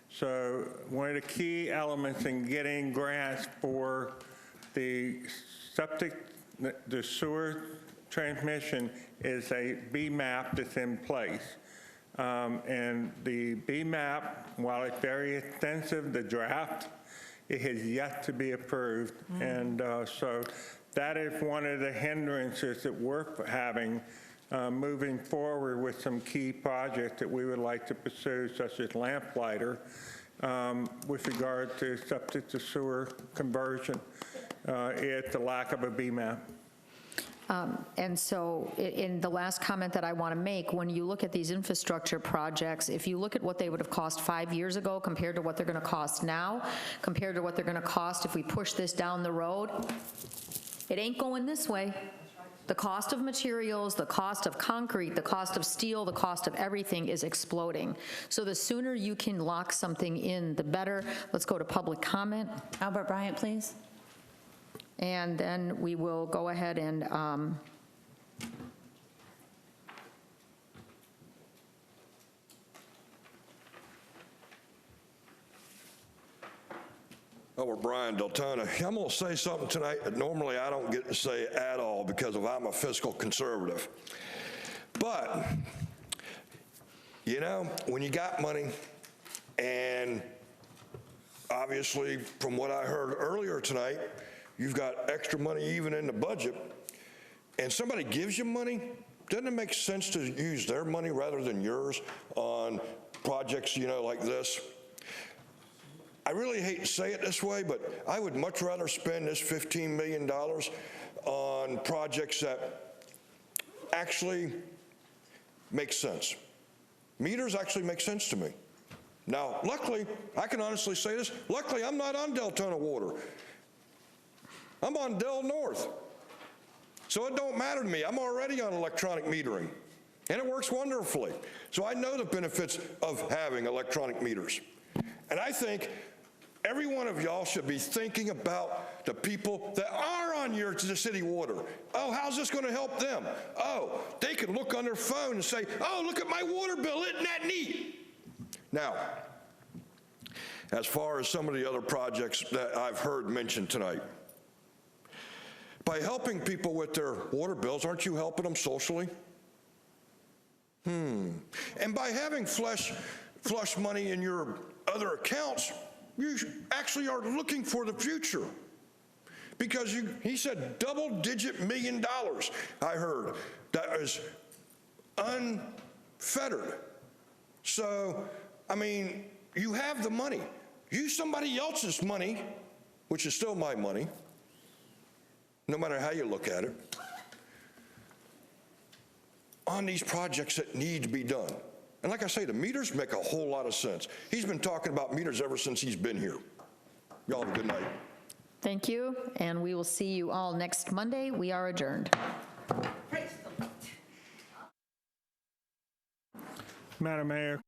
Speaker 4: So one of the key elements in getting grants for the septic, the sewer transmission is a BMAP that's in place. And the BMAP, while it's very extensive, the draft, it has yet to be approved. And so that is one of the hindrances that we're having moving forward with some key projects that we would like to pursue, such as lamplighter, with regard to septic to sewer conversion. It's the lack of a BMAP.
Speaker 1: And so in the last comment that I want to make, when you look at these infrastructure projects, if you look at what they would have cost 5 years ago compared to what they're going to cost now, compared to what they're going to cost if we push this down the road, it ain't going this way. The cost of materials, the cost of concrete, the cost of steel, the cost of everything is exploding. So the sooner you can lock something in, the better. Let's go to public comment.
Speaker 5: Albert Bryant, please.
Speaker 1: And then we will go ahead and
Speaker 13: Albert Bryan, Deltona. I'm going to say something tonight that normally I don't get to say at all because I'm a fiscal conservative. But, you know, when you got money, and obviously from what I heard earlier tonight, you've got extra money even in the budget, and somebody gives you money, doesn't it make sense to use their money rather than yours on projects, you know, like this? I really hate to say it this way, but I would much rather spend this $15 million on projects that actually make sense. Meters actually make sense to me. Now, luckily, I can honestly say this, luckily I'm not on Deltona Water. I'm on Del North. So it don't matter to me. I'm already on electronic metering, and it works wonderfully. So I know the benefits of having electronic meters. And I think every one of y'all should be thinking about the people that are on the city water. Oh, how's this going to help them? Oh, they can look on their phone and say, oh, look at my water bill. Isn't that neat? Now, as far as some of the other projects that I've heard mentioned tonight, by helping people with their water bills, aren't you helping them socially? And by having flush money in your other accounts, you actually are looking for the future. Because he said double-digit $1 million, I heard. That is unfettered. So, I mean, you have the money. Use somebody else's money, which is still my money, no matter how you look at it, on these projects that need to be done. And like I say, the meters make a whole lot of sense. He's been talking about meters ever since he's been here. Y'all have a good night.
Speaker 1: thank you, and we will see you all next Monday. We are adjourned.
Speaker 4: Madam Mayor.